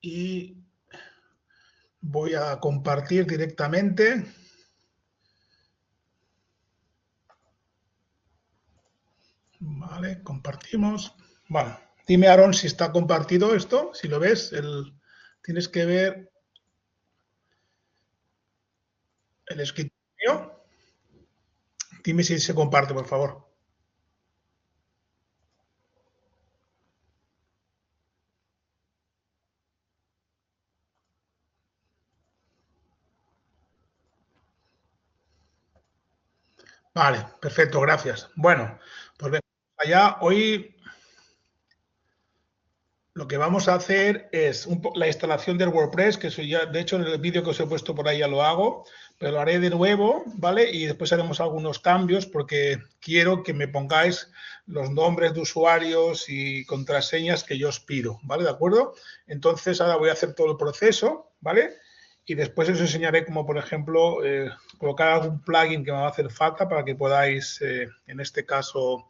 y voy a compartir directamente. Vale, compartimos. Vale, dime, Aaron, si está compartido esto. Si lo ves, tienes que ver el escritorio. Dime si se comparte, por favor. Vale, perfecto, gracias. Bueno, pues venga, allá. Hoy lo que vamos a hacer es la instalación del WordPress, que eso ya, de hecho, en el vídeo que os he puesto por ahí ya lo hago, pero lo haré de nuevo, ¿vale? Y después haremos algunos cambios porque quiero que me pongáis los nombres de usuarios y contraseñas que yo os pido, ¿vale? ¿De acuerdo? Entonces, ahora voy a hacer todo el proceso, ¿vale? Y después os enseñaré cómo, por ejemplo, colocar algún plugin que me va a hacer falta para que podáis, en este caso,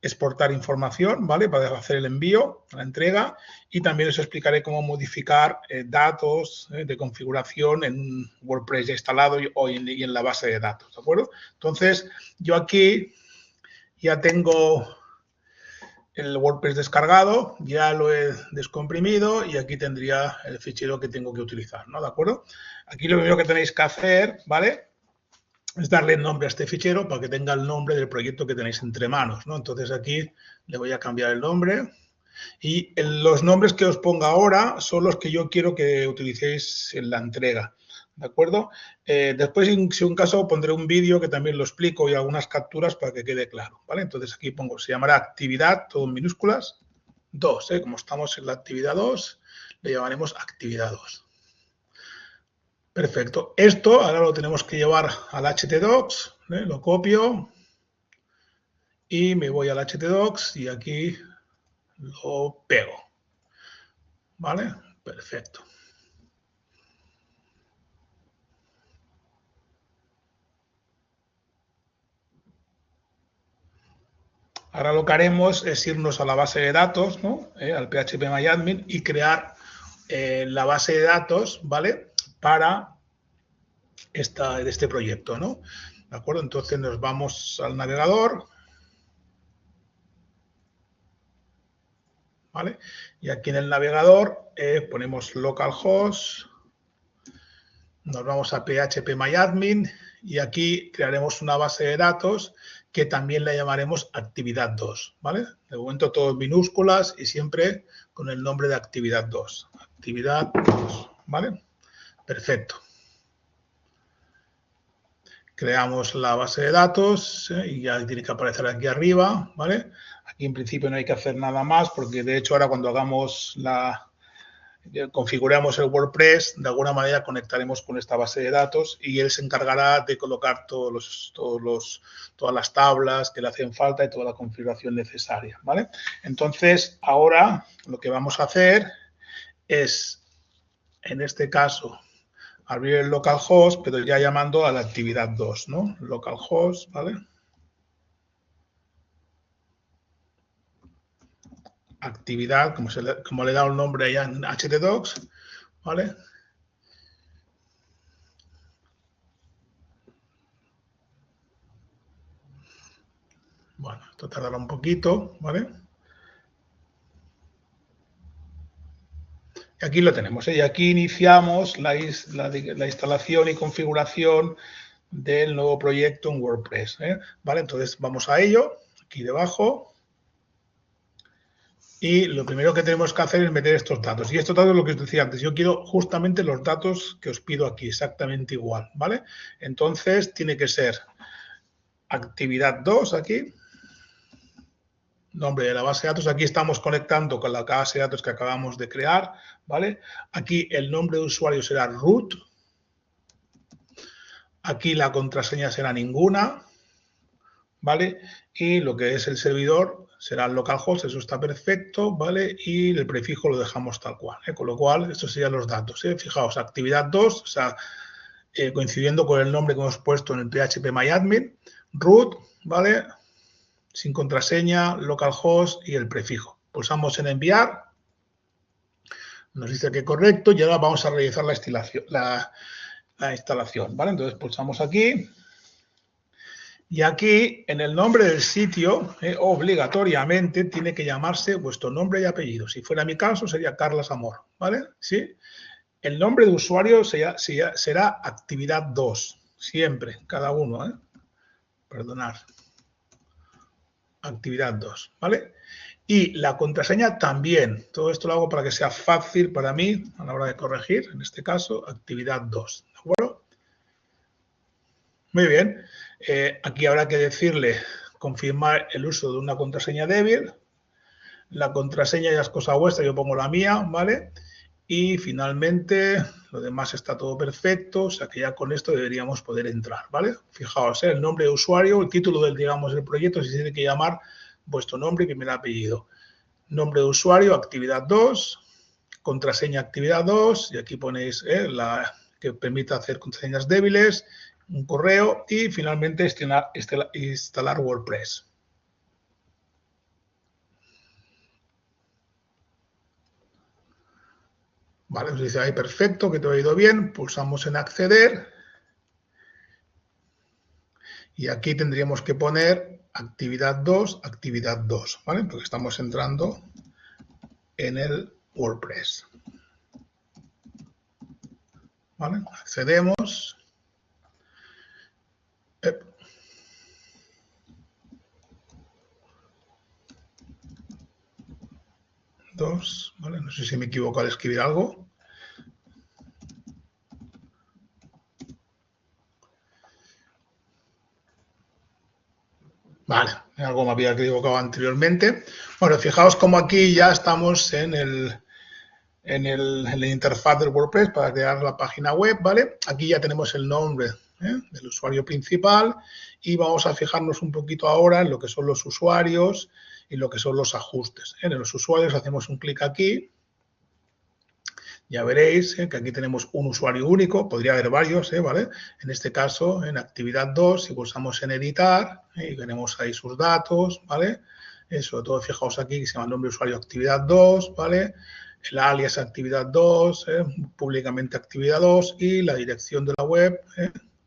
exportar información, ¿vale? Para hacer el envío, la entrega, y también os explicaré cómo modificar datos de configuración en un WordPress ya instalado y en la base de datos, ¿de acuerdo? Entonces, yo aquí ya tengo el WordPress descargado, ya lo he descomprimido y aquí tendría el fichero que tengo que utilizar, ¿no? ¿De acuerdo? Aquí lo primero que tenéis que hacer, ¿vale? Es darle nombre a este fichero para que tenga el nombre del proyecto que tenéis entre manos, ¿no? Entonces aquí le voy a cambiar el nombre y los nombres que os ponga ahora son los que yo quiero que utilicéis en la entrega, ¿de acuerdo? Después, si un caso, pondré un vídeo que también lo explico y algunas capturas para que quede claro, ¿vale? Entonces aquí pongo, se llamará actividad, todo en minúsculas, 2, como estamos en la actividad 2, le llamaremos actividad 2. Perfecto. Esto ahora lo tenemos que llevar al htdocs, lo copio y me voy al htdocs y aquí lo pego. ¿Vale? Perfecto. Ahora lo que haremos es irnos a la base de datos, ¿no? Al phpMyAdmin y crear la base de datos, ¿vale? Para este proyecto, ¿no? ¿De acuerdo? Entonces nos vamos al navegador, ¿vale? Y aquí en el navegador ponemos localhost, nos vamos a phpMyAdmin y aquí crearemos una base de datos que también la llamaremos actividad 2, ¿vale? De momento todo en minúsculas y siempre con el nombre de actividad 2. Actividad 2, ¿vale? Perfecto. Creamos la base de datos y ya tiene que aparecer aquí arriba, ¿vale? Aquí en principio no hay que hacer nada más porque de hecho ahora cuando hagamos configuramos el WordPress, de alguna manera conectaremos con esta base de datos y él se encargará de colocar todas las tablas que le hacen falta y toda la configuración necesaria, ¿vale? Entonces, ahora lo que vamos a hacer es, en este caso, abrir el localhost, pero ya llamando a la actividad 2, ¿no? Localhost, ¿vale? Actividad, como le he dado el nombre ya en htdocs, ¿vale? Bueno, esto tardará un poquito, ¿vale? Aquí lo tenemos, y aquí iniciamos la instalación y configuración del nuevo proyecto en WordPress, ¿vale? Entonces vamos a ello, aquí debajo, y lo primero que tenemos que hacer es meter estos datos. Y estos datos es lo que os decía antes, yo quiero justamente los datos que os pido aquí, exactamente igual, ¿vale? Entonces tiene que ser actividad 2 aquí, nombre de la base de datos. Aquí estamos conectando con la base de datos que acabamos de crear, ¿vale? Aquí el nombre de usuario será root. Aquí la contraseña será ninguna, ¿vale? Y lo que es el servidor será el localhost, eso está perfecto, ¿vale? Y el prefijo lo dejamos tal cual, con lo cual estos serían los datos, Fijaos, actividad 2, o sea, coincidiendo con el nombre que hemos puesto en el phpMyAdmin, root, ¿vale? Sin contraseña, localhost y el prefijo. Pulsamos en enviar, Nos dice que correcto y ahora vamos a realizar la instalación, ¿vale? Entonces pulsamos aquí y aquí en el nombre del sitio obligatoriamente tiene que llamarse vuestro nombre y apellido. Si fuera mi caso sería Carlas Amor, ¿vale? ¿Sí? El nombre de usuario será actividad 2, siempre, cada uno, perdonad, actividad 2, ¿vale? Y la contraseña también. Todo esto lo hago para que sea fácil para mí a la hora de corregir. En este caso, actividad 2. ¿De acuerdo? Muy bien. Aquí habrá que decirle confirmar el uso de una contraseña débil. La contraseña ya es cosa vuestra, yo pongo la mía, ¿vale? Y finalmente, lo demás está todo perfecto, o sea que ya con esto deberíamos poder entrar, ¿vale? Fijaos, el nombre de usuario, el título del, digamos, del proyecto, si tiene que llamar vuestro nombre y primer apellido. Nombre de usuario, actividad 2, contraseña actividad 2, y aquí ponéis la que permite hacer contraseñas débiles, un correo y finalmente instalar WordPress. Vale, nos dice ahí perfecto, que te ha ido bien, pulsamos en acceder y aquí tendríamos que poner actividad 2, ¿vale? Porque estamos entrando en el WordPress. ¿Vale? Accedemos. 2, ¿vale? No sé si me equivoco al escribir algo. Vale, algo me había equivocado anteriormente. Bueno, fijaos como aquí ya estamos en la interfaz del WordPress para crear la página web, ¿vale? Aquí ya tenemos el nombre del usuario principal y vamos a fijarnos un poquito ahora en lo que son los usuarios y lo que son los ajustes. En los usuarios hacemos un clic aquí. Ya veréis que aquí tenemos un usuario único, podría haber varios, ¿vale? En este caso, en actividad 2, si pulsamos en editar, y tenemos ahí sus datos, ¿vale? Sobre todo, fijaos aquí que se llama nombre de usuario actividad 2, ¿vale? El alias actividad 2, públicamente actividad 2 y la dirección de la web,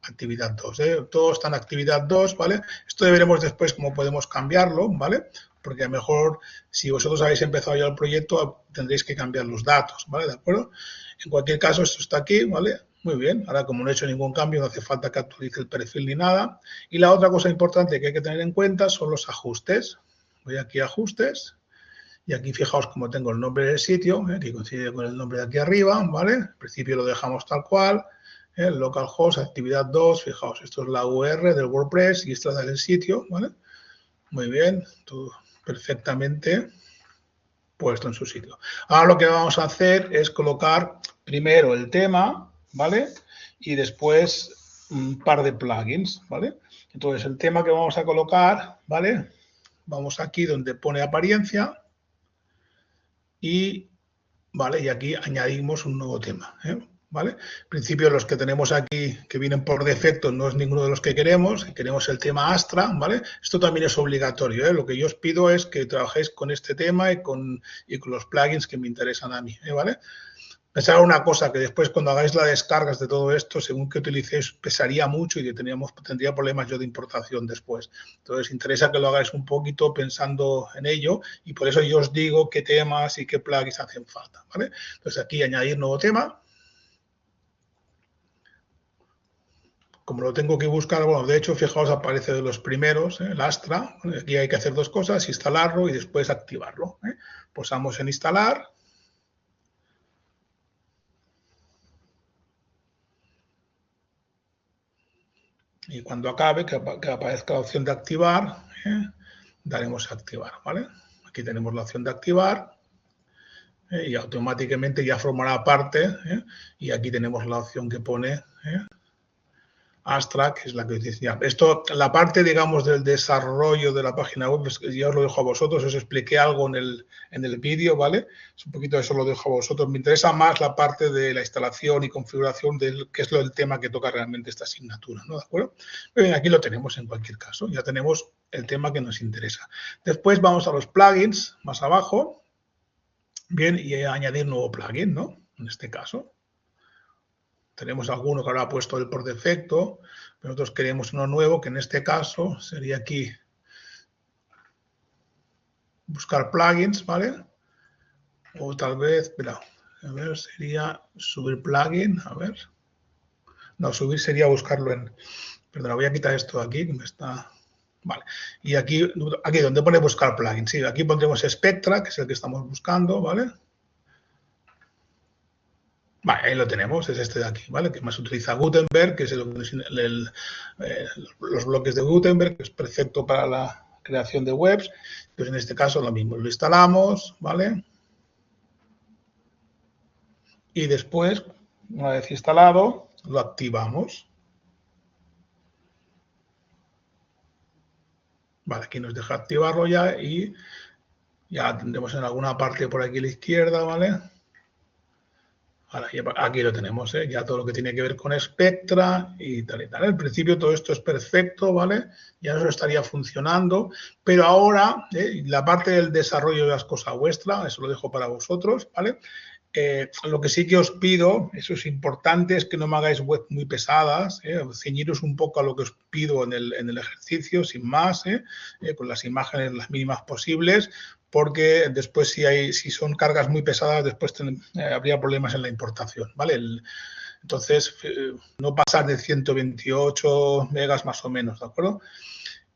actividad 2. Todo está en actividad 2, ¿vale? Esto veremos después cómo podemos cambiarlo, ¿vale? Porque a lo mejor si vosotros habéis empezado ya el proyecto tendréis que cambiar los datos, ¿vale? ¿De acuerdo? En cualquier caso, esto está aquí, ¿vale? Muy bien, ahora como no he hecho ningún cambio, no hace falta que actualice el perfil ni nada. Y la otra cosa importante que hay que tener en cuenta son los ajustes. Voy aquí a ajustes y aquí fijaos cómo tengo el nombre del sitio, que coincide con el nombre de aquí arriba, ¿vale? Al principio lo dejamos tal cual. Localhost, actividad 2, fijaos, esto es la URL del WordPress y esta es del sitio, ¿vale? Muy bien, todo perfectamente puesto en su sitio. Ahora lo que vamos a hacer es colocar primero el tema, ¿vale? Y después un par de plugins, ¿vale? Entonces, el tema que vamos a colocar, ¿vale? Vamos aquí donde pone apariencia y, ¿vale? Y aquí añadimos un nuevo tema, ¿vale? En principio los que tenemos aquí que vienen por defecto no es ninguno de los que queremos el tema Astra, ¿vale? Esto también es obligatorio, Lo que yo os pido es que trabajéis con este tema y con los plugins que me interesan a mí, ¿vale? Pensar una cosa, que después cuando hagáis las descargas de todo esto, según que utilicéis, pesaría mucho y tendría problemas yo de importación después. Entonces, interesa que lo hagáis un poquito pensando en ello y por eso yo os digo qué temas y qué plugins hacen falta, ¿vale? Entonces, aquí añadir nuevo tema. Como lo tengo que buscar, bueno, de hecho, fijaos, aparece de los primeros, el Astra. Aquí hay que hacer dos cosas, instalarlo y después activarlo. Pulsamos en instalar. Y cuando acabe, que aparezca la opción de activar, daremos a activar, ¿vale? Aquí tenemos la opción de activar y automáticamente ya formará parte y aquí tenemos la opción que pone Astra, que es la que decía. Esto, la parte, digamos, del desarrollo de la página web, ya os lo dejo a vosotros, os expliqué algo en el vídeo, ¿vale? Es un poquito eso lo dejo a vosotros. Me interesa más la parte de la instalación y configuración, que es el tema que toca realmente esta asignatura, ¿no? ¿De acuerdo? Muy bien, aquí lo tenemos en cualquier caso. Ya tenemos el tema que nos interesa. Después vamos a los plugins, más abajo. Bien, y añadir nuevo plugin, ¿no? En este caso. Tenemos alguno que ahora ha puesto el por defecto, pero nosotros queremos uno nuevo, que en este caso sería aquí buscar plugins, ¿vale? O tal vez, espera, a ver, sería subir plugin, a ver. No, subir sería buscarlo en... Perdón, voy a quitar esto de aquí, que me está... Vale, y aquí donde pone buscar plugin, sí, aquí pondremos Spectra, que es el que estamos buscando, ¿vale? Vale, ahí lo tenemos, es este de aquí, ¿vale? Que más utiliza Gutenberg, que es los bloques de Gutenberg, que es perfecto para la creación de webs. Pues en este caso lo mismo, lo instalamos, ¿vale? Y después, una vez instalado, lo activamos. Vale, aquí nos deja activarlo ya y ya tendremos en alguna parte por aquí a la izquierda, ¿vale? Ahora, aquí lo tenemos, ¿eh? Ya todo lo que tiene que ver con Spectra y tal y tal. En principio todo esto es perfecto, ¿vale? Ya eso estaría funcionando, pero ahora la parte del desarrollo de las cosas vuestra, eso lo dejo para vosotros, ¿vale? Lo que sí que os pido, eso es importante, es que no me hagáis webs muy pesadas, ceñiros un poco a lo que os pido en el ejercicio, sin más, con las imágenes las mínimas posibles, porque después si son cargas muy pesadas, después habría problemas en la importación, ¿vale? Entonces, no pasar de 128 megas más o menos, ¿de acuerdo?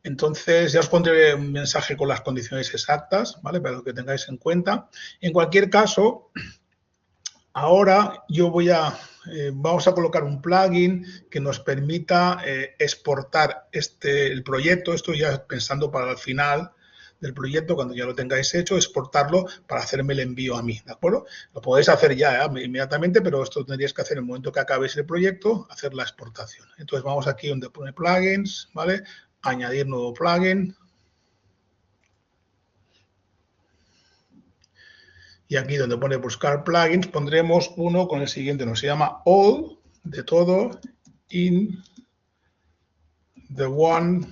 Entonces, ya os pondré un mensaje con las condiciones exactas, ¿vale? Para que tengáis en cuenta. En cualquier caso, ahora vamos a colocar un plugin que nos permita exportar el proyecto, esto ya pensando para el final del proyecto, cuando ya lo tengáis hecho, exportarlo para hacerme el envío a mí, ¿de acuerdo? Lo podéis hacer ya inmediatamente, pero esto tendríais que hacer en el momento que acabéis el proyecto, hacer la exportación. Entonces vamos aquí donde pone plugins, ¿vale? Añadir nuevo plugin. Y aquí donde pone buscar plugins pondremos uno con el siguiente, se llama all, de todo, in the one.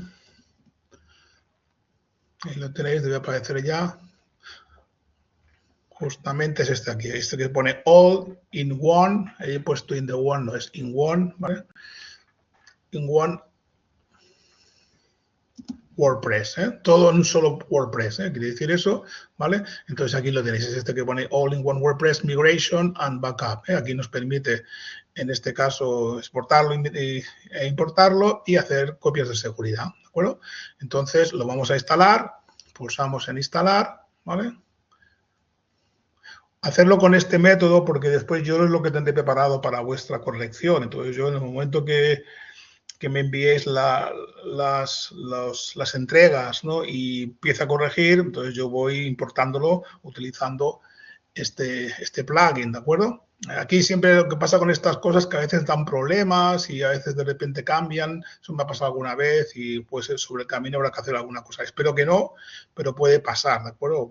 Ahí lo tenéis, debe aparecer ya. Justamente es este aquí, este que pone all in one. Ahí he puesto in the one, no es in one, ¿vale? In one WordPress, todo en un solo WordPress, quiere decir eso, ¿vale? Entonces aquí lo tenéis, es este que pone All in One WordPress Migration and Backup. Aquí nos permite, en este caso, exportarlo e importarlo y hacer copias de seguridad, ¿de acuerdo? Entonces lo vamos a instalar, pulsamos en instalar, ¿vale? Hacerlo con este método porque después yo es lo que tendré preparado para vuestra corrección. Entonces yo en el momento que me enviéis las entregas, ¿no? Y empieza a corregir, entonces yo voy importándolo utilizando este plugin, ¿de acuerdo? Aquí siempre lo que pasa con estas cosas es que a veces dan problemas y a veces de repente cambian. Eso me ha pasado alguna vez y pues sobre el camino habrá que hacer alguna cosa. Espero que no, pero puede pasar, ¿de acuerdo?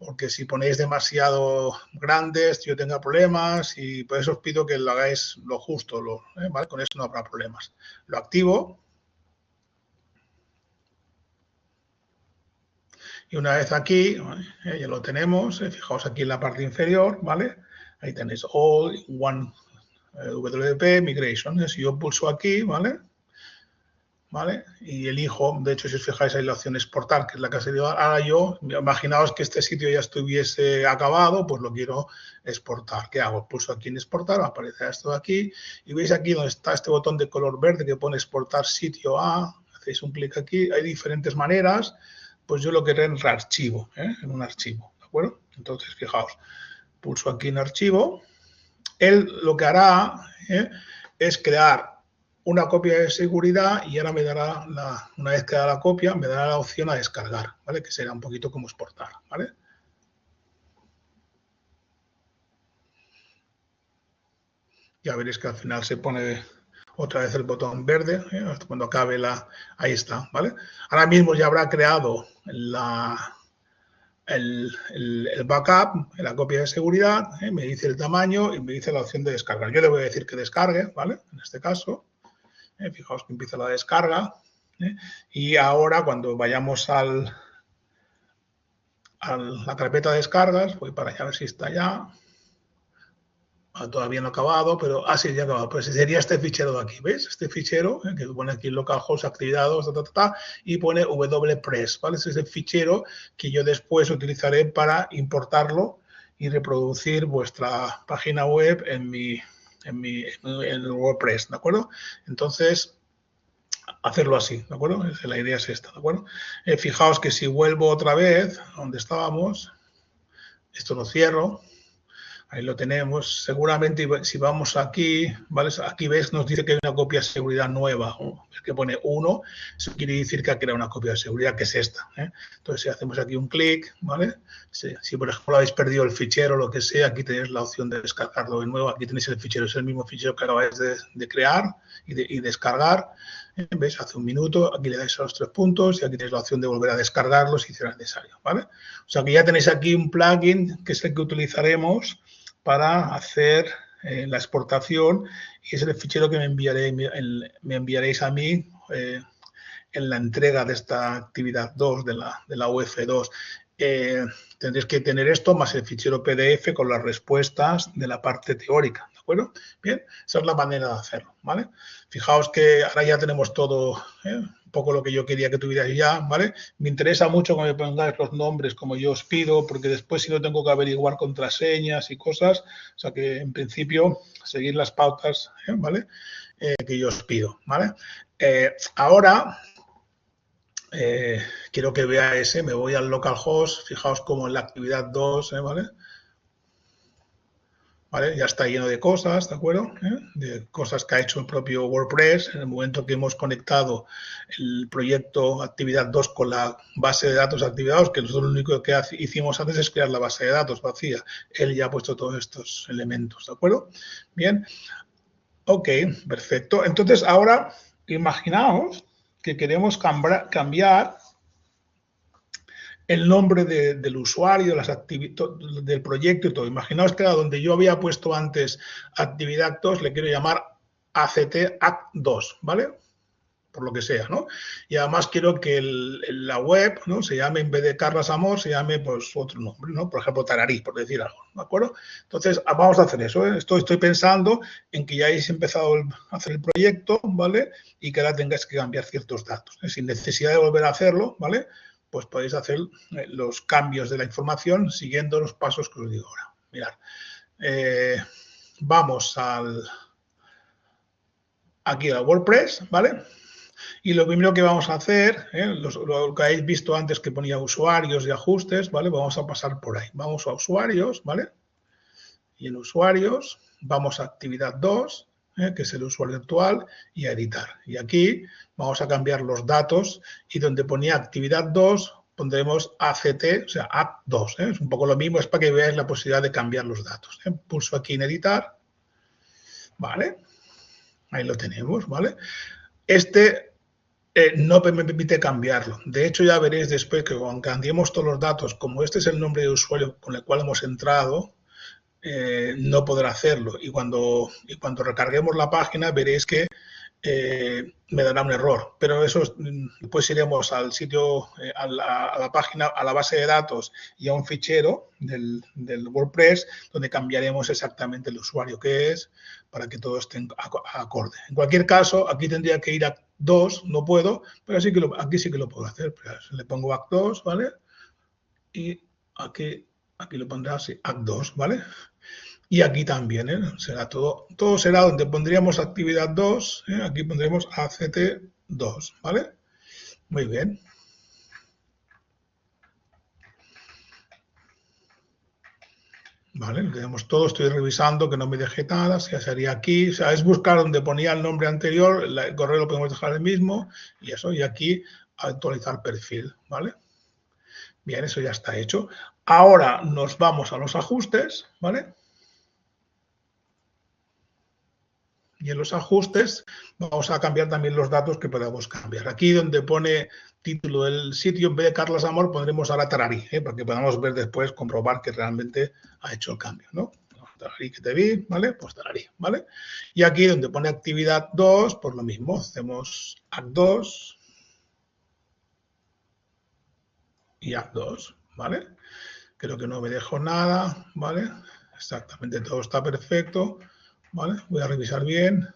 O que si ponéis demasiado grandes yo tenga problemas y por eso os pido que lo hagáis lo justo, ¿vale? Con eso no habrá problemas. Lo activo. Y una vez aquí, ya lo tenemos, fijaos aquí en la parte inferior, ¿vale? Ahí tenéis All in One WP Migration. Si yo pulso aquí, ¿vale? ¿Vale? Y elijo, de hecho, si os fijáis ahí la opción exportar, que es la que ha salido ahora yo, imaginaos que este sitio ya estuviese acabado, pues lo quiero exportar. ¿Qué hago? Pulso aquí en exportar, aparece esto de aquí, y veis aquí donde está este botón de color verde que pone exportar sitio a, hacéis un clic aquí, hay diferentes maneras, pues yo lo querré en archivo, en un archivo, ¿de acuerdo? Entonces, fijaos, pulso aquí en archivo, él lo que hará es crear una copia de seguridad y ahora me dará, una vez que da la copia, me dará la opción a descargar, ¿vale? Que será un poquito como exportar, ¿vale? Ya veréis que al final se pone otra vez el botón verde, cuando acabe ahí está, ¿vale? Ahora mismo ya habrá creado el backup, la copia de seguridad, me dice el tamaño y me dice la opción de descargar. Yo le voy a decir que descargue, ¿vale? En este caso, fijaos que empieza la descarga, y ahora cuando vayamos a la carpeta de descargas, voy para allá a ver si está ya. Todavía no ha acabado, pero sí, ya ha acabado. Pues sería este fichero de aquí, ¿ves? Este fichero que pone aquí localhost actividades, y pone wpress, ¿vale? Ese es el fichero que yo después utilizaré para importarlo y reproducir vuestra página web en el WordPress, ¿de acuerdo? Entonces, hacerlo así, ¿de acuerdo? La idea es esta, ¿de acuerdo? Fijaos que si vuelvo otra vez a donde estábamos, esto lo cierro. Ahí lo tenemos. Seguramente si vamos aquí, ¿vale? Aquí ves, nos dice que hay una copia de seguridad nueva, ¿no? Es que pone 1, eso quiere decir que ha creado una copia de seguridad, que es esta, ¿eh? Entonces, si hacemos aquí un clic, ¿vale? Si por ejemplo habéis perdido el fichero o lo que sea, aquí tenéis la opción de descargarlo de nuevo. Aquí tenéis el fichero, es el mismo fichero que acabáis de crear y descargar. ¿Veis? Hace un minuto, aquí le dais a los 3 puntos y aquí tenéis la opción de volver a descargarlo si será necesario, ¿vale? O sea que ya tenéis aquí un plugin que es el que utilizaremos para hacer la exportación y es el fichero que me enviaréis a mí en la entrega de esta actividad 2 de la UF2. Tendréis que tener esto más el fichero PDF con las respuestas de la parte teórica, ¿de acuerdo? Bien, esa es la manera de hacerlo, ¿vale? Fijaos que ahora ya tenemos todo, un poco lo que yo quería que tuvierais ya, ¿vale? Me interesa mucho que me pongáis los nombres como yo os pido, porque después si no tengo que averiguar contraseñas y cosas, o sea que en principio seguir las pautas, ¿vale? Que yo os pido, ¿vale? Ahora quiero que veáis, me voy al localhost, fijaos como en la actividad 2, ¿vale? ¿Vale? Ya está lleno de cosas, ¿de acuerdo? De cosas que ha hecho el propio WordPress en el momento que hemos conectado el proyecto actividad 2 con la base de datos activados, que nosotros lo único que hicimos antes es crear la base de datos vacía. Él ya ha puesto todos estos elementos, ¿de acuerdo? Bien. Ok, perfecto. Entonces, ahora imaginaos que queremos cambiar el nombre del usuario, del proyecto y todo. Imaginaos que a donde yo había puesto antes actividad 2, le quiero llamar ACT Act 2, ¿vale? Por lo que sea, ¿no? Y además quiero que la web, ¿no? Se llame, en vez de Carlas Amor, se llame pues otro nombre, ¿no? Por ejemplo, Tararí, por decir algo, ¿de acuerdo? Entonces, vamos a hacer eso, ¿eh? Estoy pensando en que ya hayáis empezado a hacer el proyecto, ¿vale? Y que ahora tengáis que cambiar ciertos datos, ¿eh? Sin necesidad de volver a hacerlo, ¿vale? Pues podéis hacer los cambios de la información siguiendo los pasos que os digo ahora. Mirad, vamos aquí a WordPress, ¿vale? Y lo primero que vamos a hacer, lo que habéis visto antes que ponía usuarios y ajustes, ¿vale? Vamos a pasar por ahí. Vamos a usuarios, ¿vale? Y en usuarios vamos a actividad 2, que es el usuario actual, y a editar. Y aquí vamos a cambiar los datos y donde ponía actividad 2 pondremos ACT, o sea, Act 2. Es un poco lo mismo, es para que veáis la posibilidad de cambiar los datos. Pulso aquí en editar, ¿vale? Ahí lo tenemos, ¿vale? No me permite cambiarlo. De hecho, ya veréis después que cuando cambiemos todos los datos, como este es el nombre de usuario con el cual hemos entrado, no podrá hacerlo. Y cuando recarguemos la página, veréis que me dará un error. Pero eso después iremos al sitio, a la página, a la base de datos y a un fichero del WordPress donde cambiaremos exactamente el usuario que es para que todo esté acorde. En cualquier caso, aquí tendría que ir a 2, no puedo, pero aquí sí que lo puedo hacer. Le pongo Act 2, ¿vale? Y aquí lo pondrá así, Act 2, ¿vale? Y aquí también, será todo será donde pondríamos actividad 2, aquí pondremos ACT 2, ¿vale? Muy bien. Vale, lo tenemos todo, estoy revisando que no me deje nada, ya sería aquí, o sea, es buscar donde ponía el nombre anterior, el correo lo podemos dejar el mismo, y eso, y aquí actualizar perfil, ¿vale? Bien, eso ya está hecho. Ahora nos vamos a los ajustes, ¿vale? Y en los ajustes vamos a cambiar también los datos que podamos cambiar. Aquí donde pone título del sitio, en vez de Carlas Amor, pondremos ahora Tararí, para que podamos ver después, comprobar que realmente ha hecho el cambio, ¿no? Tararí que te vi, ¿vale? Pues Tararí, ¿vale? Y aquí donde pone actividad 2, pues lo mismo, hacemos Act 2 y Act 2, ¿vale? Creo que no me dejo nada, ¿vale? Exactamente, todo está perfecto, ¿vale? Voy a revisar bien.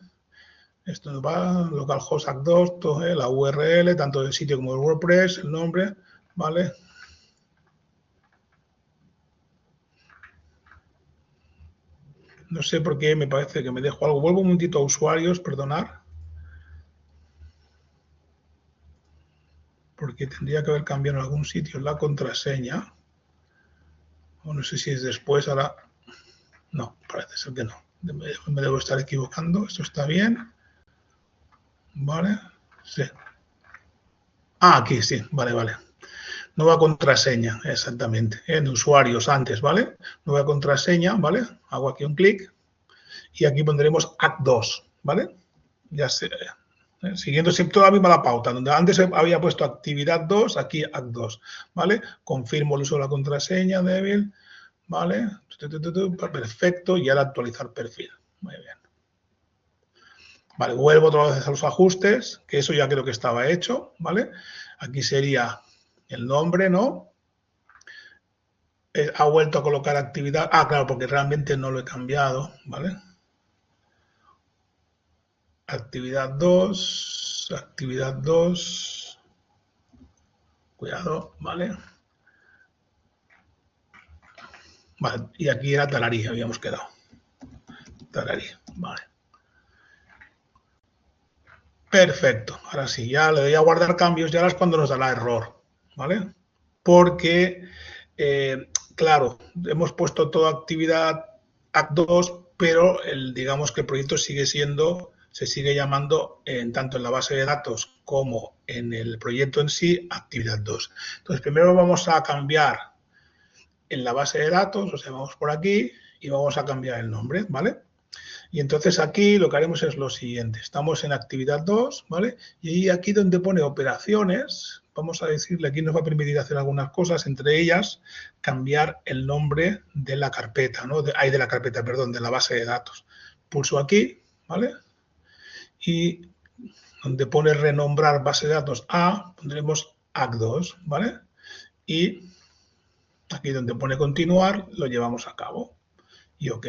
Esto nos va, localhost act 2, todo, la URL, tanto del sitio como del WordPress, el nombre, ¿vale? No sé por qué me parece que me dejo algo. Vuelvo un momentito a usuarios, perdonad. Porque tendría que haber cambiado en algún sitio la contraseña. O no sé si es después, ahora. No, parece ser que no. Me debo estar equivocando. Esto está bien. Vale. Sí. Ah, aquí sí. Vale, vale. Nueva contraseña, exactamente. En usuarios antes, ¿vale? Nueva contraseña, ¿vale? Hago aquí un clic. Y aquí pondremos act2, ¿vale? Ya sé. Siguiendo siempre toda la misma pauta, donde antes había puesto actividad 2, aquí act2, ¿vale? Confirmo el uso de la contraseña débil, ¿vale? Perfecto, y ahora actualizar perfil. Muy bien. Vale, vuelvo otra vez a los ajustes, que eso ya creo que estaba hecho, ¿vale? Aquí sería el nombre, ¿no? Ha vuelto a colocar actividad. Ah, claro, porque realmente no lo he cambiado, ¿vale? Actividad 2, actividad 2. Cuidado, ¿vale? Vale, y aquí era Tararí, habíamos quedado. Tararí, vale. Perfecto, ahora sí, ya le doy a guardar cambios y ahora es cuando nos dará error, ¿vale? Porque, claro, hemos puesto toda actividad Act2, pero digamos que el proyecto sigue siendo, se sigue llamando tanto en la base de datos como en el proyecto en sí, actividad 2. Entonces, primero vamos a cambiar en la base de datos, o sea, vamos por aquí y vamos a cambiar el nombre, ¿vale? Y entonces aquí lo que haremos es lo siguiente. Estamos en actividad 2, ¿vale? Y aquí donde pone operaciones, vamos a decirle, aquí nos va a permitir hacer algunas cosas, entre ellas cambiar el nombre de la carpeta, ¿no? De la carpeta, perdón, de la base de datos. Pulso aquí, ¿vale? Y donde pone renombrar base de datos a, pondremos act2, ¿vale? Y aquí donde pone continuar, lo llevamos a cabo. Y OK.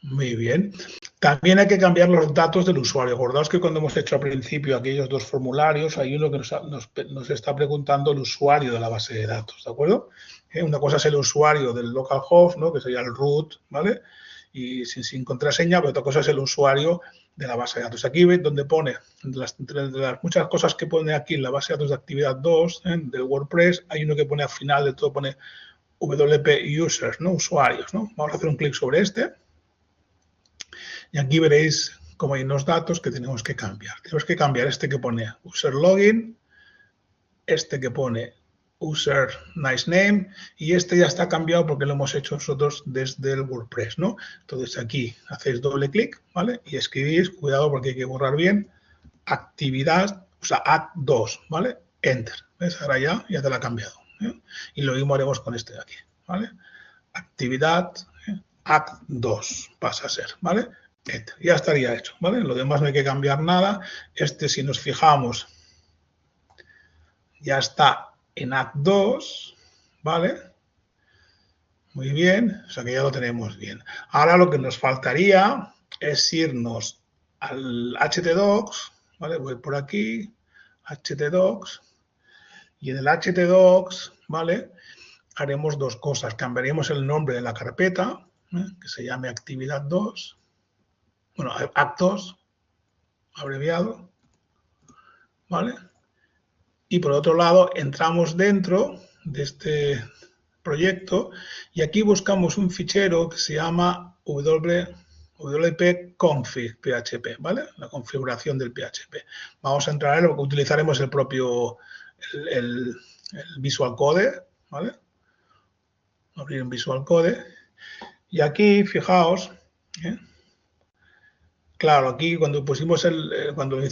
Muy bien. También hay que cambiar los datos del usuario. Acordaos que cuando hemos hecho al principio aquellos dos formularios, hay uno que nos está preguntando el usuario de la base de datos, ¿de acuerdo? Una cosa es el usuario del localhost, ¿no? Que sería el root, ¿vale? Y sin contraseña, pero otra cosa es el usuario de la base de datos. Aquí veis donde pone, entre las muchas cosas que pone aquí en la base de datos de actividad 2 del WordPress, hay uno que pone al final de todo, pone WP users, ¿no? Usuarios, ¿no? Vamos a hacer un clic sobre este. Y aquí veréis como hay unos datos que tenemos que cambiar. Tenemos que cambiar este que pone user login, este que pone user nice name y este ya está cambiado porque lo hemos hecho nosotros desde el WordPress, ¿no? Entonces aquí hacéis doble clic, ¿vale? Y escribís, cuidado porque hay que borrar bien, actividad, o sea, act2, ¿vale? Enter. ¿Ves? Ahora ya te la ha cambiado. ¿eh? Y lo mismo haremos con este de aquí, ¿vale? Actividad, act2 pasa a ser, ¿vale? Ya estaría hecho, ¿vale? Lo demás no hay que cambiar nada. Este, si nos fijamos, ya está en Act2, ¿vale? Muy bien, o sea que ya lo tenemos bien. Ahora lo que nos faltaría es irnos al htdocs, ¿vale? Voy por aquí, htdocs, y en el htdocs, ¿vale? Haremos dos cosas. Cambiaremos el nombre de la carpeta, que se llame actividad 2, bueno, Act2, abreviado, ¿vale? Y por otro lado, entramos dentro de este proyecto y aquí buscamos un fichero que se llama wp-config PHP, ¿vale? La configuración del PHP. Vamos a entrar en lo que utilizaremos el propio el Visual Code, ¿vale? Abrir en Visual Code. Y aquí, fijaos, claro, aquí cuando pusimos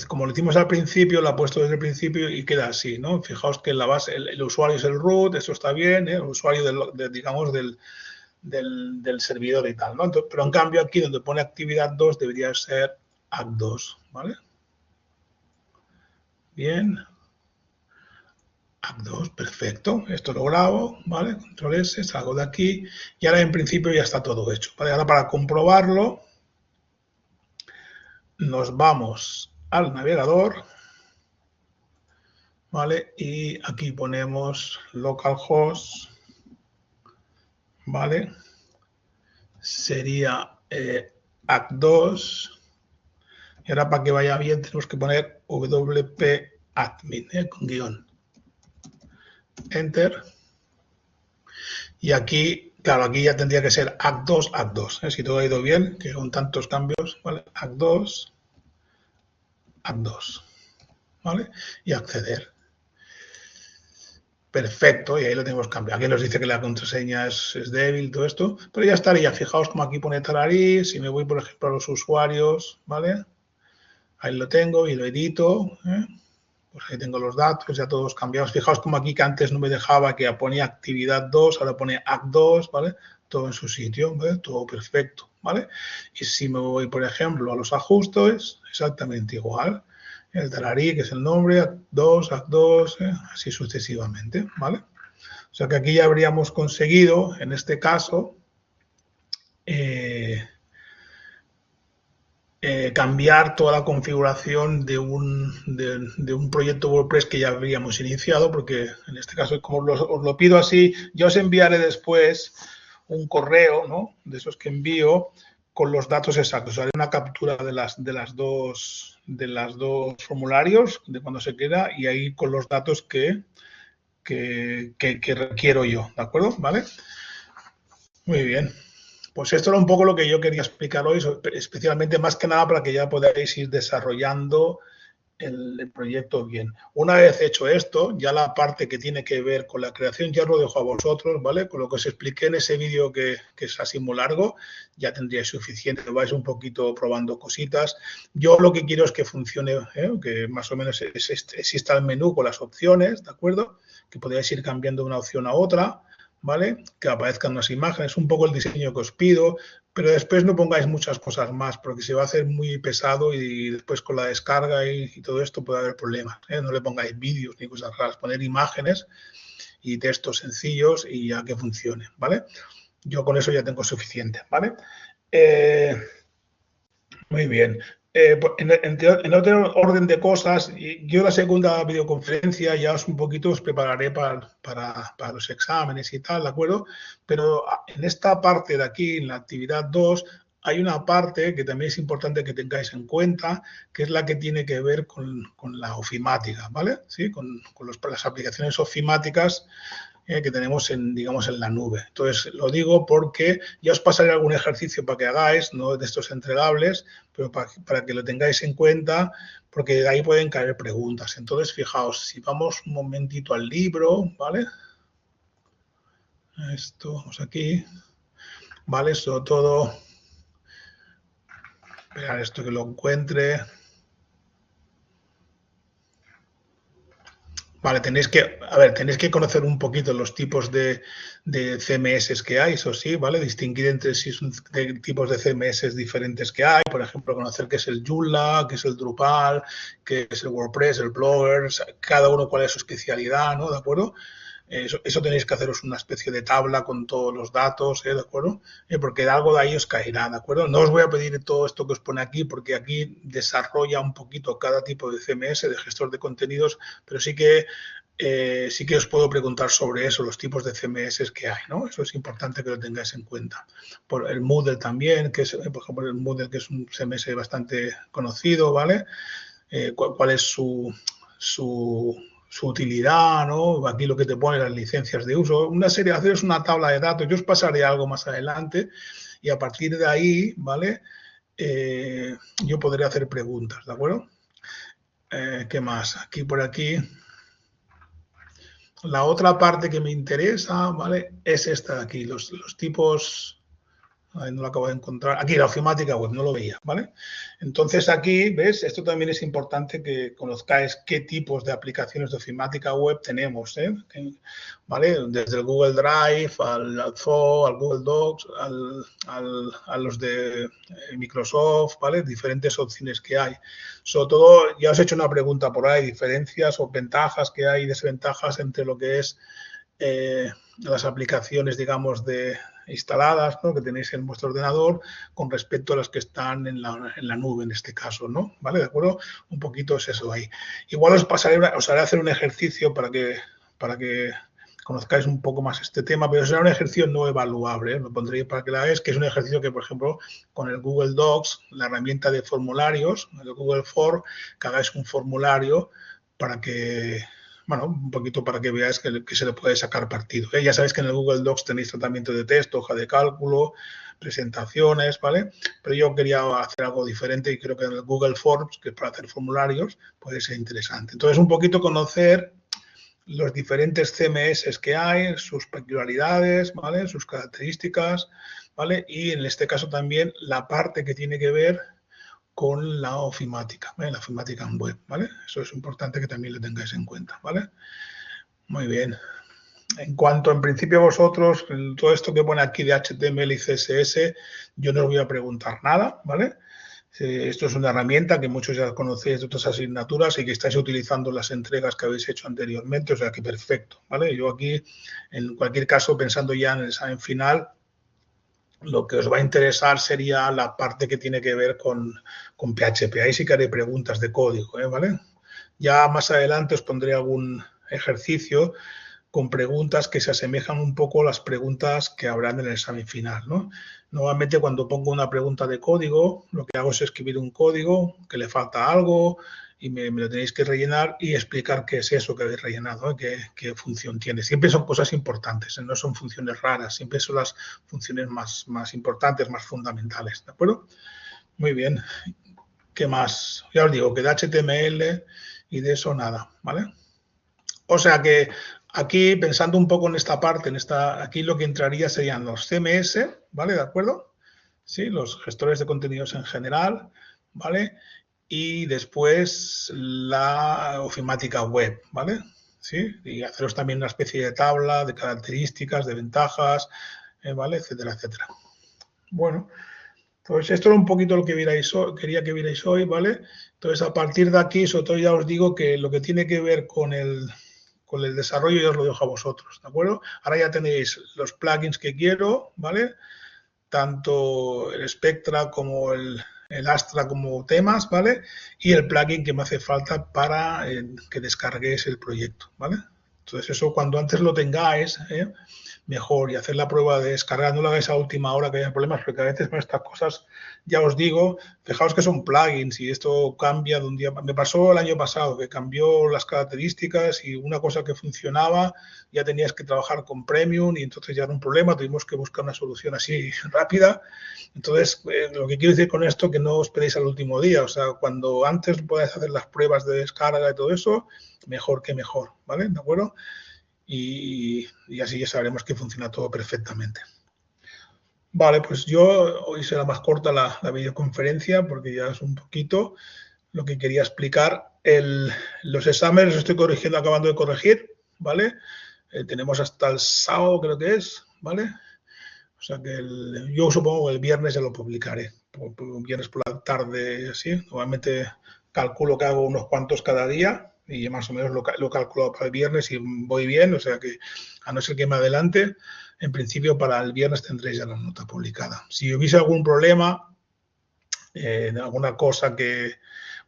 como lo hicimos al principio, lo ha puesto desde el principio y queda así, ¿no? Fijaos que en la base, el usuario es el root, eso está bien, el usuario digamos del servidor y tal, ¿no? Entonces, pero en cambio aquí donde pone actividad 2 debería ser act2, ¿vale? Bien. AC2, perfecto. Esto lo grabo, ¿vale? Control S, salgo de aquí y ahora en principio ya está todo hecho. ¿Vale? Ahora para comprobarlo, nos vamos al navegador, ¿vale? Y aquí ponemos localhost, ¿vale? Sería AC2. Y ahora para que vaya bien tenemos que poner wp admin, con guión. Enter. Y aquí, claro, aquí ya tendría que ser AC2, AC2. Si todo ha ido bien, que con tantos cambios, ¿vale? AC2, AC2, ¿vale? Y acceder. Perfecto, y ahí lo tenemos cambiado. Aquí nos dice que la contraseña es débil, todo esto, pero ya estaría. Fijaos como aquí pone Tararí. Si me voy, por ejemplo, a los usuarios, ¿vale? Ahí lo tengo y lo edito, ¿eh? Pues ahí tengo los datos ya todos cambiados. Fijaos como aquí que antes no me dejaba, que ponía actividad 2, ahora pone AC2, ¿vale? Todo en su sitio, ¿vale? Todo perfecto, ¿vale? Y si me voy, por ejemplo, a los ajustes, exactamente igual. El Tararí, que es el nombre, AC2, AC2, así sucesivamente, ¿vale? O sea que aquí ya habríamos conseguido, en este caso, cambiar toda la configuración de un proyecto WordPress que ya habríamos iniciado, porque en este caso, como os lo pido así, yo os enviaré después un correo, ¿no? De esos que envío con los datos exactos. Haré una captura de las dos formularios de cuando se queda y ahí con los datos que requiero yo, ¿de acuerdo? ¿Vale? Muy bien. Pues esto era un poco lo que yo quería explicar hoy, especialmente más que nada para que ya podáis ir desarrollando el proyecto bien. Una vez hecho esto, ya la parte que tiene que ver con la creación ya os lo dejo a vosotros, ¿vale? Con lo que os expliqué en ese vídeo que es así muy largo, ya tendríais suficiente, vais un poquito probando cositas. Yo lo que quiero es que funcione, que más o menos exista el menú con las opciones, ¿de acuerdo? Que podáis ir cambiando de una opción a otra, ¿vale? Que aparezcan unas imágenes, un poco el diseño que os pido, pero después no pongáis muchas cosas más porque se va a hacer muy pesado y después con la descarga y todo esto puede haber problemas, ¿eh? No le pongáis vídeos ni cosas raras, poner imágenes y textos sencillos y ya que funcione, ¿vale? Yo con eso ya tengo suficiente, ¿vale? Muy bien. En otro orden de cosas, yo la segunda videoconferencia ya un poquito os prepararé para los exámenes y tal, ¿de acuerdo? Pero en esta parte de aquí, en la actividad 2, hay una parte que también es importante que tengáis en cuenta, que es la que tiene que ver con la ofimática, ¿vale? ¿Sí? Con las aplicaciones ofimáticas que tenemos digamos, en la nube. Entonces, lo digo porque ya os pasaré algún ejercicio para que hagáis, no de estos entregables, pero para que lo tengáis en cuenta, porque de ahí pueden caer preguntas. Entonces, fijaos, si vamos un momentito al libro, ¿vale? Esto, vamos aquí, ¿vale? Sobre todo, esperar esto que lo encuentre. Vale, tenéis que conocer un poquito los tipos de CMS que hay, eso sí, ¿vale? Distinguir entre sí tipos de CMS diferentes que hay, por ejemplo, conocer qué es el Joomla, qué es el Drupal, qué es el WordPress, el Blogger, cada uno cuál es su especialidad, ¿no? ¿De acuerdo? Eso tenéis que haceros una especie de tabla con todos los datos, ¿de acuerdo? Porque algo de ahí os caerá, ¿de acuerdo? No os voy a pedir todo esto que os pone aquí, porque aquí desarrolla un poquito cada tipo de CMS, de gestor de contenidos, pero sí que os puedo preguntar sobre eso, los tipos de CMS que hay, ¿no? Eso es importante que lo tengáis en cuenta. Por el Moodle también, que es, por ejemplo, el Moodle, que es un CMS bastante conocido, ¿vale? ¿Cuál es su utilidad, ¿no? Aquí lo que te pone las licencias de uso, una serie, haceros una tabla de datos, yo os pasaré algo más adelante y a partir de ahí, ¿vale? Yo podré hacer preguntas, ¿de acuerdo? ¿Qué más? Aquí por aquí. La otra parte que me interesa, ¿vale? Es esta de aquí, los tipos, Ahí no lo acabo de encontrar. Aquí, la ofimática web, no lo veía, ¿vale? Entonces aquí, ¿ves? Esto también es importante que conozcáis qué tipos de aplicaciones de ofimática web tenemos, ¿vale? Desde el Google Drive, al Zoo, al Google Docs, a los de Microsoft, ¿vale? Diferentes opciones que hay. Sobre todo, ya os he hecho una pregunta por ahí, diferencias o ventajas que hay, desventajas entre lo que es las aplicaciones, digamos, instaladas, ¿no?, que tenéis en vuestro ordenador con respecto a las que están en la nube, en este caso, ¿no? ¿Vale? ¿De acuerdo? Un poquito es eso ahí. Igual os haré hacer un ejercicio para que conozcáis un poco más este tema, pero será un ejercicio no evaluable, lo pondré para que la hagáis, que es un ejercicio que, por ejemplo, con el Google Docs, la herramienta de formularios, el Google Form, que hagáis un formulario para que, bueno, un poquito para que veáis que se le puede sacar partido. Ya sabéis que en el Google Docs tenéis tratamiento de texto, hoja de cálculo, presentaciones, ¿vale? Pero yo quería hacer algo diferente y creo que en el Google Forms, que es para hacer formularios, puede ser interesante. Entonces, un poquito conocer los diferentes CMS que hay, sus peculiaridades, ¿vale? Sus características, ¿vale? Y en este caso también la parte que tiene que ver con la ofimática, ¿vale? La ofimática en web, ¿vale? Eso es importante que también lo tengáis en cuenta, ¿vale? Muy bien. En cuanto, en principio, vosotros, todo esto que pone aquí de HTML y CSS, yo no os voy a preguntar nada, ¿vale? Esto es una herramienta que muchos ya conocéis de otras asignaturas y que estáis utilizando en las entregas que habéis hecho anteriormente, o sea que perfecto, ¿vale? Yo aquí, en cualquier caso, pensando ya en el examen final, lo que os va a interesar sería la parte que tiene que ver con PHP. Ahí sí que haré preguntas de código, ¿vale? Ya más adelante os pondré algún ejercicio con preguntas que se asemejan un poco a las preguntas que habrán en el examen final, ¿no? Normalmente cuando pongo una pregunta de código, lo que hago es escribir un código que le falta algo y me lo tenéis que rellenar y explicar qué es eso que habéis rellenado, qué función tiene. Siempre son cosas importantes, no son funciones raras, siempre son las funciones más importantes, más fundamentales, ¿de acuerdo? Muy bien. ¿Qué más? Ya os digo que de HTML y de eso nada, ¿vale? O sea que aquí, pensando un poco en esta parte, aquí lo que entraría serían los CMS, ¿vale? ¿De acuerdo? Sí, los gestores de contenidos en general, ¿vale? Y después la ofimática web, ¿vale? Sí, y haceros también una especie de tabla de características, de ventajas, ¿vale? Etcétera, etcétera. Bueno, pues esto era un poquito lo que quería que vierais hoy, ¿vale? Entonces, a partir de aquí, sobre todo ya os digo que lo que tiene que ver con el desarrollo ya os lo dejo a vosotros, ¿de acuerdo? Ahora ya tenéis los plugins que quiero, ¿vale? Tanto el Spectra como el Astra como temas, ¿vale? Y el plugin que me hace falta para que descarguéis el proyecto, ¿vale? Entonces eso cuando antes lo tengáis, mejor, y hacer la prueba de descargar, no lo hagáis a última hora que haya problemas, porque a veces con estas cosas, ya os digo, fijaos que son plugins y esto cambia de un día. Me pasó el año pasado que cambió las características y una cosa que funcionaba ya tenías que trabajar con Premium y entonces ya era un problema, tuvimos que buscar una solución así rápida. Entonces, lo que quiero decir con esto, que no os esperéis al último día, o sea, cuando antes podáis hacer las pruebas de descarga y todo eso, mejor que mejor, ¿vale? ¿De acuerdo? Y así ya sabremos que funciona todo perfectamente. Vale, pues hoy será más corta la videoconferencia porque ya es un poquito lo que quería explicar. Los exámenes los estoy corrigiendo, acabando de corregir, ¿vale? Tenemos hasta el sábado, creo que es, ¿vale? O sea que yo supongo que el viernes ya lo publicaré, viernes por la tarde, así. Normalmente calculo que hago unos cuantos cada día y más o menos lo calculo para el viernes y voy bien, o sea que a no ser que me adelante, en principio para el viernes tendréis ya la nota publicada. Si hubiese algún problema, alguna cosa que,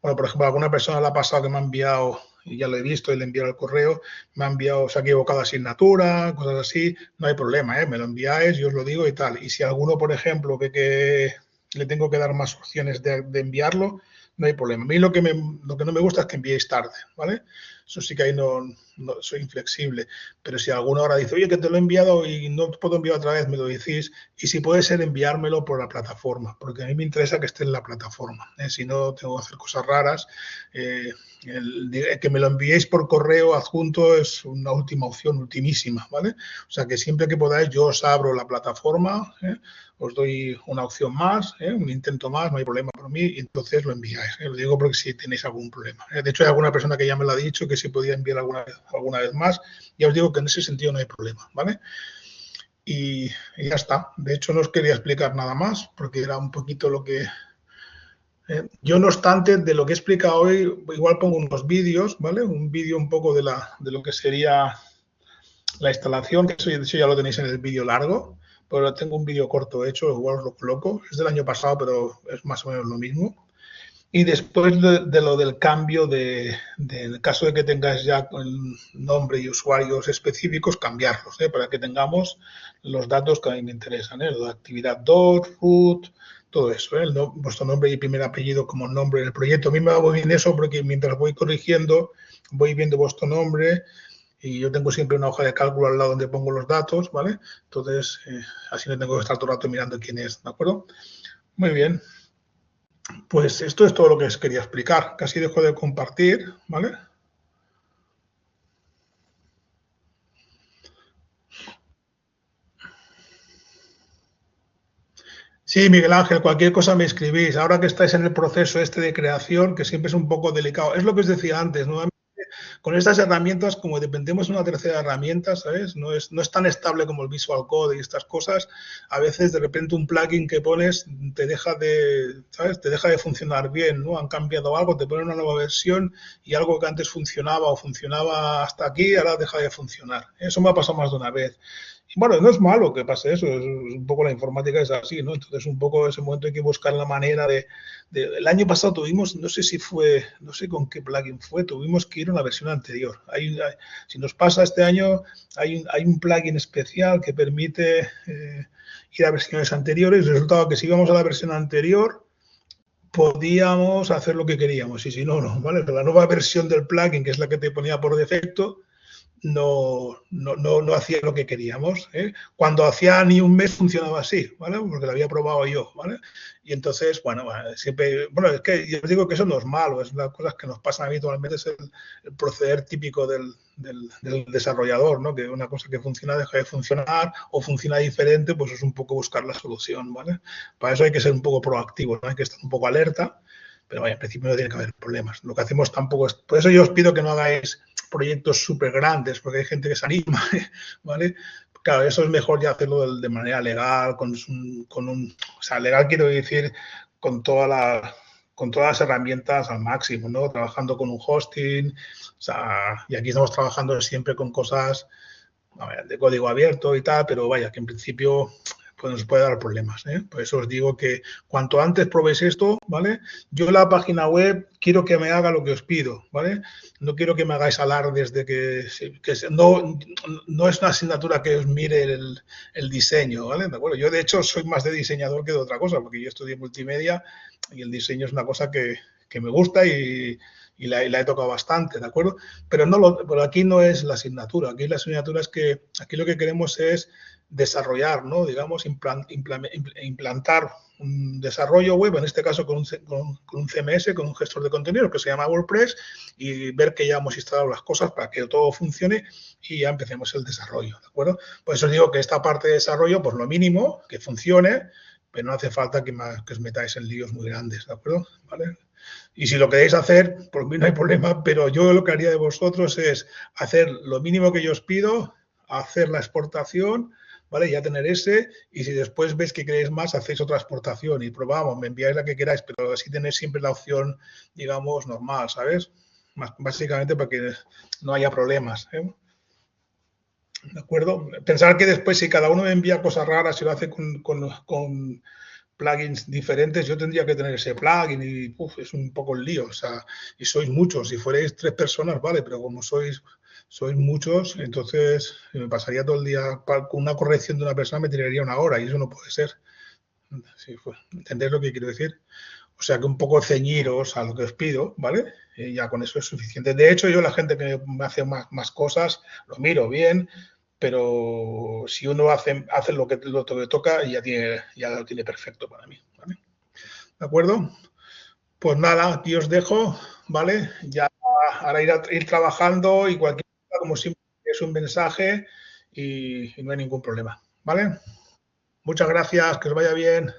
bueno, por ejemplo, alguna persona le ha pasado que me ha enviado, y ya lo he visto y le he enviado el correo, me ha enviado, se ha equivocado de asignatura, cosas así, no hay problema, me lo enviáis, yo os lo digo y tal. Y si alguno, por ejemplo, ve que le tengo que dar más opciones de enviarlo, no hay problema. A mí lo que no me gusta es que enviéis tarde, ¿vale? Eso sí que ahí no soy inflexible. Pero si alguna hora dice, oye, que te lo he enviado y no te puedo enviar otra vez, me lo decís. Y si puede ser, enviármelo por la plataforma, porque a mí me interesa que esté en la plataforma. Si no, tengo que hacer cosas raras. Que me lo enviéis por correo adjunto es una última opción, ultimísima, ¿vale? O sea, que siempre que podáis, yo os abro la plataforma, os doy una opción más, un intento más, no hay problema por mí, y entonces lo enviáis. Lo digo porque si tenéis algún problema. De hecho, hay alguna persona que ya me lo ha dicho, que si podía enviar alguna vez más. Ya os digo que en ese sentido no hay problema, ¿vale? Y ya está. De hecho, no os quería explicar nada más, porque era un poquito lo que... yo, no obstante, de lo que he explicado hoy, igual pongo unos vídeos, ¿vale? Un vídeo un poco de lo que sería la instalación, que eso ya lo tenéis en el vídeo largo, pero tengo un vídeo corto hecho, igual os lo coloco. Es del año pasado, pero es más o menos lo mismo. Y después de lo del cambio en el caso de que tengáis ya nombre y usuarios específicos, cambiarlos, para que tengamos los datos que a mí me interesan, lo de actividad 2, root, todo eso, vuestro nombre y primer apellido como nombre del proyecto. A mí me va muy bien eso porque mientras voy corrigiendo, voy viendo vuestro nombre y yo tengo siempre una hoja de cálculo al lado donde pongo los datos, ¿vale? Entonces, así no tengo que estar todo el rato mirando quién es, ¿de acuerdo? Muy bien. Pues esto es todo lo que os quería explicar. Casi dejo de compartir, ¿vale? Sí, Miguel Ángel, cualquier cosa me escribís. Ahora que estáis en el proceso este de creación, que siempre es un poco delicado, es lo que os decía antes, ¿no? Con estas herramientas, como dependemos de una tercera herramienta, ¿sabes? No es tan estable como el Visual Code y estas cosas. A veces, de repente, un plugin que pones te deja de, ¿sabes? Te deja de funcionar bien, ¿no? Han cambiado algo, te ponen una nueva versión y algo que antes funcionaba o funcionaba hasta aquí, ahora deja de funcionar. Eso me ha pasado más de una vez. Y bueno, no es malo que pase eso, es un poco la informática es así, ¿no? Entonces, un poco ese momento hay que buscar la manera el año pasado tuvimos, no sé si fue, no sé con qué plugin fue, tuvimos que ir a una versión anterior. Si nos pasa este año, hay un plugin especial que permite ir a versiones anteriores. Resultaba que si íbamos a la versión anterior, podíamos hacer lo que queríamos. Y si no, no, ¿vale? La nueva versión del plugin, que es la que te ponía por defecto, no hacía lo que queríamos. Cuando hacía ni un mes funcionaba así, ¿vale? Porque lo había probado yo, ¿vale? Y entonces, bueno, siempre, bueno, es que yo digo que eso no es malo, es las cosas que nos pasan habitualmente, es el proceder típico del desarrollador, ¿no? Que una cosa que funciona deja de funcionar o funciona diferente, pues es un poco buscar la solución, ¿vale? Para eso hay que ser un poco proactivo, ¿no? Hay que estar un poco alerta, pero vaya, en principio no tiene que haber problemas. Lo que hacemos tampoco es, por eso yo os pido que no hagáis proyectos súper grandes, porque hay gente que se anima, ¿vale? Claro, eso es mejor ya hacerlo de manera legal, o sea, legal quiero decir con todas las herramientas al máximo, ¿no? Trabajando con un hosting, o sea, y aquí estamos trabajando siempre con cosas de código abierto y tal, pero vaya, que en principio pues nos puede dar problemas, Por eso os digo que cuanto antes probéis esto, ¿vale? Yo en la página web quiero que me haga lo que os pido, ¿vale? No quiero que me hagáis alardes de que no es una asignatura que os mire el diseño, ¿vale? ¿De acuerdo? Yo, de hecho, soy más de diseñador que de otra cosa, porque yo estudié multimedia y el diseño es una cosa que me gusta y la he tocado bastante, ¿de acuerdo? Pero aquí no es la asignatura. Aquí la asignatura es que aquí lo que queremos es desarrollar, ¿no? Digamos, implantar un desarrollo web, en este caso con un CMS, con un gestor de contenido que se llama WordPress, y ver que ya hemos instalado las cosas para que todo funcione y ya empecemos el desarrollo, ¿de acuerdo? Por eso os digo que esta parte de desarrollo, pues lo mínimo, que funcione, pero no hace falta que os metáis en líos muy grandes, ¿de acuerdo? ¿Vale? Y si lo queréis hacer, por mí no hay problema, pero yo lo que haría de vosotros es hacer lo mínimo que yo os pido, hacer la exportación, ¿vale? Ya tener ese, y si después veis que queréis más, hacéis otra exportación y probamos, me enviáis la que queráis, pero así tenéis siempre la opción, digamos, normal, ¿sabes? Básicamente para que no haya problemas, ¿De acuerdo? Pensar que después si cada uno me envía cosas raras y lo hace con plugins diferentes, yo tendría que tener ese plugin y es un poco el lío, o sea, y sois muchos, si fuerais 3 personas, vale, pero como sois muchos, entonces me pasaría todo el día con una corrección de una persona, me tiraría 1 hora y eso no puede ser. Sí, ¿entendéis lo que quiero decir? O sea que un poco ceñiros a lo que os pido, ¿vale? Ya con eso es suficiente. De hecho, yo la gente que me hace más cosas, lo miro bien, pero si uno hace lo que toca, ya lo tiene perfecto para mí, ¿vale? ¿De acuerdo? Pues nada, aquí os dejo, ¿vale? Ya ahora ir trabajando y cualquier cosa, como siempre, es un mensaje y no hay ningún problema, ¿vale? Muchas gracias, que os vaya bien.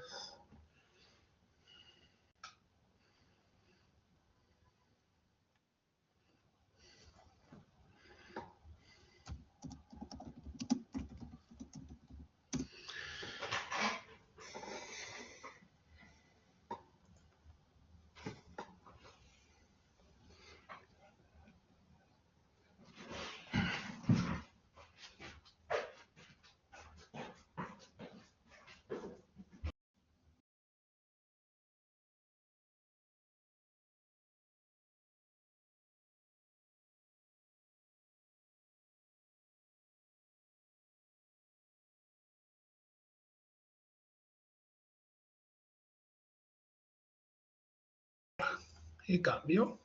Y cambio.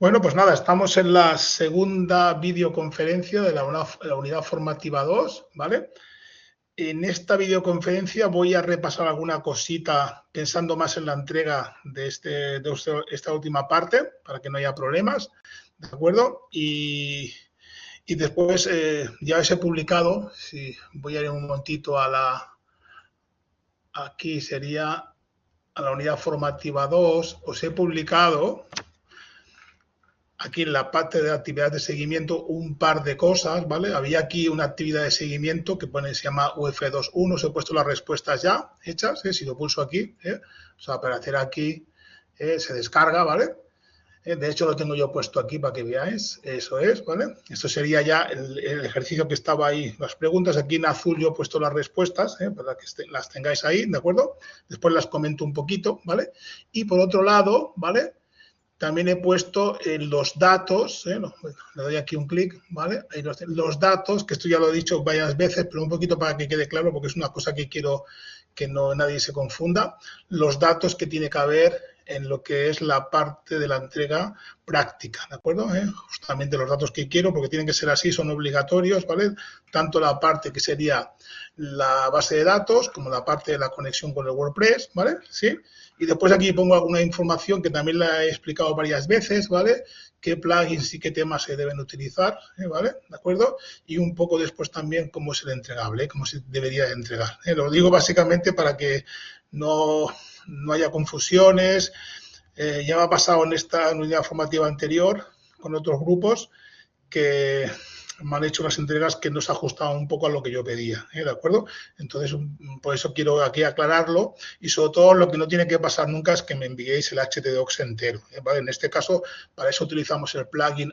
Bueno, pues nada, estamos en la segunda videoconferencia de la unidad formativa 2, ¿vale? En esta videoconferencia voy a repasar alguna cosita pensando más en la entrega de esta última parte, para que no haya problemas, ¿de acuerdo? Y después ya os he publicado, si voy a ir un momentito aquí sería a la unidad formativa 2, os he publicado aquí en la parte de actividades de seguimiento un par de cosas, ¿vale? Había aquí una actividad de seguimiento que se llama UF21, os he puesto las respuestas ya hechas, si lo pulso aquí, o sea, para hacer aquí se descarga, ¿vale? De hecho, lo tengo yo puesto aquí para que veáis, eso es, ¿vale? Esto sería ya el ejercicio que estaba ahí, las preguntas, aquí en azul yo he puesto las respuestas, para que las tengáis ahí, ¿de acuerdo? Después las comento un poquito, ¿vale? Y por otro lado, ¿vale? También he puesto los datos, le doy aquí un clic, ¿vale? Ahí los datos, que esto ya lo he dicho varias veces, pero un poquito para que quede claro, porque es una cosa que quiero que nadie se confunda, los datos que tiene que haber en lo que es la parte de la entrega práctica, ¿de acuerdo? Justamente los datos que quiero, porque tienen que ser así, son obligatorios, ¿vale? Tanto la parte que sería la base de datos como la parte de la conexión con el WordPress, ¿vale? Sí. Y después aquí pongo alguna información que también la he explicado varias veces, ¿vale? Qué plugins y qué temas se deben utilizar, ¿vale? ¿De acuerdo? Y un poco después también cómo es el entregable, cómo se debería entregar. Lo digo básicamente para que no haya confusiones. Ya me ha pasado en esta unidad formativa anterior con otros grupos que me han hecho unas entregas que no se ajustaban un poco a lo que yo pedía, ¿de acuerdo? Entonces, por eso quiero aquí aclararlo y sobre todo lo que no tiene que pasar nunca es que me enviéis el htdocs entero, ¿vale? En este caso, para eso utilizamos el plugin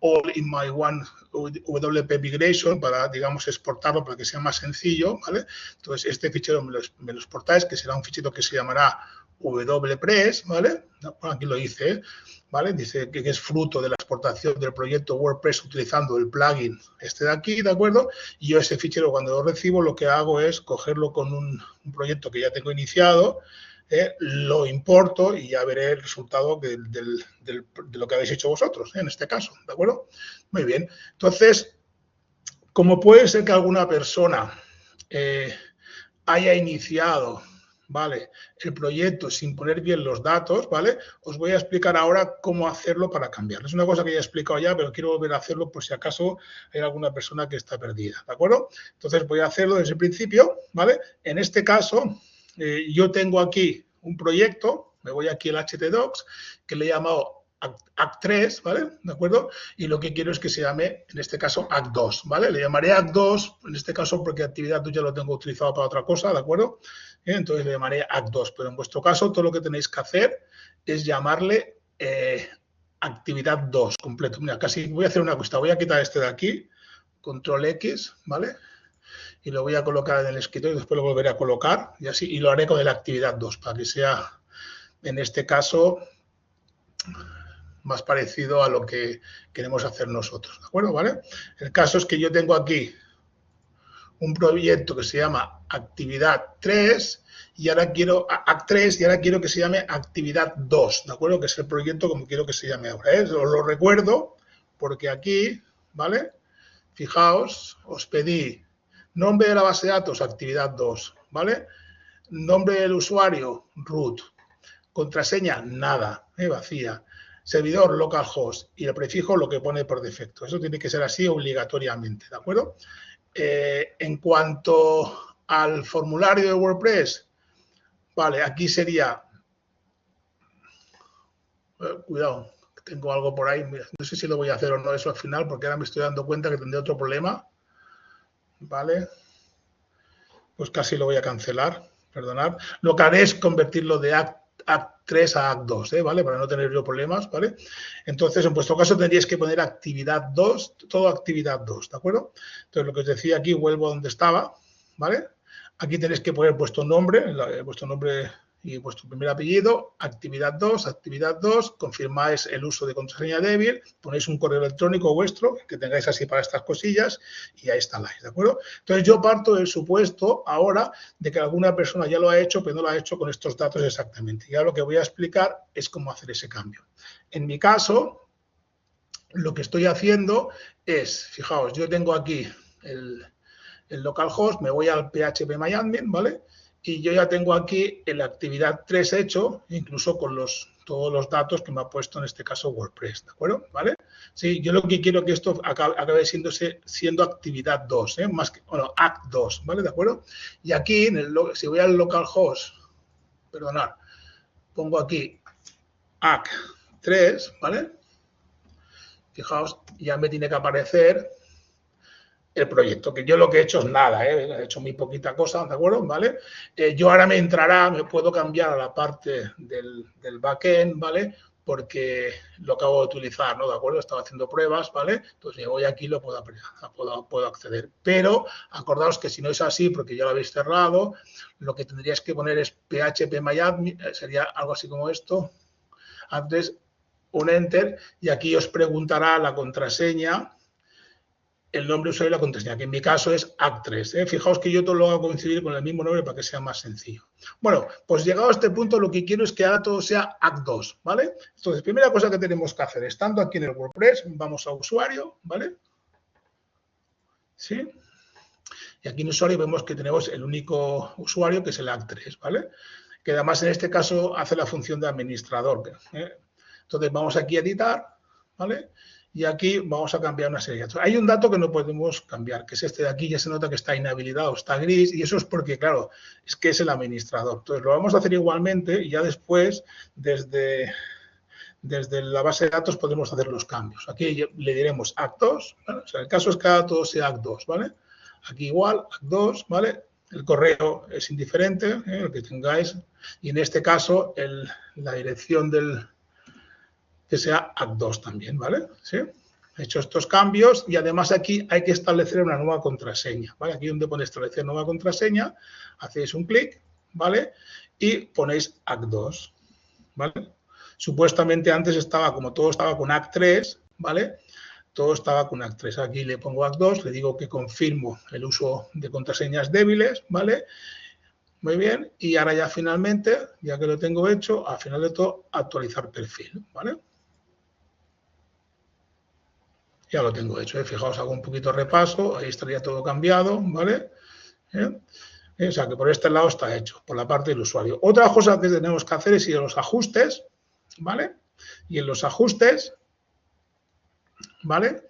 All in My One WP Migration para, digamos, exportarlo para que sea más sencillo, ¿vale? Entonces, este fichero me lo exportáis, que será un fichero que se llamará WPress, ¿vale? Aquí lo hice, ¿vale? Dice que es fruto de la exportación del proyecto WordPress utilizando el plugin este de aquí, ¿de acuerdo? Y yo ese fichero cuando lo recibo lo que hago es cogerlo con un proyecto que ya tengo iniciado, lo importo y ya veré el resultado de lo que habéis hecho vosotros, en este caso, ¿de acuerdo? Muy bien. Entonces, como puede ser que alguna persona haya iniciado, ¿vale?, el proyecto sin poner bien los datos, ¿vale? Os voy a explicar ahora cómo hacerlo para cambiarlo. Es una cosa que ya he explicado ya, pero quiero volver a hacerlo por si acaso hay alguna persona que está perdida, ¿de acuerdo? Entonces voy a hacerlo desde el principio, ¿vale? En este caso, yo tengo aquí un proyecto, me voy aquí al htdocs, que le he llamado Act 3, ¿vale? ¿De acuerdo? Y lo que quiero es que se llame, en este caso, Act 2, ¿vale? Le llamaré Act 2, en este caso, porque actividad 2 ya lo tengo utilizado para otra cosa, ¿de acuerdo? Entonces le llamaré Act 2, pero en vuestro caso todo lo que tenéis que hacer es llamarle actividad 2 completo. Mira, casi voy a hacer una cosa, voy a quitar este de aquí, control X, ¿vale? Y lo voy a colocar en el escritorio y después lo volveré a colocar y así, y lo haré con la actividad 2 para que sea, en este caso, más parecido a lo que queremos hacer nosotros, ¿de acuerdo? ¿Vale? El caso es que yo tengo aquí un proyecto que se llama actividad 3 y ahora quiero Act3 y ahora quiero que se llame actividad 2, ¿de acuerdo? Que es el proyecto como quiero que se llame ahora, ¿eh? Os lo recuerdo porque aquí, ¿vale? Fijaos, os pedí nombre de la base de datos, actividad 2, ¿vale? Nombre del usuario, root. Contraseña, nada, vacía. Servidor, localhost. Y el prefijo, lo que pone por defecto. Eso tiene que ser así obligatoriamente, ¿de acuerdo? En cuanto al formulario de WordPress, vale, aquí sería... cuidado, tengo algo por ahí. No sé si lo voy a hacer o no eso al final, porque ahora me estoy dando cuenta que tendré otro problema. Vale. Pues casi lo voy a cancelar, perdonad. Lo que haré es convertirlo de Act3 a Act2, ¿vale? Para no tener yo problemas, ¿vale? Entonces, en vuestro caso tendríais que poner actividad 2, todo actividad 2, ¿de acuerdo? Entonces, lo que os decía aquí, vuelvo a donde estaba, ¿vale? Aquí tenéis que poner vuestro nombre y vuestro primer apellido, actividad 2, confirmáis el uso de contraseña débil, ponéis un correo electrónico vuestro que tengáis así para estas cosillas y ahí instaláis, ¿de acuerdo? Entonces yo parto del supuesto ahora de que alguna persona ya lo ha hecho, pero no lo ha hecho con estos datos exactamente. Y ahora lo que voy a explicar es cómo hacer ese cambio. En mi caso, lo que estoy haciendo es, fijaos, yo tengo aquí el localhost, me voy al phpMyAdmin, ¿vale? Y yo ya tengo aquí la actividad 3 hecho, incluso con todos los datos que me ha puesto en este caso WordPress, ¿de acuerdo? ¿Vale? Sí, yo lo que quiero que esto acabe siendo actividad 2, más que, bueno, Act 2, ¿vale? ¿De acuerdo? Y aquí, si voy al localhost, perdonad, pongo aquí Act 3, ¿vale? Fijaos, ya me tiene que aparecer el proyecto, que yo lo que he hecho es nada, he hecho muy poquita cosa, ¿de acuerdo? ¿Vale? Yo ahora me puedo cambiar a la parte del backend, ¿vale? Porque lo acabo de utilizar, ¿no? ¿De acuerdo? Estaba haciendo pruebas, ¿vale? Entonces me voy aquí y lo puedo acceder. Pero acordaos que si no es así, porque ya lo habéis cerrado, lo que tendríais que poner es phpMyAdmin, sería algo así como esto, antes un enter, y aquí os preguntará la contraseña, el nombre usuario y la contraseña, que en mi caso es Act3. Fijaos que yo todo lo hago coincidir con el mismo nombre para que sea más sencillo. Bueno, pues llegado a este punto lo que quiero es que ahora todo sea Act2, ¿vale? Entonces, primera cosa que tenemos que hacer, estando aquí en el WordPress, vamos a usuario, ¿vale? ¿Sí? Y aquí en usuario vemos que tenemos el único usuario que es el Act3, ¿vale? Que además en este caso hace la función de administrador. Entonces, vamos aquí a editar, ¿vale? Y aquí vamos a cambiar una serie de datos. Hay un dato que no podemos cambiar, que es este de aquí. Ya se nota que está inhabilitado, está gris, y eso es porque, claro, es que es el administrador. Entonces, lo vamos a hacer igualmente y ya después, desde la base de datos, podemos hacer los cambios. Aquí le diremos Act2, ¿vale? O sea, el caso es que ahora todo sea Act2, ¿vale? Aquí igual, Act2, ¿vale? El correo es indiferente, el que tengáis. Y en este caso, la dirección que sea Act2 también, ¿vale? ¿Sí? He hecho estos cambios y además aquí hay que establecer una nueva contraseña, ¿vale? Aquí donde pone establecer nueva contraseña, hacéis un clic, ¿vale? Y ponéis Act2, ¿vale? Supuestamente antes estaba, como todo estaba con Act3, ¿vale? Todo estaba con Act3. Aquí le pongo Act2, le digo que confirmo el uso de contraseñas débiles, ¿vale? Muy bien, y ahora ya finalmente, ya que lo tengo hecho, al final de todo, actualizar perfil, ¿vale? Ya lo tengo hecho, fijaos, hago un poquito de repaso, ahí estaría todo cambiado, ¿vale? O sea, que por este lado está hecho, por la parte del usuario. Otra cosa que tenemos que hacer es ir a los ajustes, ¿vale? Y en los ajustes, ¿vale?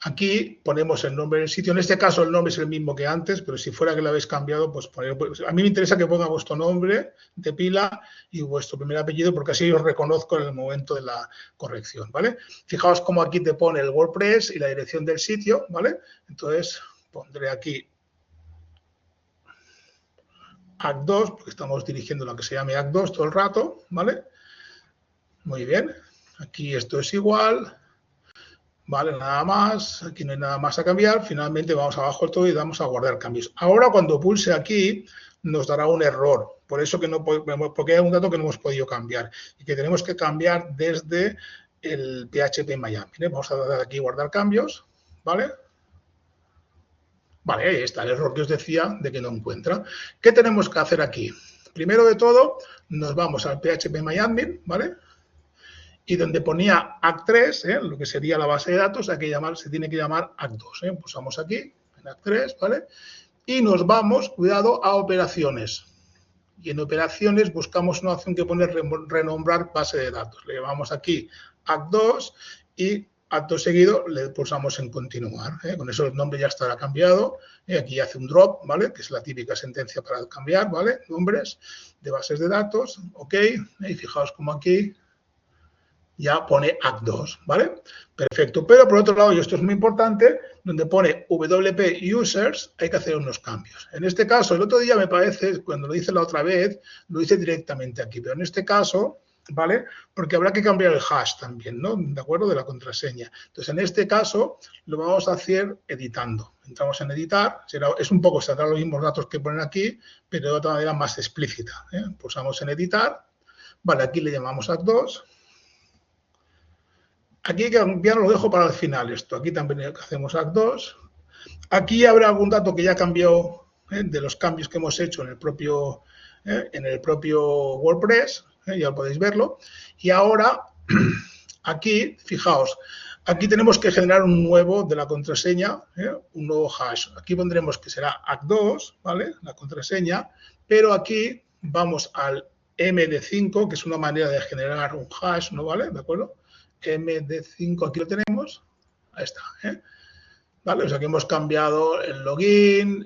Aquí ponemos el nombre del sitio. En este caso el nombre es el mismo que antes, pero si fuera que lo habéis cambiado, pues a mí me interesa que ponga vuestro nombre de pila y vuestro primer apellido, porque así os reconozco en el momento de la corrección, ¿vale? Fijaos cómo aquí te pone el WordPress y la dirección del sitio, ¿vale? Entonces pondré aquí Act2, porque estamos dirigiendo lo que se llame Act2 todo el rato, ¿vale? Muy bien. Aquí esto es igual. Vale, nada más, aquí no hay nada más a cambiar. Finalmente vamos abajo del todo y damos a guardar cambios. Ahora cuando pulse aquí nos dará un error, por eso que no porque hay un dato que no hemos podido cambiar y que tenemos que cambiar desde el phpMyAdmin. Vamos a dar aquí guardar cambios, ¿vale? Vale, ahí está el error que os decía de que no encuentra. ¿Qué tenemos que hacer aquí? Primero de todo, nos vamos al phpMyAdmin, ¿vale? Y donde ponía act3, lo que sería la base de datos, se tiene que llamar act2. Pulsamos aquí, en act3, ¿vale? Y nos vamos, cuidado, a operaciones. Y en operaciones buscamos una opción que pone renombrar base de datos. Le llamamos aquí act2 y acto seguido le pulsamos en continuar. Con eso el nombre ya estará cambiado. Aquí hace un drop, ¿vale? Que es la típica sentencia para cambiar, ¿vale? Nombres de bases de datos, ok. Y fijaos como aquí ya pone act2, ¿vale? Perfecto. Pero por otro lado, y esto es muy importante, donde pone WP users, hay que hacer unos cambios. En este caso, el otro día me parece, cuando lo hice la otra vez, lo hice directamente aquí. Pero en este caso, ¿vale? Porque habrá que cambiar el hash también, ¿no? ¿De acuerdo? De la contraseña. Entonces, en este caso, lo vamos a hacer editando. Entramos en editar, es un poco, saldrán los mismos datos que ponen aquí, pero de otra manera más explícita. Pulsamos en editar, vale, aquí le llamamos act2. Aquí ya lo dejo para el final esto. Aquí también hacemos act2. Aquí habrá algún dato que ya cambió de los cambios que hemos hecho en el propio WordPress. Ya podéis verlo. Y ahora, aquí, fijaos, aquí tenemos que generar un nuevo de la contraseña, un nuevo hash. Aquí pondremos que será act2, ¿vale? La contraseña, pero aquí vamos al MD5, que es una manera de generar un hash, ¿no? ¿Vale? ¿De acuerdo? MD5, aquí lo tenemos. Ahí está, ¿vale? O sea, que hemos cambiado el login,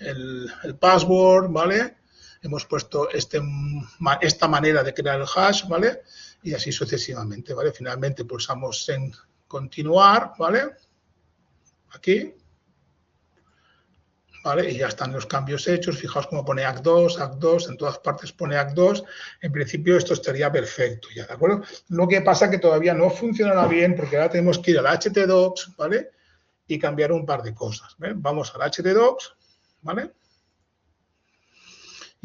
el password, ¿vale? Hemos puesto esta manera de crear el hash, ¿vale? Y así sucesivamente, ¿vale? Finalmente pulsamos en continuar, ¿vale? Aquí, ¿vale? Y ya están los cambios hechos. Fijaos cómo pone act2, en todas partes pone act2. En principio esto estaría perfecto, ¿ya? ¿De acuerdo? Lo que pasa que todavía no funcionará bien porque ahora tenemos que ir al htdocs, ¿vale? Y cambiar un par de cosas, ¿ven? Vamos al htdocs, ¿vale?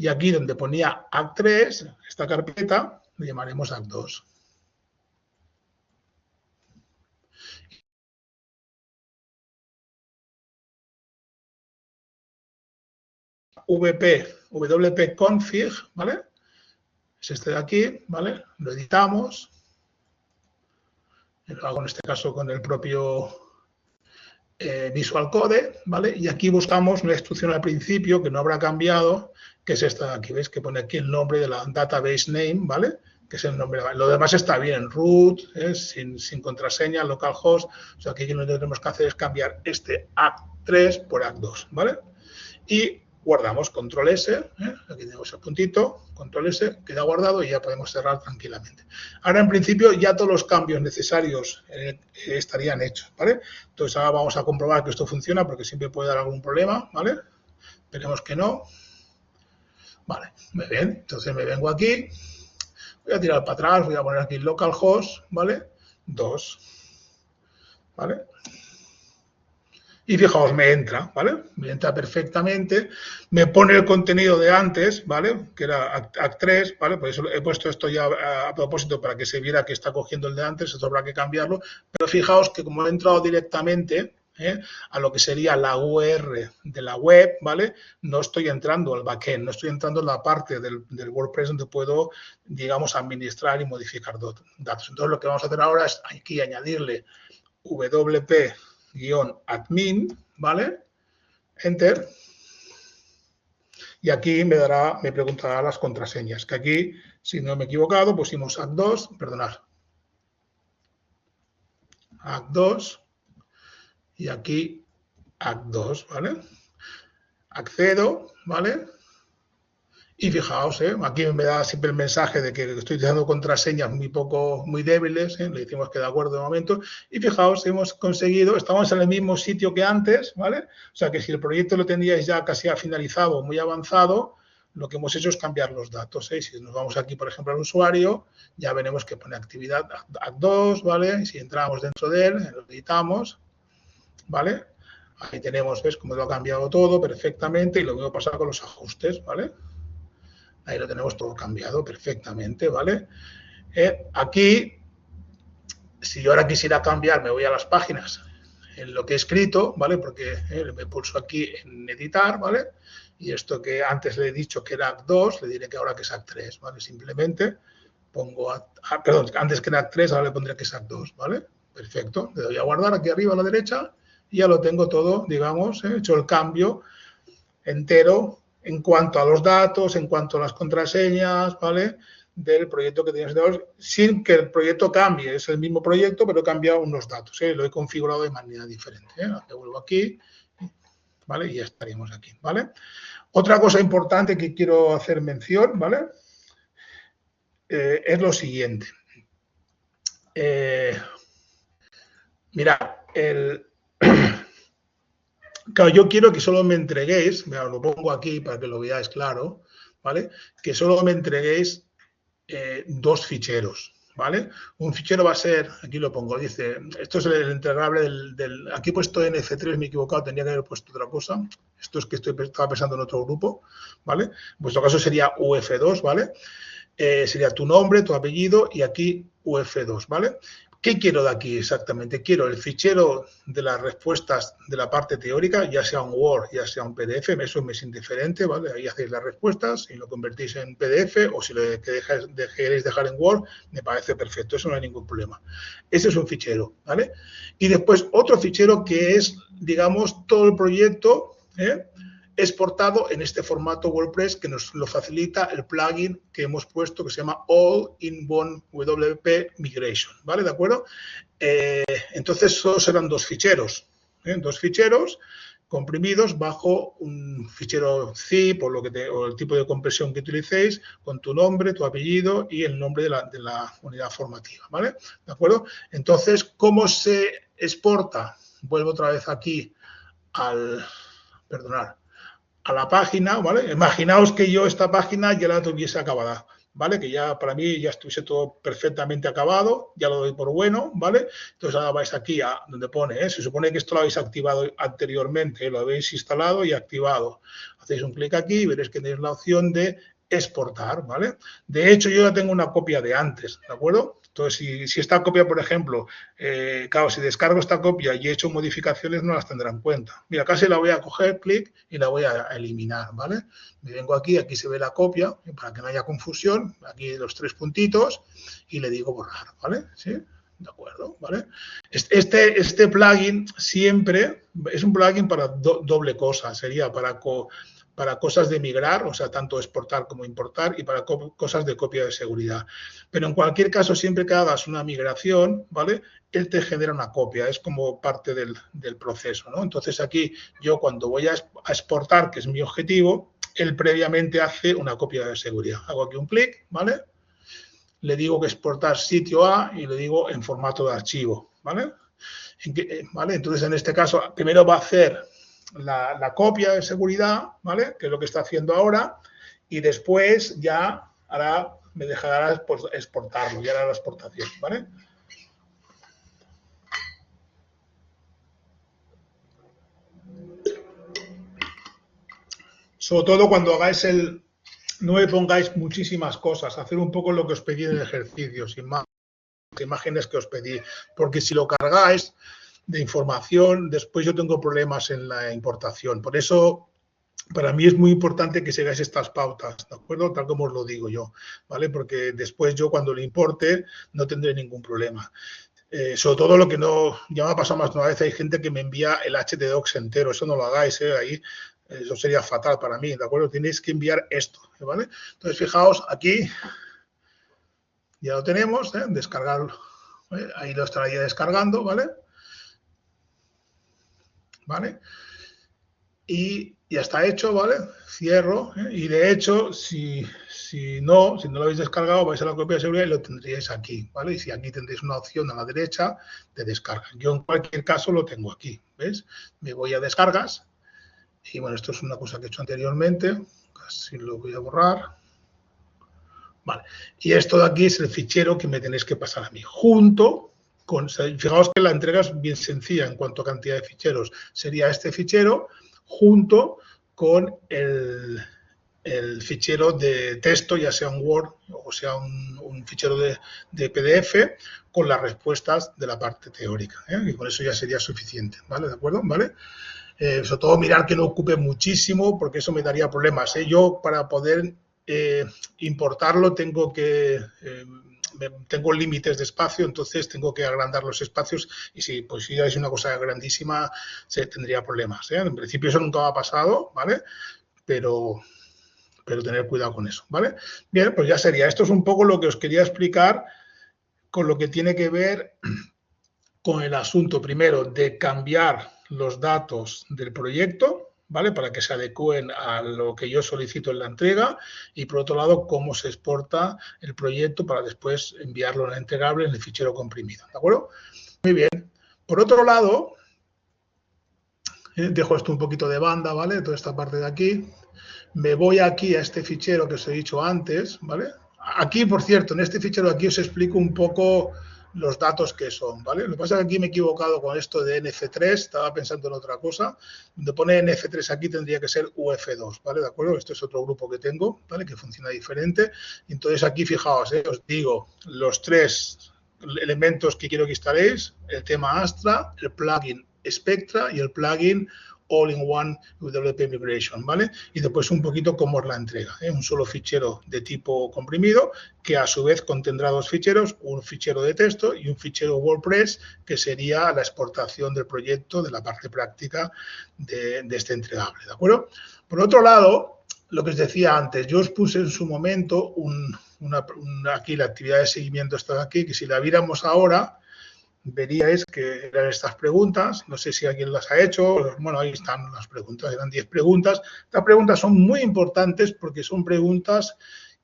Y aquí donde ponía act3, esta carpeta, le llamaremos act2. WP config, ¿vale? Es este de aquí, ¿vale? Lo editamos. Lo hago en este caso con el propio Visual Code, ¿vale? Y aquí buscamos una instrucción al principio que no habrá cambiado, que es esta de aquí, ¿veis? Que pone aquí el nombre de la database name, ¿vale? Que es el nombre. Lo demás está bien, root, sin contraseña, localhost. O sea, aquí lo que tenemos que hacer es cambiar este act3 por act2, ¿vale? Y guardamos control S, aquí tenemos el puntito, control S, queda guardado y ya podemos cerrar tranquilamente. Ahora, en principio, ya todos los cambios necesarios estarían hechos, ¿vale? Entonces, ahora vamos a comprobar que esto funciona porque siempre puede dar algún problema, ¿vale? Esperemos que no. Vale, muy bien. Entonces, me vengo aquí, voy a tirar para atrás, voy a poner aquí localhost, ¿vale? 2, ¿vale? Y fijaos, me entra, ¿vale? Me entra perfectamente, me pone el contenido de antes, ¿vale? Que era act3, ¿vale? Por eso he puesto esto ya a propósito para que se viera que está cogiendo el de antes, eso habrá que cambiarlo. Pero fijaos que como he entrado directamente a lo que sería la URL de la web, ¿vale? No estoy entrando al backend, no estoy entrando en la parte del WordPress donde puedo, digamos, administrar y modificar datos. Entonces, lo que vamos a hacer ahora es aquí añadirle wp-admin, ¿vale? Enter. Y aquí me preguntará las contraseñas, que aquí, si no me he equivocado, pusimos act2, perdonad, act2 y aquí act2, ¿vale? Accedo, ¿vale? Y fijaos, aquí me da siempre el mensaje de que estoy utilizando contraseñas muy débiles, le decimos que de acuerdo de momento, y fijaos, hemos conseguido, estamos en el mismo sitio que antes, ¿vale? O sea que si el proyecto lo teníais ya casi finalizado, muy avanzado, lo que hemos hecho es cambiar los datos, Si nos vamos aquí, por ejemplo, al usuario, ya veremos que pone actividad act2, ¿vale? Y si entramos dentro de él, lo editamos, ¿vale? Ahí tenemos, ¿ves? Cómo lo ha cambiado todo perfectamente y lo mismo pasa con los ajustes, ¿vale? Ahí lo tenemos todo cambiado perfectamente, ¿vale? Aquí, si yo ahora quisiera cambiar, me voy a las páginas lo que he escrito, ¿vale? Porque me pulso aquí en editar, ¿vale? Y esto que antes le he dicho que era ACT2, le diré que ahora que es ACT3, ¿vale? Simplemente pongo, perdón, antes que era ACT3, ahora le pondré que es ACT2, ¿vale? Perfecto, le doy a guardar aquí arriba a la derecha y ya lo tengo todo, digamos, he hecho el cambio entero en cuanto a los datos, en cuanto a las contraseñas, ¿vale? Del proyecto que teníamos, sin que el proyecto cambie. Es el mismo proyecto, pero he cambiado unos datos. Lo he configurado de manera diferente. Le vuelvo aquí, ¿vale? Y ya estaríamos aquí, ¿vale? Otra cosa importante que quiero hacer mención, ¿vale? Es lo siguiente. Mira, claro, yo quiero que solo me entreguéis, mira, lo pongo aquí para que lo veáis claro, ¿vale? Que solo me entreguéis dos ficheros, ¿vale? Un fichero va a ser, aquí lo pongo, dice, esto es el entregable aquí he puesto NF3, me he equivocado, tendría que haber puesto otra cosa. Esto es que estaba pensando en otro grupo, ¿vale? En vuestro caso sería UF2, ¿vale? Sería tu nombre, tu apellido y aquí UF2, ¿vale? ¿Qué quiero de aquí exactamente? Quiero el fichero de las respuestas de la parte teórica, ya sea un Word, ya sea un PDF, eso me es indiferente, ¿vale? Ahí hacéis las respuestas y lo convertís en PDF o si lo queréis dejar en Word, me parece perfecto, eso no hay ningún problema. Ese es un fichero, ¿vale? Y después otro fichero que es, digamos, todo el proyecto, exportado en este formato WordPress que nos lo facilita el plugin que hemos puesto que se llama All-in-One WP Migration, ¿vale? ¿De acuerdo? Entonces, solo serán dos ficheros comprimidos bajo un fichero zip o el tipo de compresión que utilicéis con tu nombre, tu apellido y el nombre de la unidad formativa, ¿vale? ¿De acuerdo? Entonces, ¿cómo se exporta? Vuelvo otra vez aquí a la página, ¿vale? Imaginaos que yo esta página ya la tuviese acabada, ¿vale? Que ya para mí ya estuviese todo perfectamente acabado, ya lo doy por bueno, ¿vale? Entonces ahora vais aquí a donde pone, se supone que esto lo habéis activado anteriormente, lo habéis instalado y activado. Hacéis un clic aquí y veréis que tenéis la opción de exportar, ¿vale? De hecho, yo ya tengo una copia de antes, ¿de acuerdo? Entonces, si esta copia, por ejemplo, claro, si descargo esta copia y he hecho modificaciones, no las tendrá en cuenta. Mira, casi la voy a coger, clic, y la voy a eliminar, ¿vale? Me vengo aquí se ve la copia, para que no haya confusión, aquí los tres puntitos, y le digo borrar, ¿vale? ¿Sí? ¿De acuerdo? ¿Vale? Este plugin siempre es un plugin para doble cosa, sería para cosas de migrar, o sea, tanto exportar como importar, y para cosas de copia de seguridad. Pero en cualquier caso, siempre que hagas una migración, ¿vale? Él te genera una copia, es como parte del proceso, ¿no? Entonces aquí yo cuando voy a exportar, que es mi objetivo, él previamente hace una copia de seguridad. Hago aquí un clic, ¿vale? Le digo que exportar sitio A y le digo en formato de archivo, ¿vale? ¿Vale? Entonces, en este caso, primero va a hacer la copia de seguridad, ¿vale? Que es lo que está haciendo ahora, y después ya me dejará pues, exportarlo, ya hará la exportación, ¿vale? Sobre todo cuando hagáis no me pongáis muchísimas cosas, hacer un poco lo que os pedí en el ejercicio, sin más imágenes que os pedí, porque si lo cargáis de información, después yo tengo problemas en la importación. Por eso, para mí es muy importante que sigáis estas pautas, ¿de acuerdo? Tal como os lo digo yo, ¿vale? Porque después yo cuando lo importe no tendré ningún problema. Sobre todo lo que no, ya me ha pasado más de una vez, hay gente que me envía el htdocs entero, eso no lo hagáis, ahí eso sería fatal para mí, ¿de acuerdo? Tenéis que enviar esto, ¿vale? Entonces, fijaos, aquí ya lo tenemos, descargarlo, ¿vale? Ahí lo estaría descargando, ¿vale? ¿Vale? Y ya está hecho, ¿vale? Cierro, y de hecho, si no lo habéis descargado, vais a la copia de seguridad y lo tendríais aquí, ¿vale? Y si aquí tendréis una opción a la derecha de descarga. Yo en cualquier caso lo tengo aquí, ¿ves? Me voy a descargas y bueno, esto es una cosa que he hecho anteriormente, casi lo voy a borrar. Vale, y esto de aquí es el fichero que me tenéis que pasar a mí, junto con, fijaos que la entrega es bien sencilla en cuanto a cantidad de ficheros, sería este fichero junto con el fichero de texto, ya sea un Word o sea un fichero de PDF, con las respuestas de la parte teórica, y con eso ya sería suficiente, ¿vale? ¿De acuerdo? ¿Vale? Sobre todo mirar que no ocupe muchísimo, porque eso me daría problemas. Yo, para poder importarlo, tengo límites de espacio, entonces tengo que agrandar los espacios, y si pues ya es una cosa grandísima, se tendría problemas. En principio eso nunca me ha pasado, ¿vale? Pero tener cuidado con eso, ¿vale? Bien, pues ya sería. Esto es un poco lo que os quería explicar con lo que tiene que ver con el asunto, primero, de cambiar los datos del proyecto, ¿vale? Para que se adecúen a lo que yo solicito en la entrega, y por otro lado, cómo se exporta el proyecto para después enviarlo en la entregable en el fichero comprimido, ¿de acuerdo? Muy bien. Por otro lado, dejo esto un poquito de banda, ¿vale? Toda esta parte de aquí. Me voy aquí a este fichero que os he dicho antes, ¿vale? Aquí, por cierto, en este fichero aquí os explico un poco los datos que son, ¿vale? Lo que pasa es que aquí me he equivocado con esto de NF3, estaba pensando en otra cosa. Donde pone NF3 aquí tendría que ser UF2, ¿vale? ¿De acuerdo? Esto es otro grupo que tengo, ¿vale? Que funciona diferente. Entonces aquí, fijaos, os digo los 3 elementos que quiero que instaléis: el tema Astra, el plugin Spectra y el plugin All-in-One WP Migration, ¿vale? Y después un poquito cómo es la entrega, un solo fichero de tipo comprimido, que a su vez contendrá 2 ficheros, un fichero de texto y un fichero WordPress, que sería la exportación del proyecto, de la parte práctica de este entregable, ¿de acuerdo? Por otro lado, lo que os decía antes, yo os puse en su momento aquí la actividad de seguimiento está aquí, que si la viéramos ahora, veríais que eran estas preguntas. No sé si alguien las ha hecho. Bueno, ahí están las preguntas, eran 10 preguntas. Estas preguntas son muy importantes porque son preguntas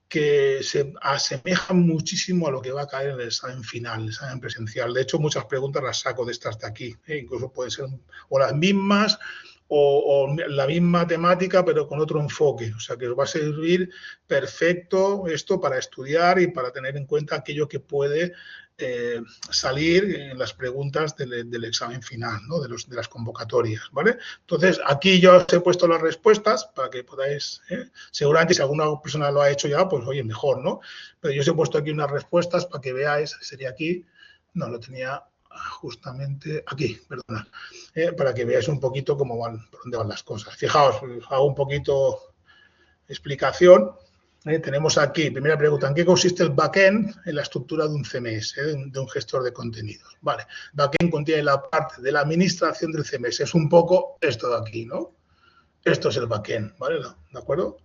que se asemejan muchísimo a lo que va a caer en el examen final, el examen presencial. De hecho, muchas preguntas las saco de estas de aquí. Incluso pueden ser o las mismas o la misma temática, pero con otro enfoque. O sea, que os va a servir perfecto esto para estudiar y para tener en cuenta aquello que puede salir en las preguntas del examen final, ¿no? de las convocatorias, ¿vale? Entonces, aquí yo os he puesto las respuestas para que podáis, seguramente si alguna persona lo ha hecho ya, pues oye, mejor, ¿no? Pero yo os he puesto aquí unas respuestas para que veáis, sería aquí, no, lo tenía justamente aquí, perdona, para que veáis un poquito cómo van, por dónde van las cosas. Fijaos, hago un poquito de explicación. Tenemos aquí, primera pregunta, ¿en qué consiste el backend en la estructura de un CMS, de un gestor de contenidos? Vale, backend contiene la parte de la administración del CMS, es un poco esto de aquí, ¿no? Esto es el backend, ¿vale? ¿De acuerdo?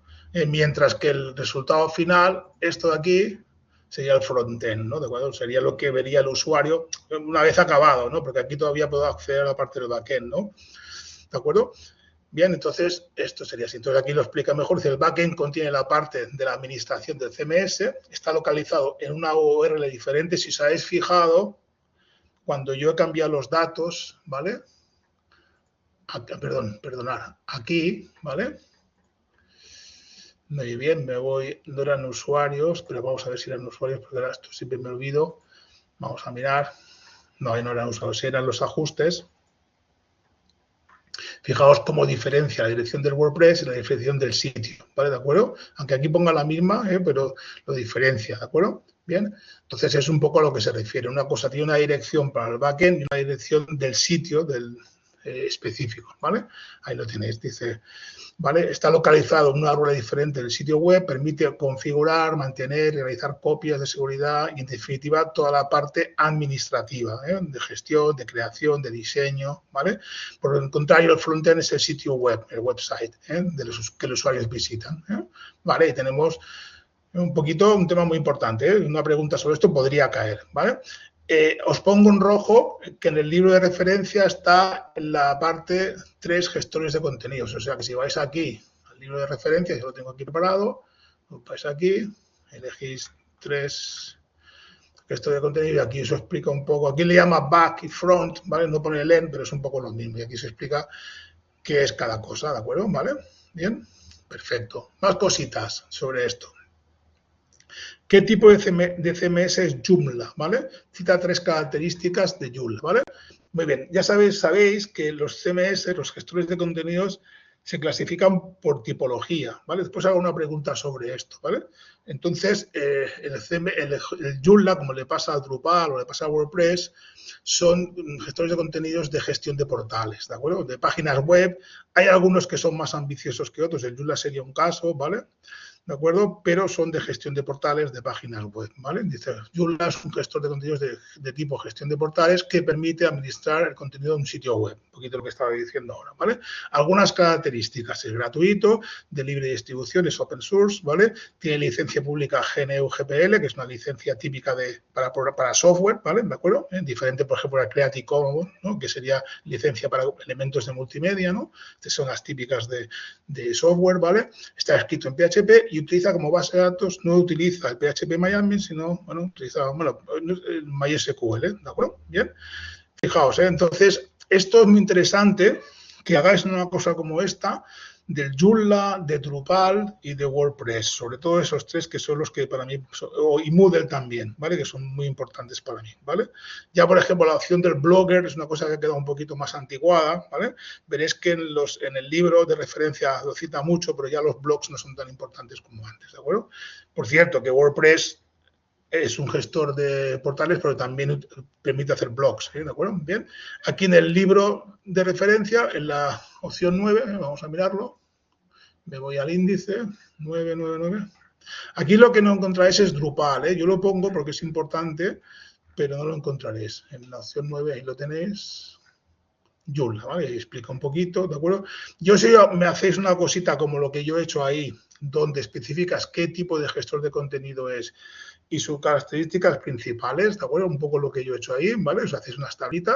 Mientras que el resultado final, esto de aquí, sería el frontend, ¿no? ¿De acuerdo? Sería lo que vería el usuario una vez acabado, ¿no? Porque aquí todavía puedo acceder a la parte del backend, ¿no? ¿De acuerdo? Bien, entonces esto sería así. Entonces aquí lo explica mejor. Dice, el backend contiene la parte de la administración del CMS, está localizado en una URL diferente. Si os habéis fijado, cuando yo he cambiado los datos, ¿vale? Perdonad, aquí, ¿vale? Muy bien, me voy, no eran usuarios, pero vamos a ver si eran usuarios, porque ahora esto siempre me olvido. Vamos a mirar. No, ahí no eran usuarios, eran los ajustes. Fijaos cómo diferencia la dirección del WordPress y la dirección del sitio, ¿vale? ¿De acuerdo? Aunque aquí ponga la misma, pero lo diferencia, ¿de acuerdo? Bien, entonces es un poco a lo que se refiere. Una cosa tiene una dirección para el backend y una dirección del sitio específico, ¿vale? Ahí lo tenéis, dice, ¿vale? Está localizado en una URL diferente del sitio web, permite configurar, mantener y realizar copias de seguridad y, en definitiva, toda la parte administrativa, de gestión, de creación, de diseño, ¿vale? Por el contrario, el frontend es el sitio web, el website, que los usuarios visitan, ¿vale? Y tenemos un tema muy importante, una pregunta sobre esto podría caer, ¿vale? Os pongo en rojo que en el libro de referencia está en la parte 3 gestores de contenidos. O sea que si vais aquí al libro de referencia, yo lo tengo aquí preparado, os vais aquí, elegís 3 gestores de contenido y aquí os explica un poco. Aquí le llama back y front, ¿vale? No pone el end, pero es un poco lo mismo. Y aquí se explica qué es cada cosa, ¿de acuerdo? ¿Vale? Bien, perfecto. Más cositas sobre esto. ¿Qué tipo de CMS es Joomla? ¿Vale? Cita 3 características de Joomla, ¿vale? Muy bien, ya sabéis que los CMS, los gestores de contenidos, se clasifican por tipología, ¿vale? Después hago una pregunta sobre esto, ¿vale? Entonces, el Joomla, como le pasa a Drupal o le pasa a WordPress, son gestores de contenidos de gestión de portales, ¿de acuerdo? De páginas web. Hay algunos que son más ambiciosos que otros, el Joomla sería un caso, ¿vale? ¿De acuerdo? Pero son de gestión de portales de páginas web, ¿vale? Dice, Joomla es un gestor de contenidos de tipo gestión de portales que permite administrar el contenido de un sitio web, un poquito lo que estaba diciendo ahora, ¿vale? Algunas características, es gratuito, de libre distribución, es open source, ¿vale? Tiene licencia pública GNU-GPL, que es una licencia típica para software, ¿vale? ¿De acuerdo? Diferente, por ejemplo, a Creative Commons, ¿no? Que sería licencia para elementos de multimedia, ¿no? Estas son las típicas de software, ¿vale? Está escrito en PHP y utiliza como base de datos, no utiliza el PHP Miami, sino, bueno, utiliza, bueno, el MySQL, ¿de acuerdo? Bien, fijaos, entonces, esto es muy interesante, que hagáis una cosa como esta, del Joomla, de Drupal y de WordPress, sobre todo esos tres que son los que para mí, y Moodle también, ¿vale? Que son muy importantes para mí, ¿vale? Ya, por ejemplo, la opción del Blogger es una cosa que ha quedado un poquito más antiguada, ¿vale? Veréis que en el libro de referencia lo cita mucho, pero ya los blogs no son tan importantes como antes, ¿de acuerdo? Por cierto, que WordPress es un gestor de portales, pero también permite hacer blogs, ¿de acuerdo? Bien, aquí en el libro de referencia, en la opción 9, vamos a mirarlo, me voy al índice, 999. Aquí lo que no encontraréis es Drupal, ¿eh? Yo lo pongo porque es importante, pero no lo encontraréis. En la opción 9 ahí lo tenéis, Joomla, ¿vale? Ahí explica un poquito, ¿de acuerdo? Yo si me hacéis una cosita como lo que yo he hecho ahí, donde especificas qué tipo de gestor de contenido es y sus características principales, ¿de acuerdo? Un poco lo que yo he hecho ahí, ¿vale? Os hacéis unas tablitas,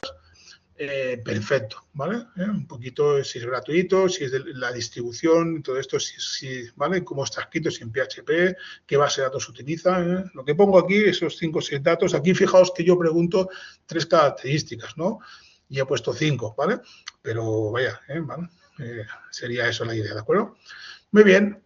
perfecto, ¿vale? Un poquito si es gratuito, si es de la distribución, todo esto, ¿vale? Cómo está escrito, si en PHP, qué base de datos utiliza, ¿eh? Lo que pongo aquí, esos 5 o 6 datos, aquí fijaos que yo pregunto 3 características, ¿no? Y he puesto 5, ¿vale? Pero vaya, ¿vale? Sería eso la idea, ¿de acuerdo? Muy bien.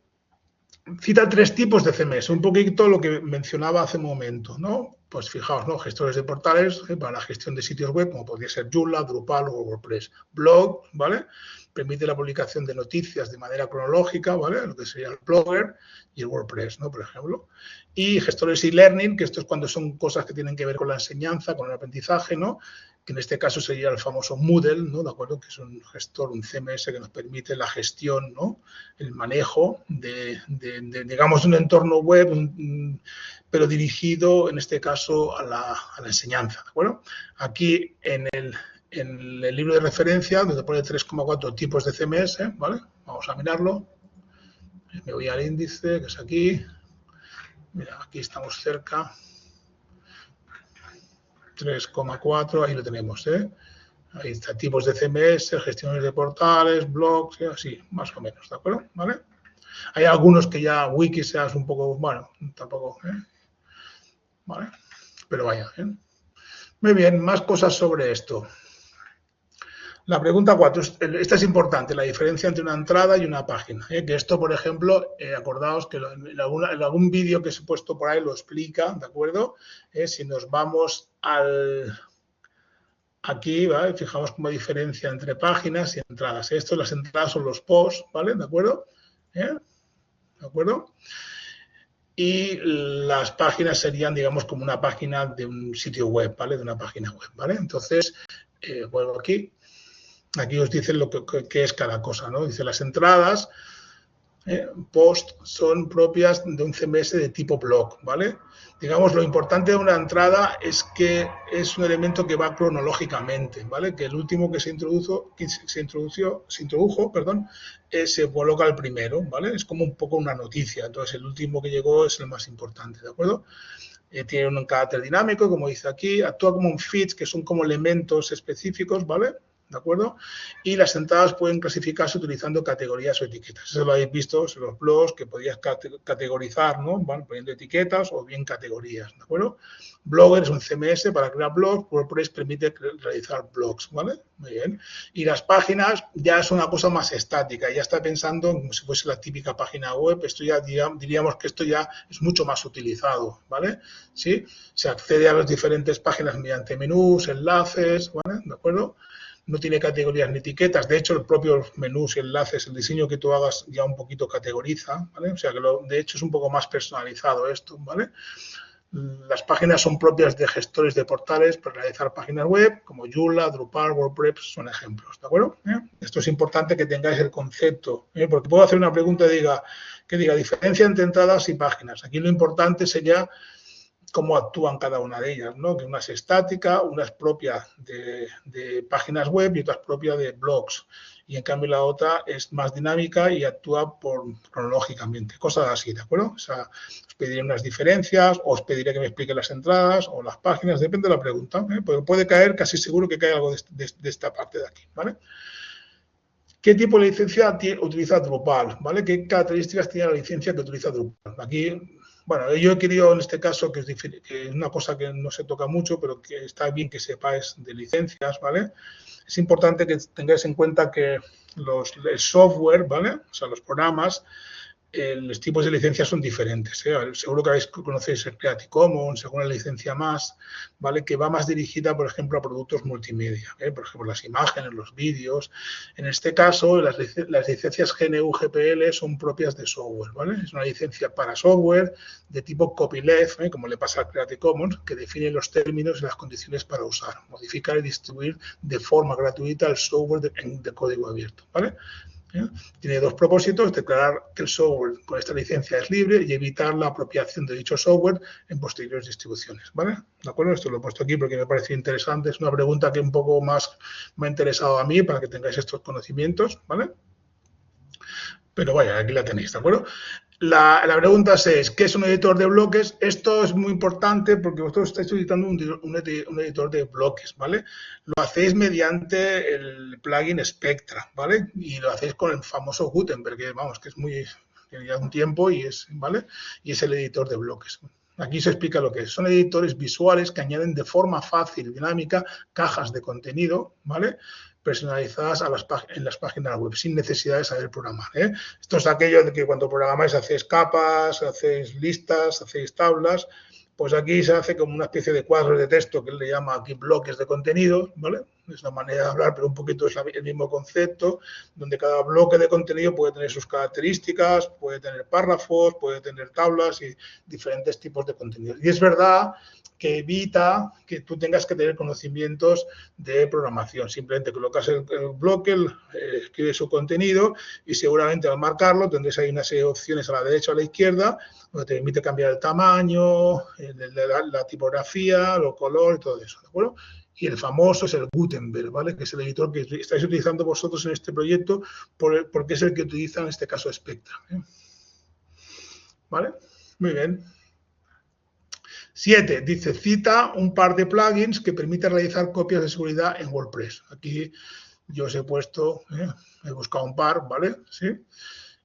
Cita 3 tipos de CMS, un poquito lo que mencionaba hace un momento, ¿no? Pues fijaos, ¿no? Gestores de portales para la gestión de sitios web, como podría ser Joomla, Drupal o WordPress. Blog, ¿vale? Permite la publicación de noticias de manera cronológica, ¿vale? Lo que sería el Blogger y el WordPress, ¿no? Por ejemplo. Y gestores e-learning, que esto es cuando son cosas que tienen que ver con la enseñanza, con el aprendizaje, ¿no? Que en este caso sería el famoso Moodle, ¿no? ¿De acuerdo? Que es un gestor, un CMS que nos permite la gestión, ¿no? El manejo digamos, un entorno web, pero dirigido, en este caso, a la enseñanza, ¿de acuerdo? Aquí, en el libro de referencia, donde pone 3,4 tipos de CMS, ¿vale? Vamos a mirarlo. Me voy al índice, que es aquí. Mira, aquí estamos cerca. 3,4, ahí lo tenemos, ¿eh? Ahí está, tipos de CMS, gestiones de portales, blogs, así, más o menos, ¿de acuerdo? ¿Vale? Hay algunos que ya wiki seas un poco, bueno, tampoco, ¿eh? ¿Vale? Pero vaya, ¿eh? Muy bien, más cosas sobre esto. La pregunta 4, esta es importante, la diferencia entre una entrada y una página. Que esto, por ejemplo, acordaos que en algún vídeo que os he puesto por ahí lo explica, ¿de acuerdo? Si nos vamos aquí, ¿vale? Fijamos cómo diferencia entre páginas y entradas. Las entradas son los posts, ¿vale? ¿De acuerdo? ¿De acuerdo? Y las páginas serían, digamos, como una página de un sitio web, ¿vale? De una página web, ¿vale? Entonces, vuelvo aquí. Aquí os dice lo que es cada cosa, ¿no? Dice las entradas, post, son propias de un CMS de tipo blog, ¿vale? Digamos, lo importante de una entrada es que es un elemento que va cronológicamente, ¿vale? Que el último que se introdujo, se coloca el primero, ¿vale? Es como un poco una noticia, entonces el último que llegó es el más importante, ¿de acuerdo? Tiene un carácter dinámico, como dice aquí, actúa como un feed, que son como elementos específicos, ¿vale? ¿De acuerdo? Y las entradas pueden clasificarse utilizando categorías o etiquetas. Eso lo habéis visto en los blogs, que podías categorizar, ¿no? Van poniendo etiquetas o bien categorías, ¿de acuerdo? Blogger es un CMS para crear blogs, WordPress permite realizar blogs, ¿vale? Muy bien. Y las páginas ya es una cosa más estática, ya está pensando como si fuese la típica página web, esto ya diríamos que esto ya es mucho más utilizado, ¿vale? ¿Sí? Se accede a las diferentes páginas mediante menús, enlaces, ¿vale? ¿De acuerdo? no tiene categorías ni etiquetas. De hecho, el propio menús y enlaces, el diseño que tú hagas ya un poquito categoriza, ¿vale? O sea, que de hecho es un poco más personalizado esto, ¿vale? Las páginas son propias de gestores de portales para realizar páginas web, como Joomla, Drupal, WordPress, son ejemplos, ¿de acuerdo? Esto es importante que tengáis el concepto, porque puedo hacer una pregunta que diga diferencia entre entradas y páginas. Aquí lo importante sería cómo actúan cada una de ellas, ¿no? Que una es estática, una es propia de páginas web y otra es propia de blogs. Y en cambio la otra es más dinámica y actúa cronológicamente, cosas así, ¿de acuerdo? O sea, os pediré unas diferencias, o os pediré que me explique las entradas o las páginas, depende de la pregunta, ¿eh? Porque puede caer, casi seguro que cae algo de esta parte de aquí, ¿vale? ¿Qué tipo de licencia utiliza Drupal? ¿Vale? ¿Qué características tiene la licencia que utiliza Drupal? Aquí, bueno, yo he querido en este caso, que es una cosa que no se toca mucho, pero que está bien que sepáis de licencias, ¿vale? Es importante que tengáis en cuenta que el software, ¿vale? O sea, los programas, los tipos de licencias son diferentes, ¿eh? Seguro que conocéis el Creative Commons, alguna licencia más, ¿vale? Que va más dirigida, por ejemplo, a productos multimedia, ¿eh? Por ejemplo, las imágenes, los vídeos. En este caso, las licencias GNU GPL son propias de software, ¿vale? Es una licencia para software de tipo copyleft, ¿eh? Como le pasa al Creative Commons, que define los términos y las condiciones para usar, modificar y distribuir de forma gratuita el software de código abierto, ¿vale? Tiene dos propósitos: declarar que el software con esta licencia es libre y evitar la apropiación de dicho software en posteriores distribuciones, ¿vale? ¿De acuerdo? Esto lo he puesto aquí porque me pareció interesante. Es una pregunta que un poco más me ha interesado a mí para que tengáis estos conocimientos, ¿vale? Pero vaya, aquí la tenéis, ¿de acuerdo? La pregunta es, ¿qué es un editor de bloques? Esto es muy importante porque vosotros estáis utilizando un editor de bloques, ¿vale? Lo hacéis mediante el plugin Spectra, ¿vale? Y lo hacéis con el famoso Gutenberg, que vamos, que es tiene ya un tiempo y ¿vale? Y es el editor de bloques. Aquí se explica lo que es. Son editores visuales que añaden de forma fácil y dinámica cajas de contenido, ¿vale? Personalizadas en las páginas web, sin necesidad de saber programar, ¿eh? Esto es aquello de que cuando programáis hacéis capas, hacéis listas, hacéis tablas. Pues aquí se hace como una especie de cuadros de texto que él le llama aquí bloques de contenido, ¿vale? Es una manera de hablar, pero un poquito es el mismo concepto, donde cada bloque de contenido puede tener sus características, puede tener párrafos, puede tener tablas y diferentes tipos de contenidos. Y es verdad que evita que tú tengas que tener conocimientos de programación. Simplemente colocas el bloque, escribes su contenido y seguramente al marcarlo tendréis ahí una serie de opciones a la derecha o a la izquierda donde te permite cambiar el tamaño, la tipografía, el color y todo eso, ¿de acuerdo? Y el famoso es el Gutenberg, ¿vale? Que es el editor que estáis utilizando vosotros en este proyecto porque es el que utiliza en este caso Spectra, ¿eh? ¿Vale? Muy bien. 7. Dice, cita un par de plugins que permiten realizar copias de seguridad en WordPress. Aquí yo os he puesto, he buscado un par, ¿vale? Sí.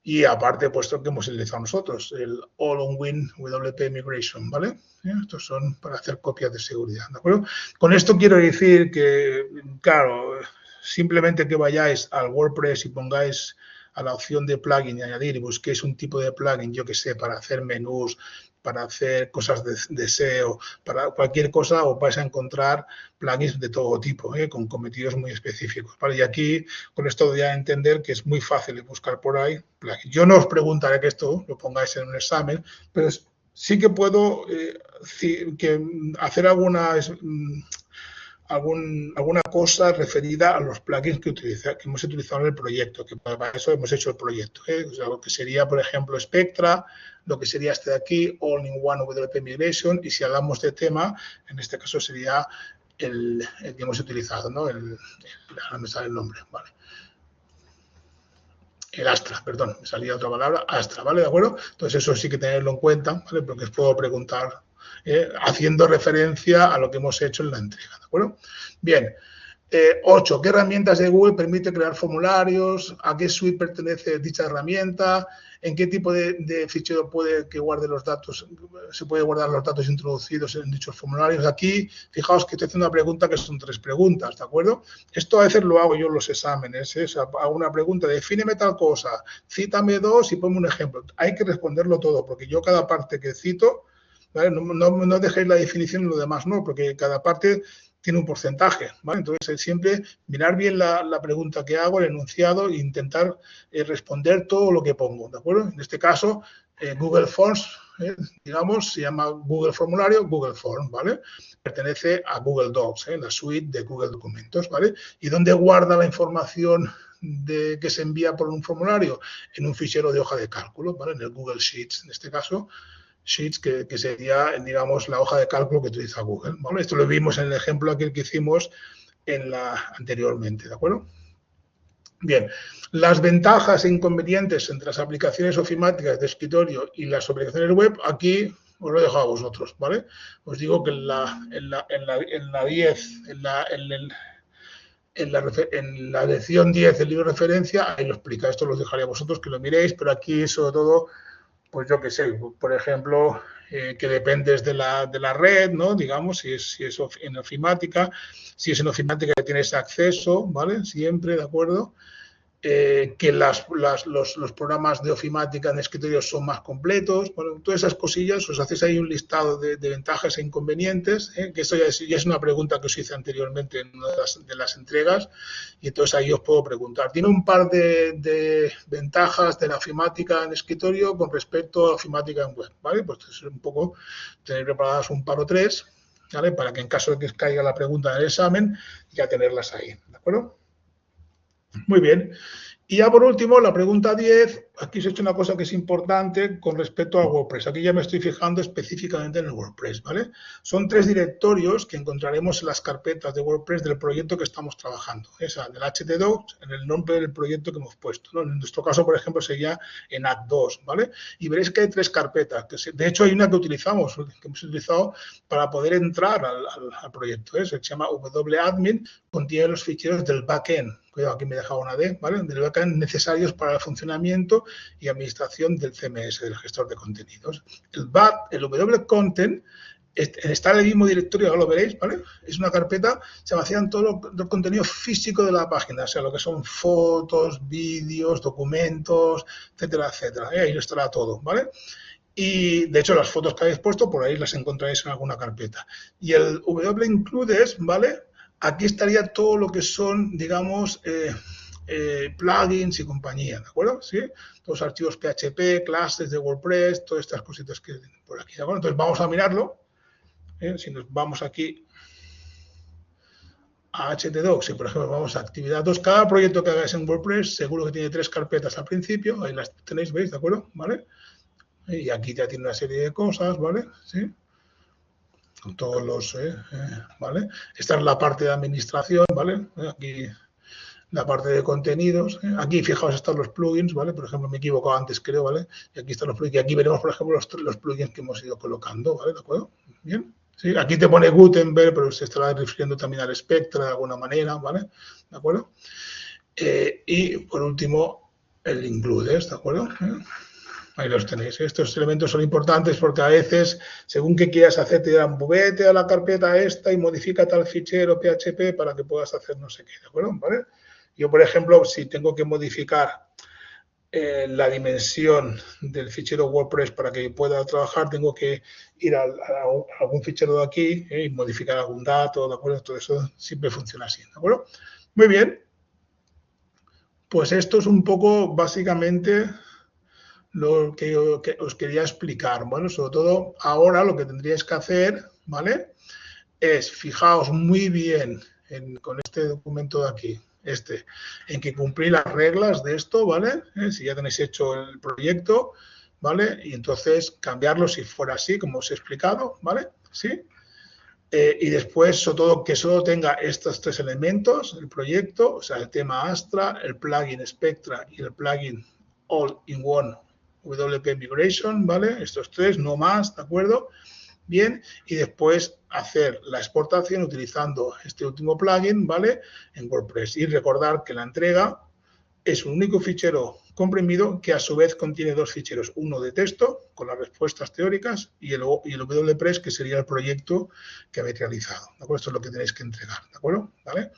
Y aparte he puesto el que hemos utilizado nosotros, el All-on-Win WP Migration, ¿vale? Estos son para hacer copias de seguridad, ¿de acuerdo? Con esto quiero decir que, claro, simplemente que vayáis al WordPress y pongáis a la opción de plugin y añadir y busquéis un tipo de plugin, yo que sé, para hacer menús, para hacer cosas de SEO, para cualquier cosa, os vais a encontrar plugins de todo tipo, con cometidos muy específicos, ¿vale? Y aquí, con esto voy a entender que es muy fácil de buscar por ahí plugins. Yo no os preguntaré que esto lo pongáis en un examen, pero sí que puedo hacer alguna cosa referida a los plugins que hemos utilizado en el proyecto, que para eso hemos hecho el proyecto, ¿eh? O sea, lo que sería, por ejemplo, Spectra, lo que sería este de aquí, All-in-One WP Migration, y si hablamos de tema, en este caso sería el que hemos utilizado, ¿no? Ahora me sale el nombre, ¿vale? El Astra, perdón, me salía otra palabra, Astra, ¿vale? ¿De acuerdo? Entonces eso sí que tenerlo en cuenta, ¿vale? Porque os puedo preguntar haciendo referencia a lo que hemos hecho en la entrega, ¿de acuerdo? Bien. 8. ¿Qué herramientas de Google permite crear formularios? ¿A qué suite pertenece dicha herramienta? ¿En qué tipo de fichero puede que guarde los datos? Se puede guardar los datos introducidos en dichos formularios. Aquí, fijaos que estoy haciendo una pregunta que son 3 preguntas, ¿de acuerdo? Esto a veces lo hago yo en los exámenes, ¿eh? O sea, hago una pregunta, defíneme tal cosa, cítame 2 y ponme un ejemplo. Hay que responderlo todo, porque yo cada parte que cito, ¿vale? No dejéis la definición y lo demás no, porque cada parte tiene un porcentaje, ¿vale? Entonces, siempre mirar bien la pregunta que hago, el enunciado, e intentar responder todo lo que pongo, ¿de acuerdo? En este caso, Google Forms, digamos, se llama Google Formulario, Google Form, ¿vale? Pertenece a Google Docs, la suite de Google Documentos, ¿vale? ¿Y dónde guarda la información que se envía por un formulario? En un fichero de hoja de cálculo, ¿vale? En el Google Sheets, en este caso, Sheets, que sería, digamos, la hoja de cálculo que utiliza Google, ¿vale? Esto lo vimos en el ejemplo aquel que hicimos anteriormente, ¿de acuerdo? Bien, las ventajas e inconvenientes entre las aplicaciones ofimáticas de escritorio y las aplicaciones web, aquí os lo he dejado a vosotros, ¿vale? Os digo que en la 10, en la lección 10 del libro de referencia, ahí lo explica. Esto lo dejaré a vosotros que lo miréis, pero aquí sobre todo, pues yo qué sé, por ejemplo, que dependes de la red, ¿no? Digamos, si es en ofimática, si es en ofimática que tienes acceso, ¿vale? Siempre, ¿de acuerdo? Que los programas de ofimática en escritorio son más completos. Bueno, todas esas cosillas, os hacéis ahí un listado de ventajas e inconvenientes, que esto ya es una pregunta que os hice anteriormente en una de las entregas, y entonces ahí os puedo preguntar. Tiene un par de ventajas de la ofimática en escritorio con respecto a la ofimática en web, ¿vale? Pues es un poco tener preparadas un par o tres, ¿vale? Para que en caso de que os caiga la pregunta en el examen, ya tenerlas ahí, ¿de acuerdo? Muy bien. Y ya por último, la pregunta 10, aquí se ha hecho una cosa que es importante con respecto a WordPress. Aquí ya me estoy fijando específicamente en el WordPress, ¿vale? Son 3 directorios que encontraremos en las carpetas de WordPress del proyecto que estamos trabajando. Esa del htdocs, en el nombre del proyecto que hemos puesto, ¿no? En nuestro caso, por ejemplo, sería en Act2, ¿vale? Y veréis que hay 3 carpetas. De hecho, hay una que hemos utilizado para poder entrar al proyecto. Se llama wadmin, contiene los ficheros del backend. Cuidado, aquí me he dejado una D, ¿vale? Del backend necesarios para el funcionamiento y administración del CMS, del gestor de contenidos. El wcontent, está en el mismo directorio, ahora lo veréis, ¿vale? Es una carpeta, se vacían todo el contenido físico de la página, o sea, lo que son fotos, vídeos, documentos, etcétera, etcétera. Ahí estará todo, ¿vale? Y, de hecho, las fotos que habéis puesto, por ahí las encontraréis en alguna carpeta. Y el wincludes, ¿vale? Aquí estaría todo lo que son, digamos, plugins y compañía, ¿de acuerdo? ¿Sí? Todos los archivos PHP, clases de WordPress, todas estas cositas que por aquí, ¿de acuerdo? Entonces, vamos a mirarlo. Si nos vamos aquí a htdocs y, por ejemplo, vamos a actividad 2, cada proyecto que hagáis en WordPress seguro que tiene 3 carpetas al principio, ahí las tenéis, ¿veis? ¿De acuerdo? ¿Vale? Y aquí ya tiene una serie de cosas, ¿vale? ¿Sí? Con todos los, ¿vale? Esta es la parte de administración, ¿vale? Aquí la parte de contenidos. Aquí, fijaos, están los plugins, ¿vale? Por ejemplo, me he equivocado antes, creo, ¿vale? Y aquí están los plugins. Y aquí veremos, por ejemplo, los plugins que hemos ido colocando, ¿vale? ¿De acuerdo? Bien. Sí, aquí te pone Gutenberg, pero se estará refiriendo también al Spectra de alguna manera, ¿vale? ¿De acuerdo? Y, por último, el includes, ¿de acuerdo? Ahí los tenéis. Estos elementos son importantes porque a veces, según qué quieras hacer, te dirán, vete a la carpeta esta y modifica tal fichero PHP para que puedas hacer no sé qué, ¿de acuerdo? ¿Vale? Yo, por ejemplo, si tengo que modificar la dimensión del fichero WordPress para que pueda trabajar, tengo que ir a algún fichero de aquí y modificar algún dato, ¿de acuerdo? Todo eso siempre funciona así, ¿de acuerdo? Muy bien. Pues esto es un poco, básicamente, lo que os quería explicar. Bueno, sobre todo ahora lo que tendríais que hacer, ¿vale? Es fijaos muy bien con este documento de aquí, en que cumplir las reglas de esto, ¿vale? Si ya tenéis hecho el proyecto, ¿vale? Y entonces cambiarlo si fuera así, como os he explicado, ¿vale? ¿Sí? Y después, sobre todo, que solo tenga estos 3 elementos, el proyecto, o sea, el tema Astra, el plugin Spectra y el plugin All-in-One WP Migration, ¿vale? Estos 3, no más, ¿de acuerdo? Bien, y después hacer la exportación utilizando este último plugin, ¿vale? En WordPress. Y recordar que la entrega es un único fichero comprimido que a su vez contiene 2 ficheros, uno de texto con las respuestas teóricas y el WPress, que sería el proyecto que habéis realizado. ¿De acuerdo? Esto es lo que tenéis que entregar, ¿de acuerdo? ¿Vale?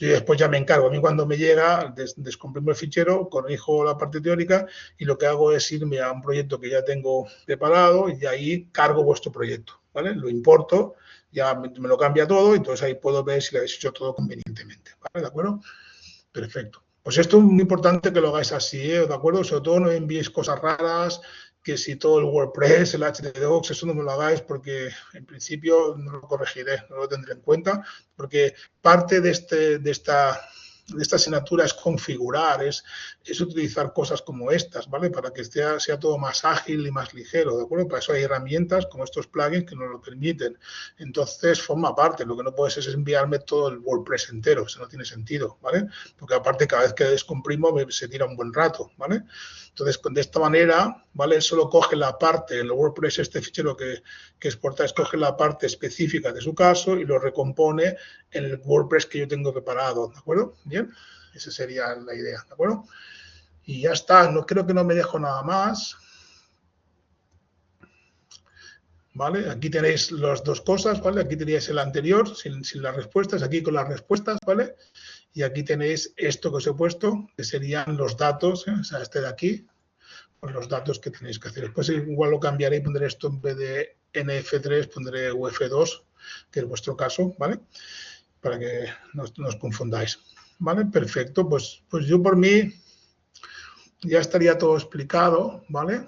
Yo después ya me encargo. A mí cuando me llega, descomprimo el fichero, corrijo la parte teórica y lo que hago es irme a un proyecto que ya tengo preparado y de ahí cargo vuestro proyecto, ¿vale? Lo importo y ya me lo cambia todo, entonces ahí puedo ver si lo habéis hecho todo convenientemente, ¿vale? ¿De acuerdo? Perfecto. Pues esto es muy importante que lo hagáis así, ¿eh? ¿De acuerdo? Sobre todo no enviéis cosas raras, que si todo el WordPress, el HTDocs, eso no me lo hagáis porque en principio no lo corregiré, no lo tendré en cuenta, porque parte de esta asignatura es configurar, es utilizar cosas como estas, ¿vale? Para que sea todo más ágil y más ligero, ¿de acuerdo? Para eso hay herramientas como estos plugins que nos lo permiten. Entonces, forma parte. Lo que no puedes es enviarme todo el WordPress entero, eso no tiene sentido, ¿vale? Porque aparte, cada vez que descomprimo se tira un buen rato, ¿vale? Entonces, de esta manera, ¿vale? Él solo coge la parte, el WordPress, este fichero que exportáis, coge la parte específica de su caso y lo recompone en el WordPress que yo tengo preparado, ¿de acuerdo? Bien, esa sería la idea, ¿de acuerdo? Y ya está, no creo que no me dejo nada más. ¿Vale? Aquí tenéis las dos cosas, ¿vale? Aquí tenéis el anterior sin las respuestas, aquí con las respuestas, ¿vale? Y aquí tenéis esto que os he puesto, que serían los datos, ¿eh? O sea, este de aquí, con los datos que tenéis que hacer. Después igual lo cambiaré y pondré esto en vez de NF3, pondré UF2, que es vuestro caso, ¿vale? Para que no os confundáis. ¿Vale? Perfecto, pues yo por mí ya estaría todo explicado, ¿vale?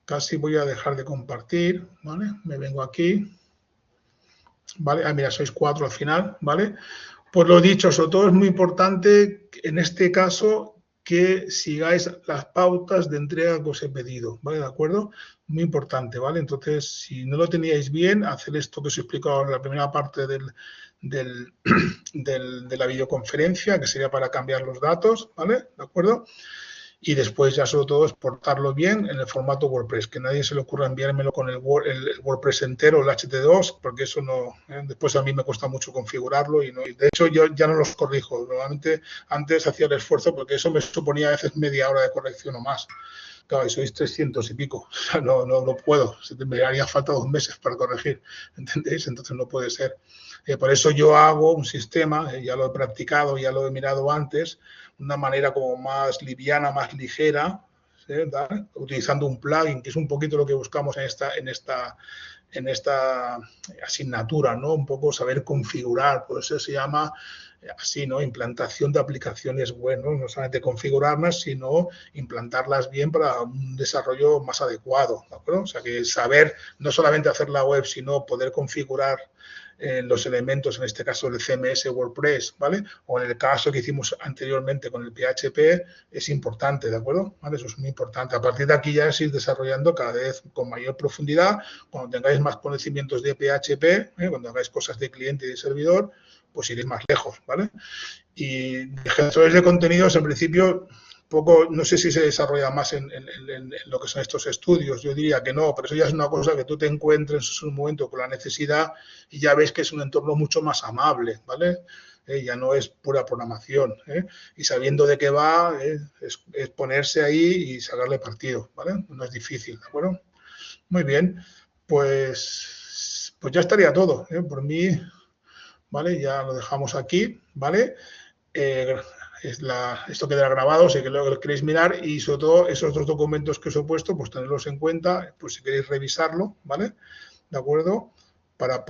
Casi voy a dejar de compartir, ¿vale? Me vengo aquí, ¿vale? Ah, mira, sois 4 al final, ¿vale? Pues lo dicho, sobre todo es muy importante en este caso que sigáis las pautas de entrega que os he pedido, ¿vale? ¿De acuerdo? Muy importante, ¿vale? Entonces, si no lo teníais bien, hacer esto que os he explicado en la primera parte de la videoconferencia, que sería para cambiar los datos, ¿vale? ¿De acuerdo? Y después ya sobre todo exportarlo bien en el formato WordPress, que nadie se le ocurra enviármelo con el WordPress entero, el HT2, porque eso no, después a mí me cuesta mucho configurarlo y de hecho yo ya no los corrijo. Normalmente antes hacía el esfuerzo porque eso me suponía a veces media hora de corrección o más. Claro, y sois 300 y pico, o sea, no puedo, me haría falta 2 meses para corregir, ¿entendéis? Entonces no puede ser. Por eso yo hago un sistema, ya lo he practicado, ya lo he mirado antes, una manera como más liviana, más ligera, ¿sí? Utilizando un plugin, que es un poquito lo que buscamos en esta asignatura, ¿no? Un poco saber configurar, por eso se llama así, ¿no? Implantación de aplicaciones web, ¿no? No solamente configurarlas, sino implantarlas bien para un desarrollo más adecuado, ¿de acuerdo? O sea, que saber no solamente hacer la web, sino poder configurar los elementos, en este caso el CMS WordPress, ¿vale? O en el caso que hicimos anteriormente con el PHP, es importante, ¿de acuerdo? ¿Vale? Eso es muy importante. A partir de aquí ya es ir desarrollando cada vez con mayor profundidad, cuando tengáis más conocimientos de PHP, cuando hagáis cosas de cliente y de servidor, pues iréis más lejos, ¿vale? Y gestores de contenidos, en principio, poco, no sé si se desarrolla más en lo que son estos estudios, yo diría que no, pero eso ya es una cosa que tú te encuentres en un momento con la necesidad y ya ves que es un entorno mucho más amable, ¿vale? Ya no es pura programación, y sabiendo de qué va, es ponerse ahí y sacarle partido, ¿vale? No es difícil, ¿de acuerdo? Muy bien, pues ya estaría todo, por mí, ¿vale? Ya lo dejamos aquí, ¿vale? Esto quedará grabado, sé que lo queréis mirar y sobre todo esos dos documentos que os he puesto, pues tenerlos en cuenta, pues si queréis revisarlo, ¿vale? ¿De acuerdo? Para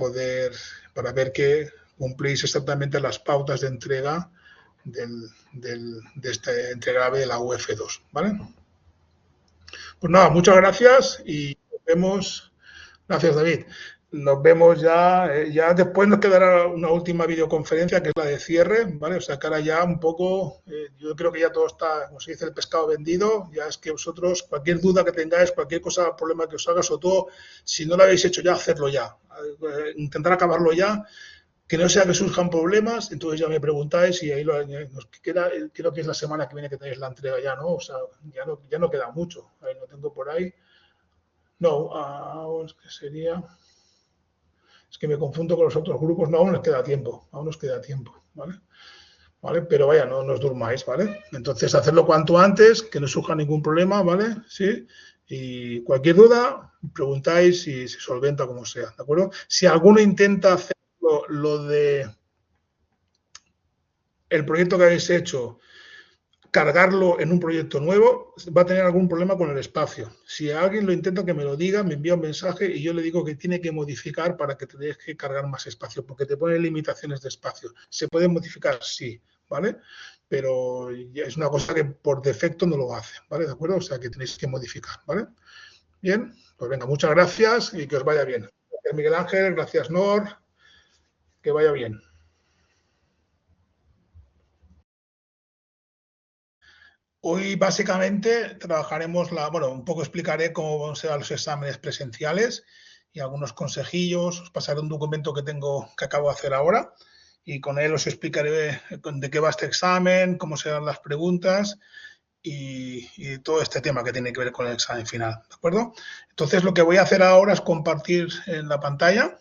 ver que cumplís exactamente las pautas de entrega de este entregable de la UF2, ¿vale? Pues nada, muchas gracias y nos vemos. Gracias, David. Nos vemos ya después nos quedará una última videoconferencia que es la de cierre, ¿vale? O sea, que ahora ya un poco, yo creo que ya todo está, como se dice, el pescado vendido, ya es que vosotros, cualquier duda que tengáis, cualquier cosa, problema que os haga, sobre todo, si no lo habéis hecho ya, hacerlo ya, intentar acabarlo ya, que no sea que surjan problemas, entonces ya me preguntáis y ahí nos queda, creo que es la semana que viene que tenéis la entrega ya, ¿no? O sea, ya no queda mucho, ahí lo tengo por ahí. No, es que sería... Es que me confundo con los otros grupos. No, aún nos queda tiempo, ¿vale? ¿Vale? Pero vaya, no os durmáis, ¿vale? Entonces, hacerlo cuanto antes, que no surja ningún problema, ¿vale? Sí. Y cualquier duda, preguntáis y se solventa como sea, ¿de acuerdo? Si alguno intenta hacer lo de el proyecto que habéis hecho cargarlo en un proyecto nuevo, va a tener algún problema con el espacio. Si alguien lo intenta, que me lo diga, me envía un mensaje y yo le digo que tiene que modificar para que te deje cargar más espacio, porque te pone limitaciones de espacio. ¿Se puede modificar? Sí, ¿vale? Pero es una cosa que por defecto no lo hace, ¿vale? ¿De acuerdo? O sea, que tenéis que modificar, ¿vale? Bien, pues venga, muchas gracias y que os vaya bien. Gracias, Miguel Ángel, gracias, Nor, que vaya bien. Hoy básicamente trabajaremos bueno, un poco explicaré cómo serán los exámenes presenciales y algunos consejillos. Os pasaré un documento que acabo de hacer ahora y con él os explicaré de qué va este examen, cómo serán las preguntas y todo este tema que tiene que ver con el examen final, ¿de acuerdo? Entonces lo que voy a hacer ahora es compartir en la pantalla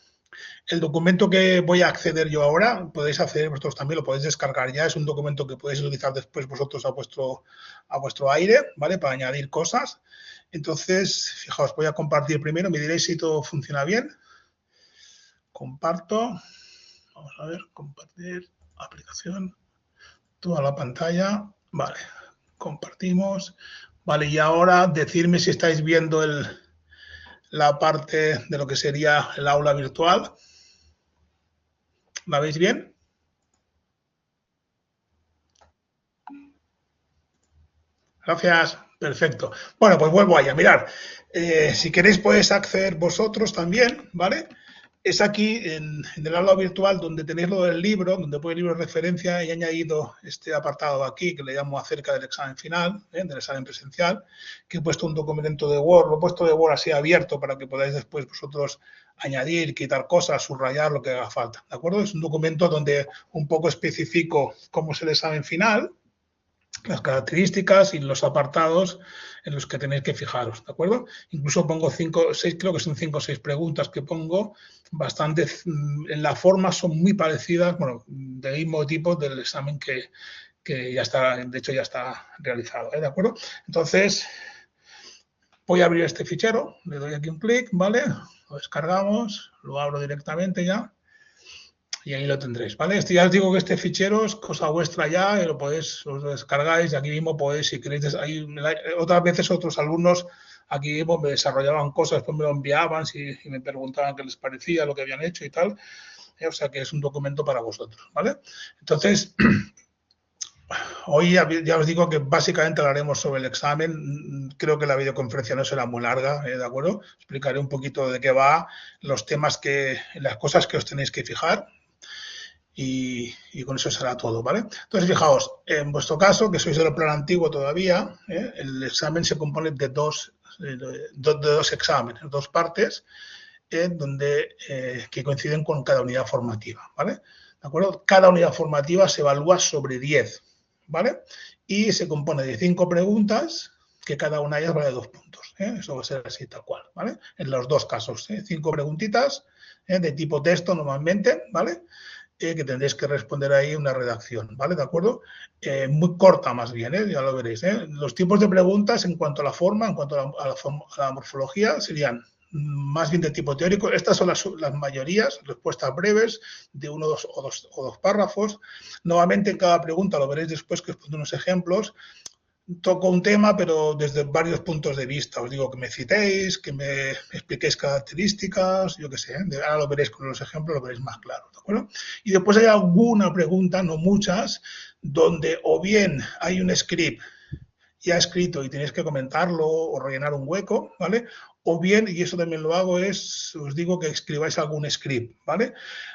el documento que voy a acceder yo ahora, podéis acceder vosotros también, lo podéis descargar ya, es un documento que podéis utilizar después vosotros a vuestro aire, ¿vale? Para añadir cosas. Entonces, fijaos, voy a compartir primero, me diréis si todo funciona bien. Comparto, vamos a ver, compartir aplicación, toda la pantalla, vale, compartimos. Vale, y ahora decirme si estáis viendo la parte de lo que sería el aula virtual. ¿La veis bien? Gracias. Perfecto. Bueno, pues vuelvo allá. Mirad, si queréis podéis acceder vosotros también, ¿vale? Es aquí en el aula virtual donde tenéis lo del libro, donde pone el libro de referencia y he añadido este apartado aquí que le llamo acerca del examen final, del examen presencial, que he puesto un documento de Word, lo he puesto de Word así abierto para que podáis después vosotros añadir, quitar cosas, subrayar lo que haga falta, ¿de acuerdo? Es un documento donde un poco especifico cómo es el examen final, las características y los apartados en los que tenéis que fijaros, ¿de acuerdo? Incluso pongo 5, 6, creo que son 5 o 6 preguntas que pongo, bastante, en la forma son muy parecidas, bueno, del mismo tipo del examen que ya está, de hecho ya está realizado, ¿de acuerdo? Entonces, voy a abrir este fichero, le doy aquí un clic, ¿vale? Lo descargamos, lo abro directamente ya. Y ahí lo tendréis, ¿vale? Ya os digo que este fichero es cosa vuestra ya, y os lo descargáis y aquí mismo podéis, si queréis, otras veces otros alumnos aquí mismo me desarrollaban cosas, después me lo enviaban y me preguntaban qué les parecía, lo que habían hecho y tal, o sea que es un documento para vosotros, ¿vale? Entonces, hoy ya os digo que básicamente hablaremos sobre el examen. Creo que la videoconferencia no será muy larga, ¿de acuerdo? Explicaré un poquito de qué va, los temas las cosas que os tenéis que fijar, y con eso será todo, ¿vale? Entonces, fijaos, en vuestro caso, que sois del plan antiguo todavía, el examen se compone de dos exámenes, dos partes, que coinciden con cada unidad formativa, ¿vale? ¿De acuerdo? Cada unidad formativa se evalúa sobre 10, ¿vale? Y se compone de 5 preguntas, que cada una de ellas vale 2 puntos. Eso va a ser así tal cual, ¿vale? En los dos casos, 5 preguntitas de tipo texto normalmente, ¿vale? Que tendréis que responder ahí una redacción, ¿vale? ¿De acuerdo? Muy corta más bien, ya lo veréis. Los tipos de preguntas en cuanto a la forma, en cuanto a la morfología, serían más bien de tipo teórico. Estas son las mayorías, respuestas breves de uno o dos párrafos. Nuevamente en cada pregunta, lo veréis después que os pondré unos ejemplos, toco un tema, pero desde varios puntos de vista. Os digo que me citéis, que me expliquéis características, yo qué sé. Ahora lo veréis con los ejemplos, lo veréis más claro, ¿de acuerdo? Y después hay alguna pregunta, no muchas, donde o bien hay un script ya escrito y tenéis que comentarlo o rellenar un hueco, ¿vale? O bien, y eso también lo hago, os digo que escribáis algún script, ¿vale?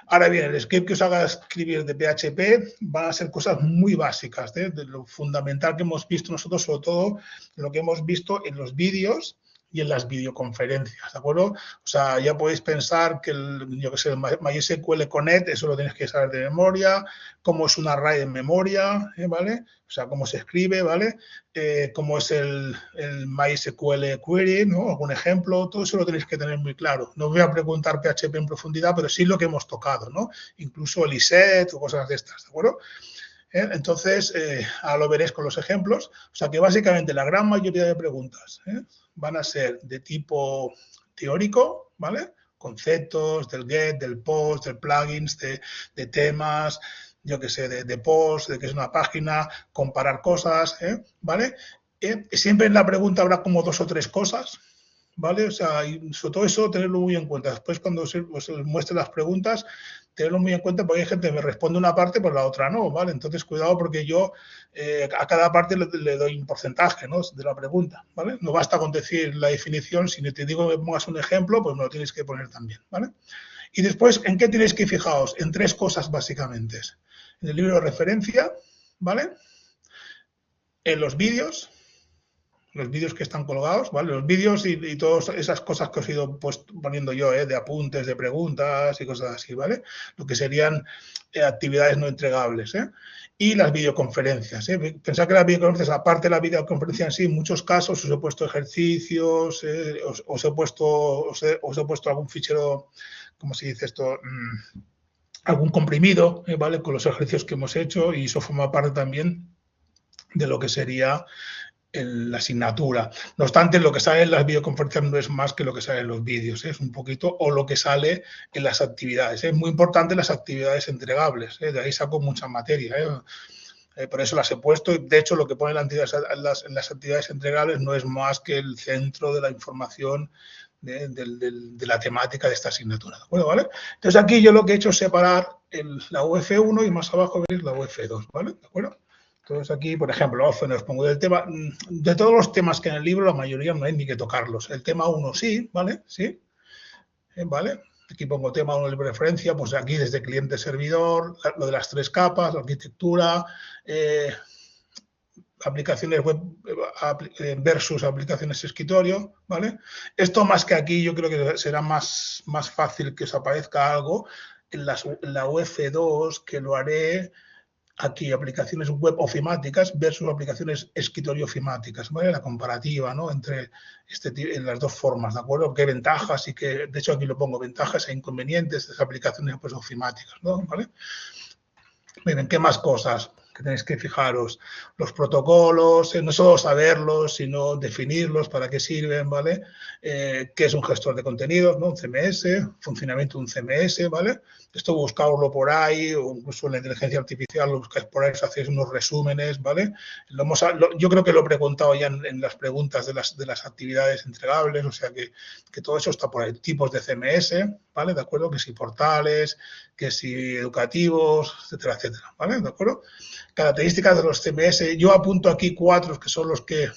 Ahora bien, el script que os haga escribir de PHP van a ser cosas muy básicas, de lo fundamental que hemos visto nosotros, sobre todo lo que hemos visto en los vídeos y en las videoconferencias, ¿de acuerdo? O sea, ya podéis pensar que el MySQL Connect, eso lo tenéis que saber de memoria, cómo es un array en memoria, ¿vale? O sea, cómo se escribe, ¿vale? Cómo es el MySQL Query, ¿no? Algún ejemplo, todo eso lo tenéis que tener muy claro. No os voy a preguntar PHP en profundidad, pero sí lo que hemos tocado, ¿no? Incluso el ISET o cosas de estas, ¿de acuerdo? Entonces, ahora lo veréis con los ejemplos. O sea que básicamente la gran mayoría de preguntas van a ser de tipo teórico, ¿vale? Conceptos del get, del post, del plugins, de temas, yo qué sé, de post, de qué es una página, comparar cosas, ¿vale? Siempre en la pregunta habrá como 2 o 3 cosas, ¿vale? O sea, y sobre todo eso, tenerlo muy en cuenta. Después, cuando os muestre las preguntas, tenerlo muy en cuenta porque hay gente que me responde una parte, pero la otra no, ¿vale? Entonces, cuidado porque yo a cada parte le doy un porcentaje, ¿no?, de la pregunta, ¿vale? No basta con decir la definición, si te digo que pongas un ejemplo, pues me lo tienes que poner también, ¿vale? Y después, ¿en qué tenéis que fijaros? En 3 cosas básicamente. En el libro de referencia, ¿vale? En los vídeos que están colgados, ¿vale? Los vídeos y todas esas cosas que os he ido pues, poniendo yo, de apuntes, de preguntas y cosas así, ¿vale? Lo que serían actividades no entregables, ¿eh? Y las videoconferencias, ¿eh? Pensad que las videoconferencias, aparte de la videoconferencia en sí, en muchos casos os he puesto ejercicios, os he puesto algún fichero, ¿cómo se dice esto? Algún comprimido, ¿vale? Con los ejercicios que hemos hecho y eso forma parte también de lo que sería la asignatura. No obstante, lo que sale en las videoconferencias no es más que lo que sale en los vídeos, es un poquito, o lo que sale en las actividades. Es muy importante las actividades entregables, de ahí saco mucha materia. Por eso las he puesto. De hecho, lo que pone en las actividades entregables no es más que el centro de la información de la temática de esta asignatura. ¿De acuerdo? ¿Vale? Entonces, aquí yo lo que he hecho es separar la UF1 y más abajo veréis la UF2. ¿Vale? ¿De acuerdo? Entonces aquí, por ejemplo, os pongo del tema, de todos los temas que en el libro, la mayoría no hay ni que tocarlos. El tema 1 sí, ¿vale? Sí, ¿vale? Aquí pongo tema 1 de referencia, pues aquí desde cliente-servidor, lo de las 3 capas, la arquitectura, aplicaciones web versus aplicaciones escritorio, ¿vale? Esto más que aquí yo creo que será más fácil que os aparezca algo en la UF2, que lo haré aquí, aplicaciones web ofimáticas versus aplicaciones escritorio ofimáticas, ¿vale? La comparativa, ¿no?, entre en las dos formas, ¿de acuerdo? ¿Qué ventajas y qué, de hecho aquí lo pongo, ventajas e inconvenientes de las aplicaciones pues, ofimáticas, ¿no? ¿Vale? Miren, ¿qué más cosas que tenéis que fijaros? Los protocolos, no solo saberlos, sino definirlos, para qué sirven, ¿vale? ¿Qué es un gestor de contenidos, ¿no? Un CMS, funcionamiento de un CMS, ¿vale? Esto buscadlo por ahí, o incluso en la inteligencia artificial lo buscáis por ahí, os hacéis unos resúmenes, ¿vale? Yo creo que lo he preguntado ya en las preguntas de las actividades entregables, o sea que todo eso está por ahí. Tipos de CMS, ¿vale? ¿De acuerdo? Que si portales, que si educativos, etcétera, etcétera, ¿vale? ¿De acuerdo? Características de los CMS, yo apunto aquí 4 que son los que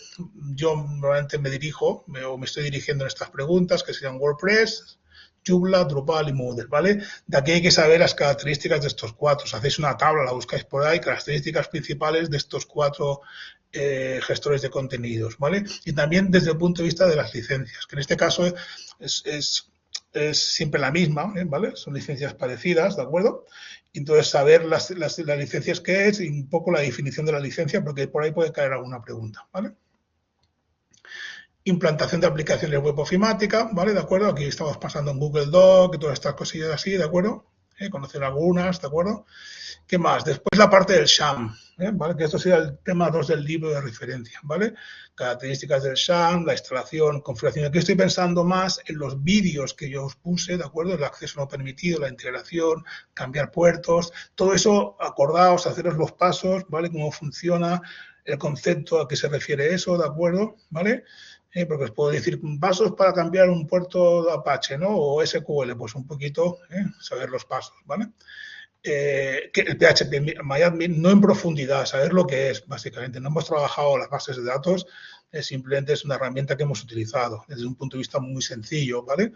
yo normalmente me dirijo o me estoy dirigiendo en estas preguntas, que serían WordPress, Joomla, Drupal y Moodle, ¿vale? De aquí hay que saber las características de estos 4. Si hacéis una tabla, la buscáis por ahí, características principales de estos 4 gestores de contenidos, ¿vale? Y también desde el punto de vista de las licencias, que en este caso es siempre la misma, ¿vale? Son licencias parecidas, ¿de acuerdo? Entonces, saber las licencias que es y un poco la definición de la licencia, porque por ahí puede caer alguna pregunta, ¿vale? Implantación de aplicaciones web ofimática, ¿vale? ¿De acuerdo? Aquí estamos pasando en Google Doc y todas estas cosillas así, ¿de acuerdo? Conocer algunas, ¿de acuerdo? ¿Qué más? Después la parte del SHAM, ¿vale? Que esto sería el tema 2 del libro de referencia, ¿vale? Características del SHAM, la instalación, configuración. Aquí estoy pensando más en los vídeos que yo os puse, ¿de acuerdo? El acceso no permitido, la integración, cambiar puertos, todo eso, acordaos, haceros los pasos, ¿vale? Cómo funciona, el concepto a qué se refiere eso, ¿de acuerdo? ¿Vale? Porque os puedo decir pasos para cambiar un puerto de Apache, ¿no? O SQL, pues un poquito, saber los pasos, ¿vale? Que el PHP MyAdmin, no en profundidad, saber lo que es, básicamente. No hemos trabajado las bases de datos, simplemente es una herramienta que hemos utilizado desde un punto de vista muy sencillo, ¿vale?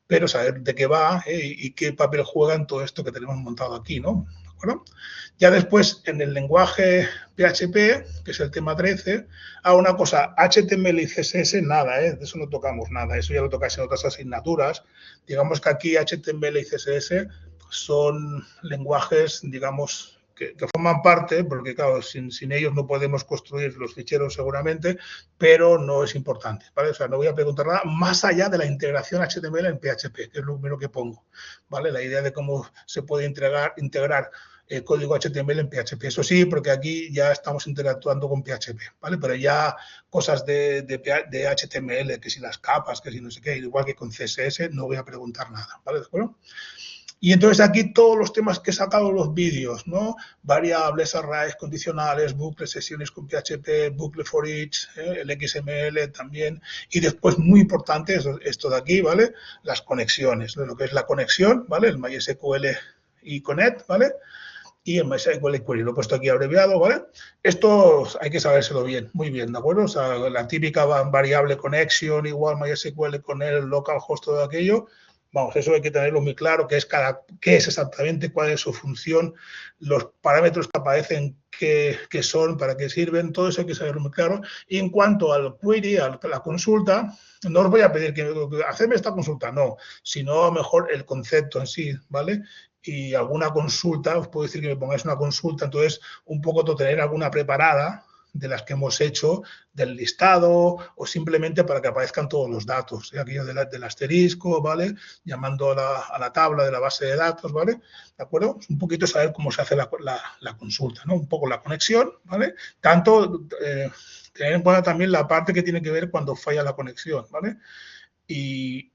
Pero saber de qué va y qué papel juega en todo esto que tenemos montado aquí, ¿no? ¿De acuerdo? Ya después, en el lenguaje PHP, que es el tema 13, una cosa, HTML y CSS, nada, de eso no tocamos nada, eso ya lo tocáis en otras asignaturas. Digamos que aquí HTML y CSS son lenguajes, digamos, que forman parte, porque claro, sin ellos no podemos construir los ficheros seguramente, pero no es importante, ¿vale? O sea, no voy a preguntar nada más allá de la integración HTML en PHP, que es lo primero que pongo, ¿vale? La idea de cómo se puede integrar código HTML en PHP. Eso sí, porque aquí ya estamos interactuando con PHP, ¿vale? Pero ya cosas de HTML, que si las capas, que si no sé qué, igual que con CSS, no voy a preguntar nada, ¿vale? ¿De acuerdo? Y entonces aquí todos los temas que he sacado los vídeos, ¿no? Variables, arrays, condicionales, bucles, sesiones con PHP, bucle for each, el XML también. Y después, muy importante, esto de aquí, ¿vale? Las conexiones, ¿no? Lo que es la conexión, ¿vale? El MySQL y Connect, ¿vale? Y el MySQL Query, lo he puesto aquí abreviado, ¿vale? Esto hay que sabérselo bien, muy bien, ¿de acuerdo? O sea, la típica variable connection igual MySQL con el localhost, todo aquello. Vamos, eso hay que tenerlo muy claro, qué es exactamente, cuál es su función, los parámetros que aparecen, qué son, para qué sirven, todo eso hay que saberlo muy claro. Y en cuanto al query, a la consulta, no os voy a pedir que hacedme esta consulta, no, sino mejor el concepto en sí, ¿vale? Y alguna consulta, os puedo decir que me pongáis una consulta, entonces un poco tener alguna preparada de las que hemos hecho del listado o simplemente para que aparezcan todos los datos, aquello del asterisco, ¿vale? Llamando a la tabla de la base de datos, ¿vale? ¿De acuerdo? Un poquito saber cómo se hace la consulta, ¿no? Un poco la conexión, ¿vale? Tanto tener en cuenta también la parte que tiene que ver cuando falla la conexión, ¿vale? Y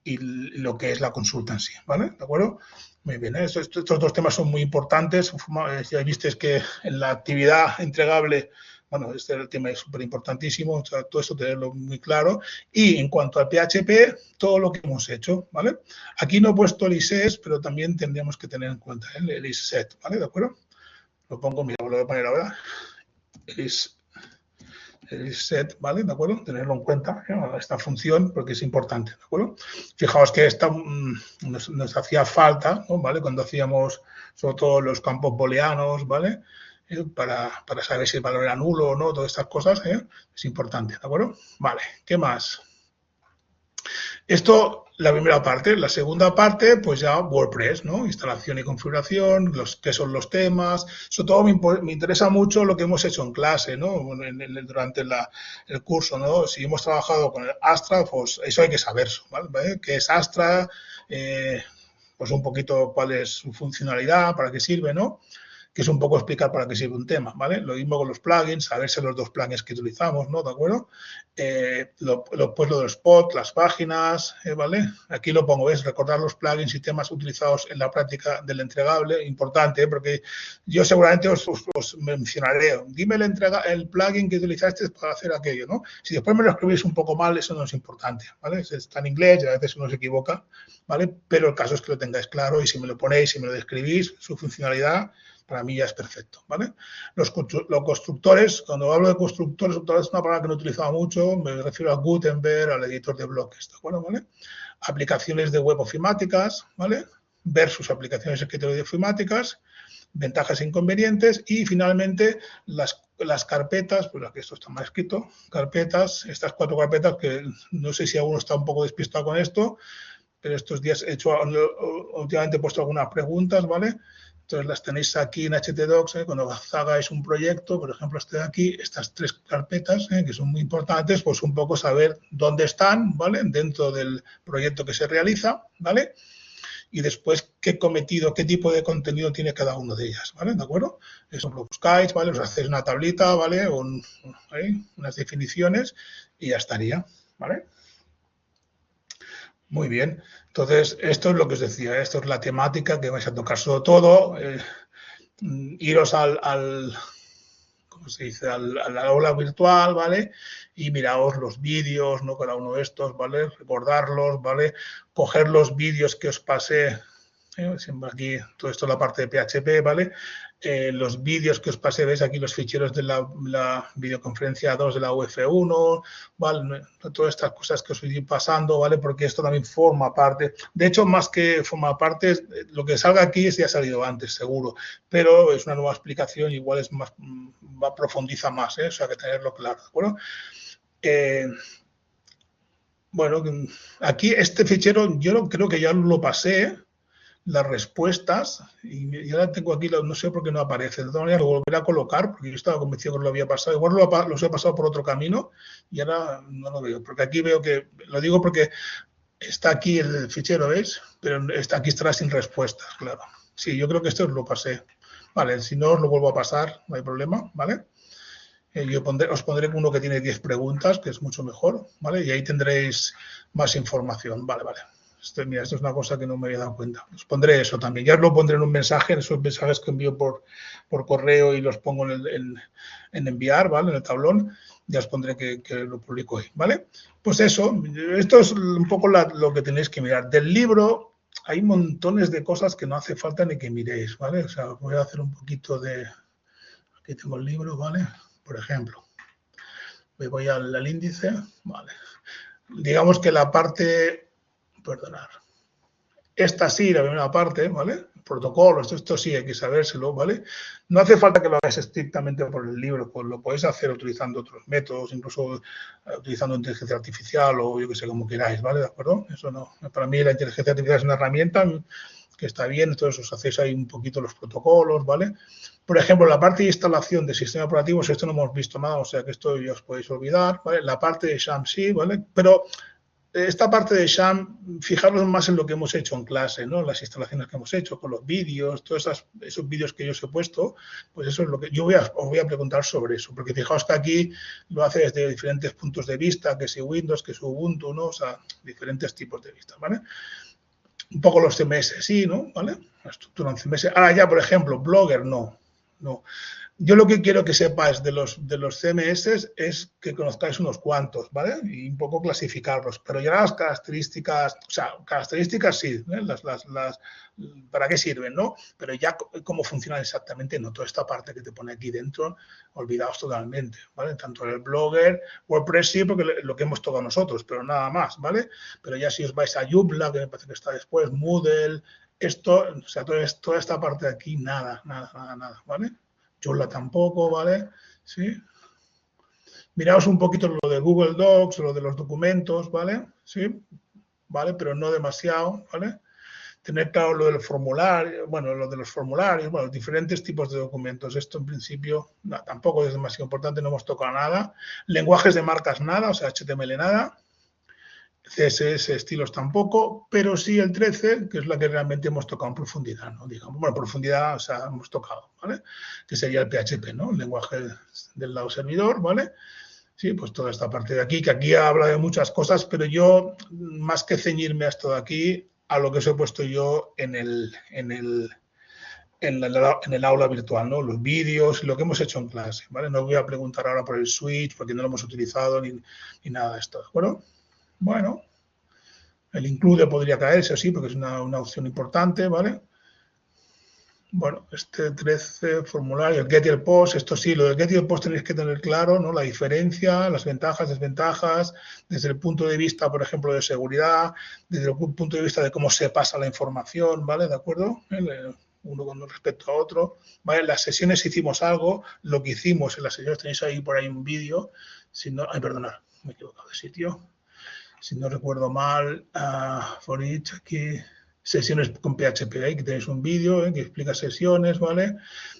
lo que es la consulta en sí, ¿vale? ¿De acuerdo? Muy bien, estos dos temas son muy importantes. Ya visteis que en la actividad entregable, bueno, este tema es súper importantísimo, o sea, todo esto tenerlo muy claro. Y en cuanto al PHP, todo lo que hemos hecho, ¿vale? Aquí no he puesto el ISES, pero también tendríamos que tener en cuenta el ISET, ¿vale? ¿De acuerdo? Lo pongo, mira, lo voy a poner ahora. El set, ¿vale? ¿De acuerdo? Tenerlo en cuenta, esta función, porque es importante, ¿de acuerdo? Fijaos que esta nos hacía falta, ¿no? ¿Vale? Cuando hacíamos sobre todo los campos booleanos, ¿vale? Para saber si el valor era nulo o no, todas estas cosas, es importante, ¿de acuerdo? Vale, ¿qué más? Esto, la primera parte. La segunda parte, pues ya WordPress, ¿no? Instalación y configuración, qué son los temas. Sobre todo me interesa mucho lo que hemos hecho en clase, ¿no? Durante el curso, ¿no? Si hemos trabajado con el Astra, pues eso hay que saber, ¿vale? ¿Qué es Astra? Pues un poquito cuál es su funcionalidad, para qué sirve, ¿no? Que es un poco explicar para qué sirve un tema, ¿vale? Lo mismo con los plugins, saberse los dos plugins que utilizamos, ¿no? ¿De acuerdo? Pues lo del spot, las páginas, ¿vale? Aquí lo pongo, ¿ves? Recordar los plugins y temas utilizados en la práctica del entregable, importante, porque yo seguramente os mencionaré, dime el plugin que utilizaste para hacer aquello, ¿no? Si después me lo escribís un poco mal, eso no es importante, ¿vale? Está en inglés y a veces uno se equivoca, ¿vale? Pero el caso es que lo tengáis claro y si me lo ponéis, si me lo describís, su funcionalidad, para mí ya es perfecto, ¿vale? Los constructores, cuando hablo de constructores, es una palabra que no he utilizado mucho, me refiero a Gutenberg, al editor de bloques, ¿de acuerdo? ¿Vale? Aplicaciones de web ofimáticas, ¿vale? Versus aplicaciones de escritorio ofimáticas, ventajas e inconvenientes y finalmente las carpetas, pues aquí esto está mal escrito, carpetas, estas 4 carpetas que no sé si alguno está un poco despistado con esto, pero estos días últimamente he puesto algunas preguntas, ¿vale? Entonces las tenéis aquí en htdocs, cuando hagáis un proyecto, por ejemplo, este de aquí, estas 3 carpetas, que son muy importantes, pues un poco saber dónde están, ¿vale? Dentro del proyecto que se realiza, ¿vale? Y después qué cometido, qué tipo de contenido tiene cada una de ellas, ¿vale? ¿De acuerdo? Eso lo buscáis, ¿vale? Os hacéis una tablita, ¿vale? Unas definiciones y ya estaría, ¿vale? Muy bien. Entonces, esto es lo que os decía, esto es la temática que vais a tocar sobre todo. Iros ¿cómo se dice? Al aula virtual, ¿vale? Y miraos los vídeos, ¿no? Cada uno de estos, ¿vale? Recordarlos, ¿vale? Coger los vídeos que os pasé, siempre aquí, todo esto es la parte de PHP, ¿vale? Los vídeos que os pasé, veis aquí los ficheros de la videoconferencia 2 de la UF1, ¿vale? Todas estas cosas que os voy pasando, ¿vale? Porque esto también forma parte, de hecho, más que forma parte, lo que salga aquí ya ha salido antes, seguro, pero es una nueva explicación, igual es más, profundiza más, o sea, que tenerlo claro, ¿de acuerdo? Bueno, aquí este fichero yo creo que ya lo pasé, las respuestas, y ahora tengo aquí, no sé por qué no aparece, de todas maneras lo volveré a colocar, porque yo estaba convencido que lo había pasado, igual los he pasado por otro camino y ahora no lo veo, porque aquí veo que, lo digo porque está aquí el fichero, ¿veis? Pero aquí estará sin respuestas, claro. Sí, yo creo que esto lo pasé. Vale, si no os lo vuelvo a pasar, no hay problema, ¿vale? Yo os pondré uno que tiene 10 preguntas, que es mucho mejor, ¿vale? Y ahí tendréis más información, vale. Mira, esto es una cosa que no me había dado cuenta. Os pondré eso también. Ya os lo pondré en un mensaje, en esos mensajes que envío por correo y los pongo en enviar, ¿vale? En el tablón. Ya os pondré que lo publico ahí, ¿vale? Pues eso, esto es un poco lo que tenéis que mirar. Del libro hay montones de cosas que no hace falta ni que miréis, ¿vale? O sea, voy a hacer un poquito de... Aquí tengo el libro, ¿vale? Por ejemplo, me voy al índice, ¿vale? Digamos que la parte... Perdonar. Esta sí, la primera parte, ¿vale? Protocolos, esto sí hay que sabérselo, ¿vale? No hace falta que lo hagáis estrictamente por el libro, pues lo podéis hacer utilizando otros métodos, incluso utilizando inteligencia artificial o yo que sé, como queráis, ¿vale? ¿De acuerdo? Eso no. Para mí la inteligencia artificial es una herramienta que está bien, entonces os hacéis ahí un poquito los protocolos, ¿vale? Por ejemplo, la parte de instalación de sistemas operativos, esto no hemos visto nada, o sea que esto ya os podéis olvidar, ¿vale? La parte de SHAM sí, ¿vale? Pero esta parte de SHAM, fijaros más en lo que hemos hecho en clase, ¿no? Las instalaciones que hemos hecho, con los vídeos, todos esos vídeos que yo os he puesto, pues eso es lo que yo os voy a preguntar sobre eso, porque fijaos que aquí lo hace desde diferentes puntos de vista, que si Windows, que si Ubuntu, ¿no? O sea, diferentes tipos de vista, ¿vale? Un poco los CMS, sí, ¿no? ¿Vale? La estructura en CMS. Ahora ya, por ejemplo, Blogger, no. Yo lo que quiero que sepáis de los CMS es que conozcáis unos cuantos, ¿vale? Y un poco clasificarlos. Pero ya las características, o sea, características sí, ¿eh? ¿Para qué sirven, no? Pero ya cómo funcionan exactamente, no. Toda esta parte que te pone aquí dentro, olvidaos totalmente, ¿vale? Tanto el Blogger, WordPress sí, porque lo que hemos tocado nosotros, pero nada más, ¿vale? Pero ya si os vais a Joomla, que me parece que está después, Moodle, esto, o sea, toda esta parte de aquí, nada, ¿vale? Joomla tampoco, ¿vale? Sí. Miraos un poquito lo de Google Docs, lo de los documentos, ¿vale? Sí, ¿vale? Pero no demasiado, ¿vale? Tener claro lo del formulario, bueno, lo de los formularios, bueno, diferentes tipos de documentos. Esto en principio no, tampoco es demasiado importante, no hemos tocado nada. Lenguajes de marcas nada, o sea, HTML nada. CSS estilos tampoco, pero sí el 13, que es la que realmente hemos tocado en profundidad, ¿no? Digamos, bueno, profundidad, o sea, hemos tocado, ¿vale? Que sería el PHP, ¿no? El lenguaje del lado servidor, ¿vale? Sí, pues toda esta parte de aquí, que aquí habla de muchas cosas, pero yo, más que ceñirme a esto de aquí, a lo que os he puesto yo en el aula virtual, ¿no? Los vídeos, lo que hemos hecho en clase, ¿vale? No voy a preguntar ahora por el switch, porque no lo hemos utilizado ni nada de esto, ¿de acuerdo? Bueno, el include podría caerse así, porque es una opción importante, ¿vale? Bueno, este 13 formulario, el get y el post, esto sí, lo del get y el post tenéis que tener claro, ¿no? La diferencia, las ventajas, desventajas, desde el punto de vista, por ejemplo, de seguridad, desde el punto de vista de cómo se pasa la información, ¿vale? ¿De acuerdo? Uno con respecto a otro, ¿vale? Las sesiones hicimos algo, lo que hicimos en las sesiones tenéis ahí por ahí un vídeo, si no, ay, perdonad, me he equivocado de sitio. Si no recuerdo mal, for each aquí, sesiones con PHP, aquí tenéis un vídeo que explica sesiones, ¿vale?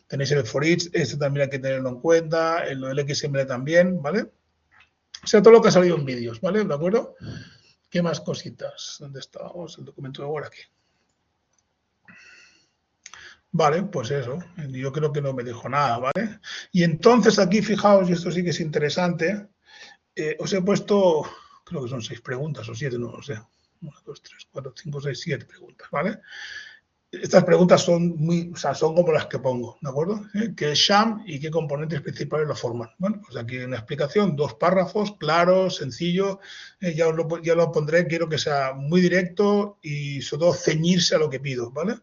Tenéis el for each, este también hay que tenerlo en cuenta, el XML también, ¿vale? O sea, todo lo que ha salido en vídeos, ¿vale? ¿De acuerdo? ¿Qué más cositas? ¿Dónde estábamos? El documento de Word aquí. Vale, pues eso, yo creo que no me dijo nada, ¿vale? Y entonces aquí, fijaos, y esto sí que es interesante, os he puesto, creo que son 6 preguntas o 7, no lo sé. 1, 2, 3, 4, 5, 6, 7 preguntas, ¿vale? Estas preguntas son son como las que pongo, ¿de acuerdo? ¿Qué es SHAM y qué componentes principales lo forman? Bueno, pues aquí hay una explicación, 2 párrafos, claro, sencillo, ya lo pondré, quiero que sea muy directo y sobre todo ceñirse a lo que pido, ¿vale?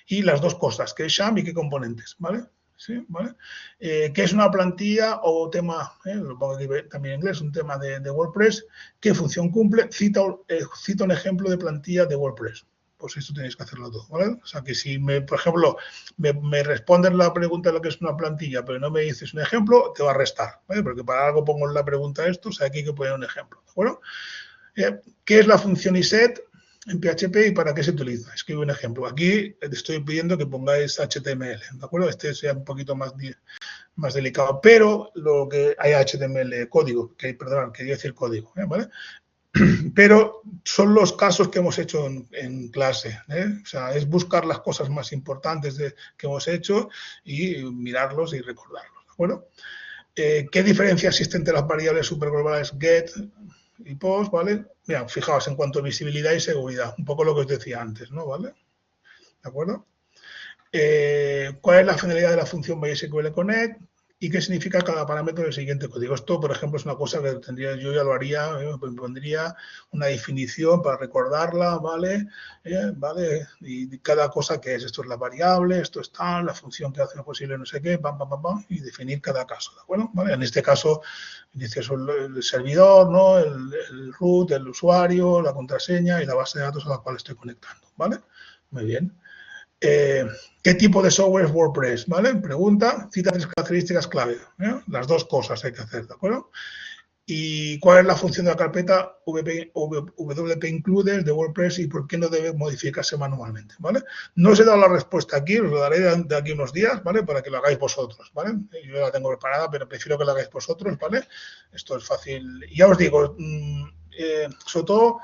Y las dos cosas, qué es SHAM y qué componentes, ¿vale? ¿Sí? ¿Vale? ¿Qué es una plantilla o tema, lo pongo aquí también en inglés, un tema de WordPress? ¿Qué función cumple? Cita un ejemplo de plantilla de WordPress. Pues esto tenéis que hacerlo todo, ¿vale? O sea, que si, por ejemplo, me respondes la pregunta de lo que es una plantilla, pero no me dices un ejemplo, te va a restar, ¿vale? Porque para algo pongo en la pregunta esto, o sea, aquí hay que poner un ejemplo, ¿de acuerdo? ¿Qué es la función iset en PHP y para qué se utiliza? Escribo un ejemplo. Aquí te estoy pidiendo que pongáis HTML, ¿de acuerdo? Este sea un poquito más delicado, pero lo que hay HTML código, perdón, quería decir código, ¿vale? Pero son los casos que hemos hecho en clase, ¿eh? O sea, es buscar las cosas más importantes que hemos hecho y mirarlos y recordarlos, ¿de acuerdo? ¿Qué diferencia existe entre las variables superglobales get, y post, ¿vale? Mira, fijaos en cuanto a visibilidad y seguridad, un poco lo que os decía antes, ¿no? ¿Vale? ¿De acuerdo? ¿Cuál es la finalidad de la función MySQL Connect? ¿Y qué significa cada parámetro del siguiente código? Esto, por ejemplo, es una cosa que tendría, yo ya lo haría, me pondría una definición para recordarla, ¿vale? ¿Vale? Y cada cosa que es, esto es la variable, esto es tal, la función que hace lo posible, no sé qué, pam, pam, pam, pam, y definir cada caso, ¿de acuerdo? ¿Vale? En este caso, dice eso, el servidor, ¿no? El root, el usuario, la contraseña y la base de datos a la cual estoy conectando, ¿vale? Muy bien. ¿Qué tipo de software es WordPress? ¿Vale? Pregunta, cita 3 características clave. Las dos cosas hay que hacer, ¿de acuerdo? ¿Y cuál es la función de la carpeta WP Includes de WordPress y por qué no debe modificarse manualmente? ¿Vale? No os he dado la respuesta aquí, os lo daré de aquí unos días, ¿vale? Para que lo hagáis vosotros, ¿vale? Yo la tengo preparada, pero prefiero que lo hagáis vosotros, ¿vale? Esto es fácil. Ya os digo, sobre todo,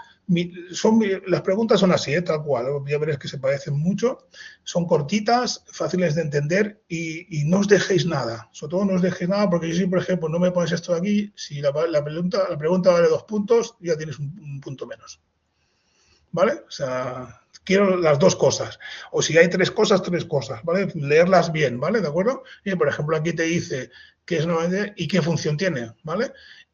las preguntas son así, tal cual, ya veréis que se parecen mucho, son cortitas, fáciles de entender y no os dejéis nada, sobre todo no os dejéis nada porque yo si, por ejemplo, no me pones esto de aquí, si la pregunta vale 2 puntos, ya tienes un punto menos, ¿vale? O sea, quiero las dos cosas, o si hay tres cosas, ¿vale? Leerlas bien, ¿vale? ¿De acuerdo? Y, por ejemplo, aquí te dice qué es nuevamente y qué función tiene, ¿vale?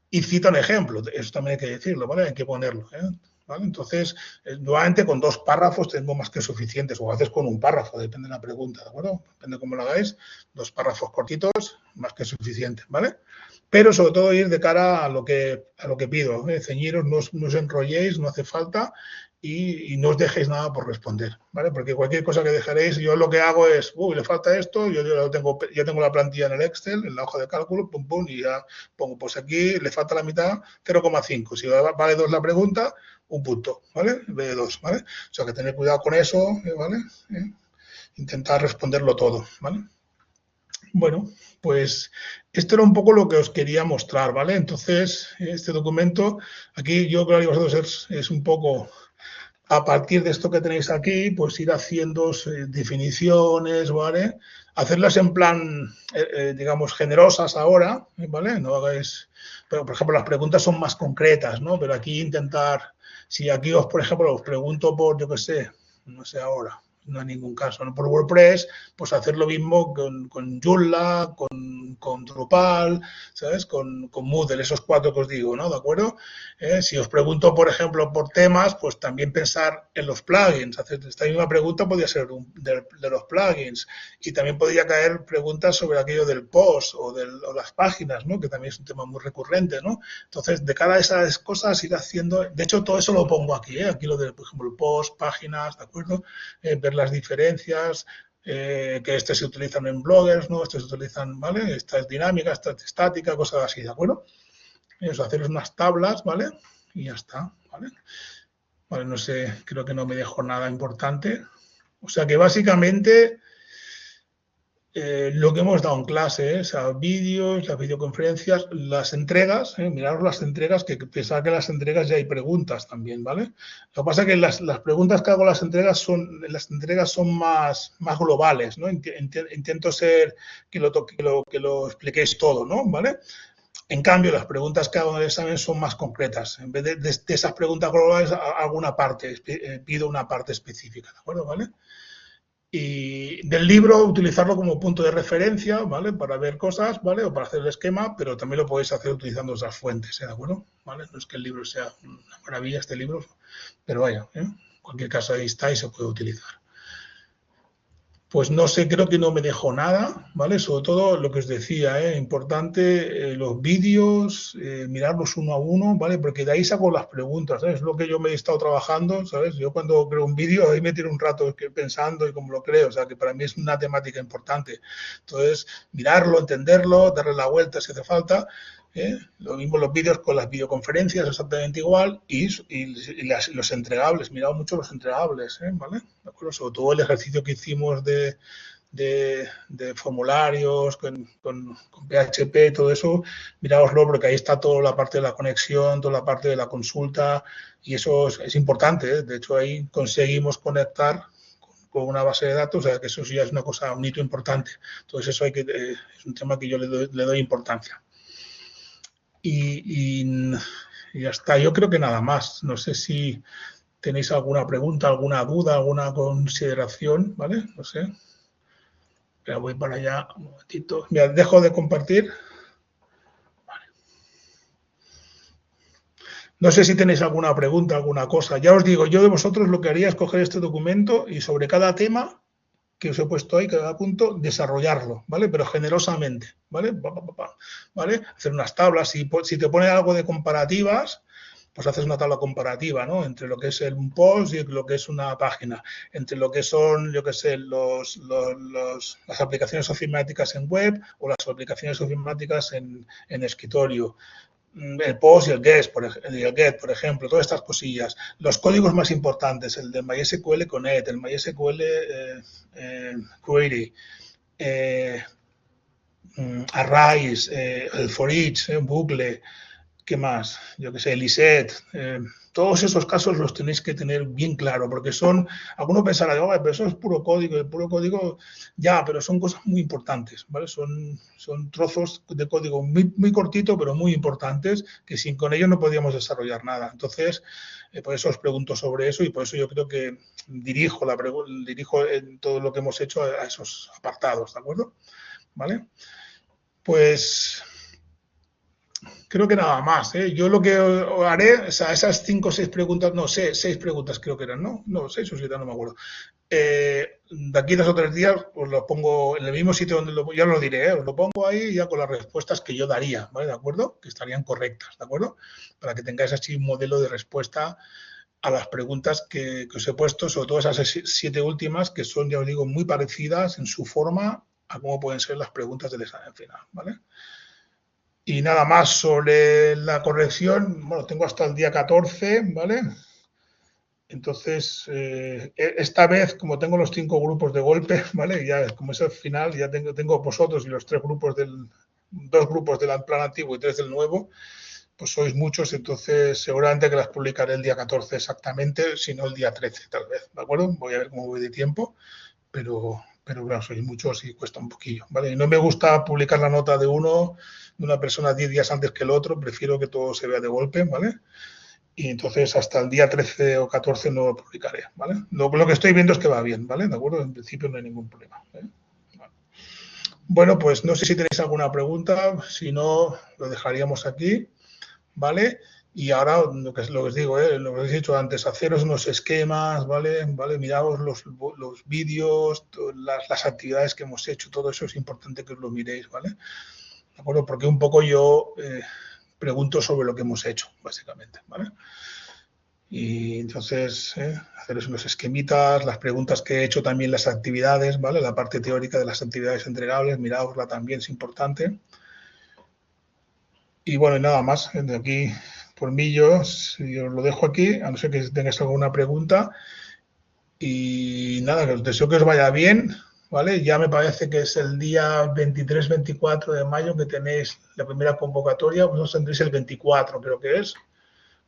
Y cita un ejemplo, eso también hay que decirlo, ¿vale? Hay que ponerlo, ¿eh? ¿Vale? Entonces, nuevamente con 2 párrafos tengo más que suficientes, o haces con un párrafo, depende de la pregunta, ¿de acuerdo? Depende de cómo lo hagáis, 2 párrafos cortitos, más que suficiente, ¿vale? Pero sobre todo ir de cara a lo que pido, ¿eh? Ceñiros, no os enrolléis, no hace falta, y no os dejéis nada por responder, ¿vale? Porque cualquier cosa que dejaréis, yo lo que hago es, le falta esto, yo ya tengo la plantilla en el Excel, en la hoja de cálculo, pum, pum, y ya pongo, pues aquí le falta la mitad, 0,5. Si vale 2 la pregunta, un punto, ¿vale? En vez de 2, ¿vale? O sea que tener cuidado con eso, ¿vale? Intentar responderlo todo, ¿vale? Bueno, pues esto era un poco lo que os quería mostrar, ¿vale? Entonces, este documento, aquí yo creo que vosotros es un poco, a partir de esto que tenéis aquí, pues ir haciendo definiciones, ¿vale? Hacerlas en plan, digamos, generosas ahora, ¿vale? No hagáis, pero por ejemplo, las preguntas son más concretas, ¿no? Pero aquí intentar, si aquí os, por ejemplo, os pregunto por, yo qué sé, no sé ahora, no hay ningún caso, ¿no? Por WordPress, pues hacer lo mismo con Joomla, con Drupal, ¿sabes? Con Moodle, esos 4 que os digo, ¿no? ¿De acuerdo? Si os pregunto, por ejemplo, por temas, pues también pensar en los plugins. Hacer esta misma pregunta podría ser de los plugins y también podría caer preguntas sobre aquello del post o las páginas, ¿no? Que también es un tema muy recurrente, ¿no? Entonces, de cara a esas cosas, ir haciendo... De hecho, todo eso lo pongo aquí, ¿eh? Aquí lo de, por ejemplo, el post, páginas, ¿de acuerdo? Ver las diferencias, que este se utilizan en bloggers, ¿no? Estos se utilizan, ¿vale? Esta es dinámica, esta es estática, cosas así, ¿de acuerdo? Eso, hacer unas tablas, ¿vale? Y ya está, ¿vale? Vale, no sé, creo que no me dejo nada importante. O sea que básicamente lo que hemos dado en clase, o sea, vídeos, las videoconferencias, las entregas, miraros las entregas, que pensar que en las entregas ya hay preguntas también, ¿vale? Lo que pasa es que las preguntas que hago en las entregas son más globales, ¿no? Intento ser que lo expliquéis todo, ¿no? ¿Vale? En cambio, las preguntas que hago en el examen son más concretas. En vez de esas preguntas globales, alguna parte, pido una parte específica, ¿de acuerdo? ¿Vale? Y del libro, utilizarlo como punto de referencia, ¿vale? Para ver cosas, ¿vale? O para hacer el esquema, pero también lo podéis hacer utilizando esas fuentes, ¿de acuerdo? ¿Vale? No es que el libro sea una maravilla, este libro, pero vaya, en cualquier caso ahí está y se puede utilizar. Pues no sé, creo que no me dejo nada, ¿vale? Sobre todo lo que os decía, importante, los vídeos, mirarlos uno a uno, ¿vale? Porque de ahí saco las preguntas, ¿sabes? Es lo que yo me he estado trabajando, ¿sabes? Yo cuando creo un vídeo, ahí me tiro un rato pensando y como lo creo, o sea, que para mí es una temática importante. Entonces, mirarlo, entenderlo, darle la vuelta si hace falta. Lo mismo los vídeos con las videoconferencias, exactamente igual, y los entregables, mirad mucho los entregables, ¿vale? ¿De acuerdo? Sobre todo el ejercicio que hicimos de formularios con PHP, todo eso, miradoslo porque ahí está toda la parte de la conexión, toda la parte de la consulta y eso es importante, ¿eh? De hecho ahí conseguimos conectar con una base de datos, o sea que eso ya es una cosa, un hito importante. Entonces eso es un tema que yo le doy importancia. Y ya está. Yo creo que nada más. No sé si tenéis alguna pregunta, alguna duda, alguna consideración, ¿vale? No sé. Ya voy para allá un momentito. Mira, dejo de compartir. Vale. No sé si tenéis alguna pregunta, alguna cosa. Ya os digo, yo de vosotros lo que haría es coger este documento y sobre cada tema que os he puesto ahí, cada punto, desarrollarlo, ¿vale? Pero generosamente, ¿vale? ¿Vale? Hacer unas tablas. Si te pone algo de comparativas, pues haces una tabla comparativa, ¿no? Entre lo que es un post y lo que es una página, entre lo que son, yo qué sé, las aplicaciones ofimáticas en web o las aplicaciones ofimáticas en escritorio, el post y el get, por ejemplo, todas estas cosillas. Los códigos más importantes, el de MySQL Connect, el MySQL Query, Arrays, el for each, bucle, ¿qué más? Yo qué sé, el ISET. Todos esos casos los tenéis que tener bien claro, porque son, algunos pensarán, oh, pero eso es puro código, el puro código, ya, pero son cosas muy importantes, ¿vale? Son trozos de código muy, muy cortito, pero muy importantes, que sin con ellos no podíamos desarrollar nada. Entonces, por eso os pregunto sobre eso y por eso yo creo que dirijo en todo lo que hemos hecho a esos apartados, ¿de acuerdo? ¿Vale? Pues creo que nada más, ¿eh? Yo lo que haré, o sea, esas 5 o 6 preguntas, no sé, 6 preguntas creo que eran, ¿no? No, 6 o 7, no me acuerdo. De aquí 2 o 3 días os lo pongo en el mismo sitio donde ya lo diré, ¿eh? Os lo pongo ahí ya con las respuestas que yo daría, ¿vale? ¿De acuerdo? Que estarían correctas, ¿de acuerdo? Para que tengáis así un modelo de respuesta a las preguntas que os he puesto, sobre todo esas 7 últimas, que son, ya os digo, muy parecidas en su forma a cómo pueden ser las preguntas del examen final, ¿vale? Y nada más sobre la corrección, bueno, tengo hasta el día 14, ¿vale? Entonces, esta vez, como tengo los 5 grupos de golpe, ¿vale? Ya como es el final, ya tengo vosotros y los 2 grupos del plan antiguo y 3 del nuevo, pues sois muchos, entonces seguramente que las publicaré el día 14 exactamente, si no el día 13 tal vez, ¿de acuerdo? Voy a ver cómo voy de tiempo, pero claro, sois muchos y cuesta un poquillo, ¿vale? Y no me gusta publicar la nota de una persona 10 días antes que el otro, prefiero que todo se vea de golpe, ¿vale? Y entonces hasta el día 13 o 14 no lo publicaré, ¿vale? Lo que estoy viendo es que va bien, ¿vale? ¿De acuerdo? En principio no hay ningún problema, ¿eh? Vale. Bueno, pues no sé si tenéis alguna pregunta, si no, lo dejaríamos aquí, ¿vale? Y ahora lo que os digo, lo que os he dicho antes, haceros unos esquemas, ¿vale? Miraos los vídeos, las actividades que hemos hecho, todo eso es importante que os lo miréis, ¿vale? ¿De acuerdo? Porque un poco yo pregunto sobre lo que hemos hecho, básicamente, ¿vale? Y entonces, haceros unos esquemitas, las preguntas que he hecho también, las actividades, ¿vale? La parte teórica de las actividades entregables, miraosla también, es importante. Y bueno, y nada más, de aquí por mí yo os lo dejo aquí, a no ser que tengáis alguna pregunta. Y nada, que os deseo que os vaya bien, ¿vale? Ya me parece que es el día 23-24 de mayo que tenéis la primera convocatoria, vosotros tendréis el 24, creo que es,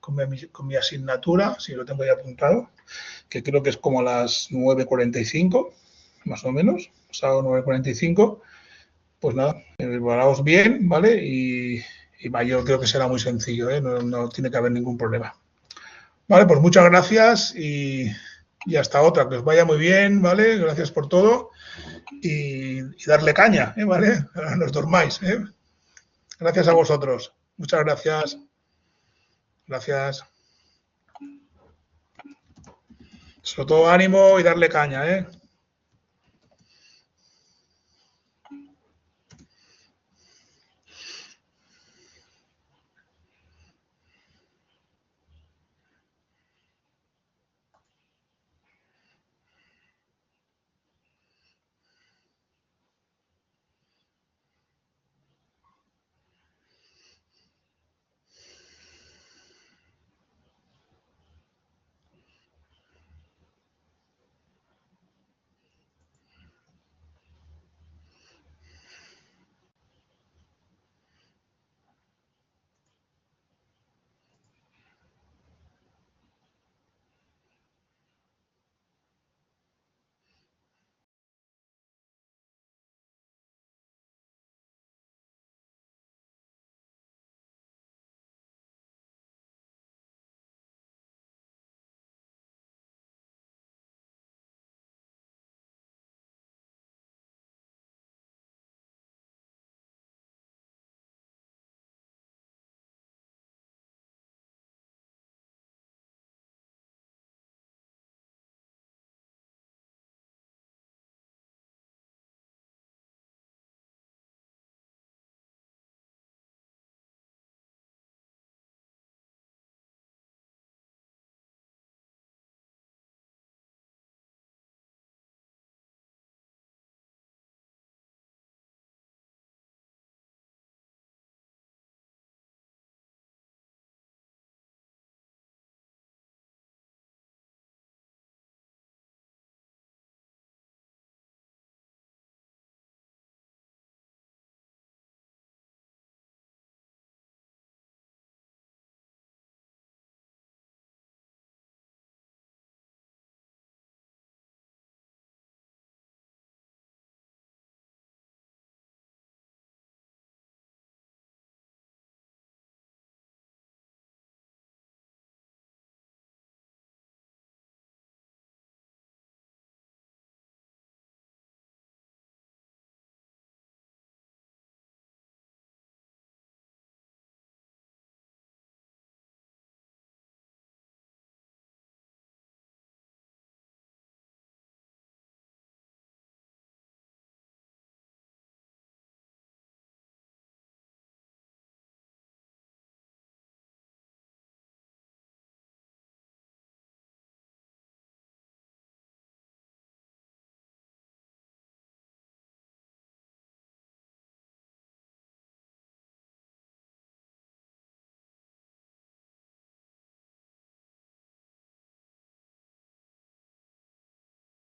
con mi asignatura, si lo tengo ya apuntado, que creo que es como a las 9:45, más o menos, sábado 9:45. Pues nada, preparaos bien, ¿vale? Y yo creo que será muy sencillo, ¿eh? No tiene que haber ningún problema. Vale, pues muchas gracias y hasta otra. Que os vaya muy bien, ¿vale? Gracias por todo y darle caña, ¿vale? No os dormáis, ¿eh? Gracias a vosotros. Muchas gracias. Gracias. Sobre todo ánimo y darle caña, ¿eh?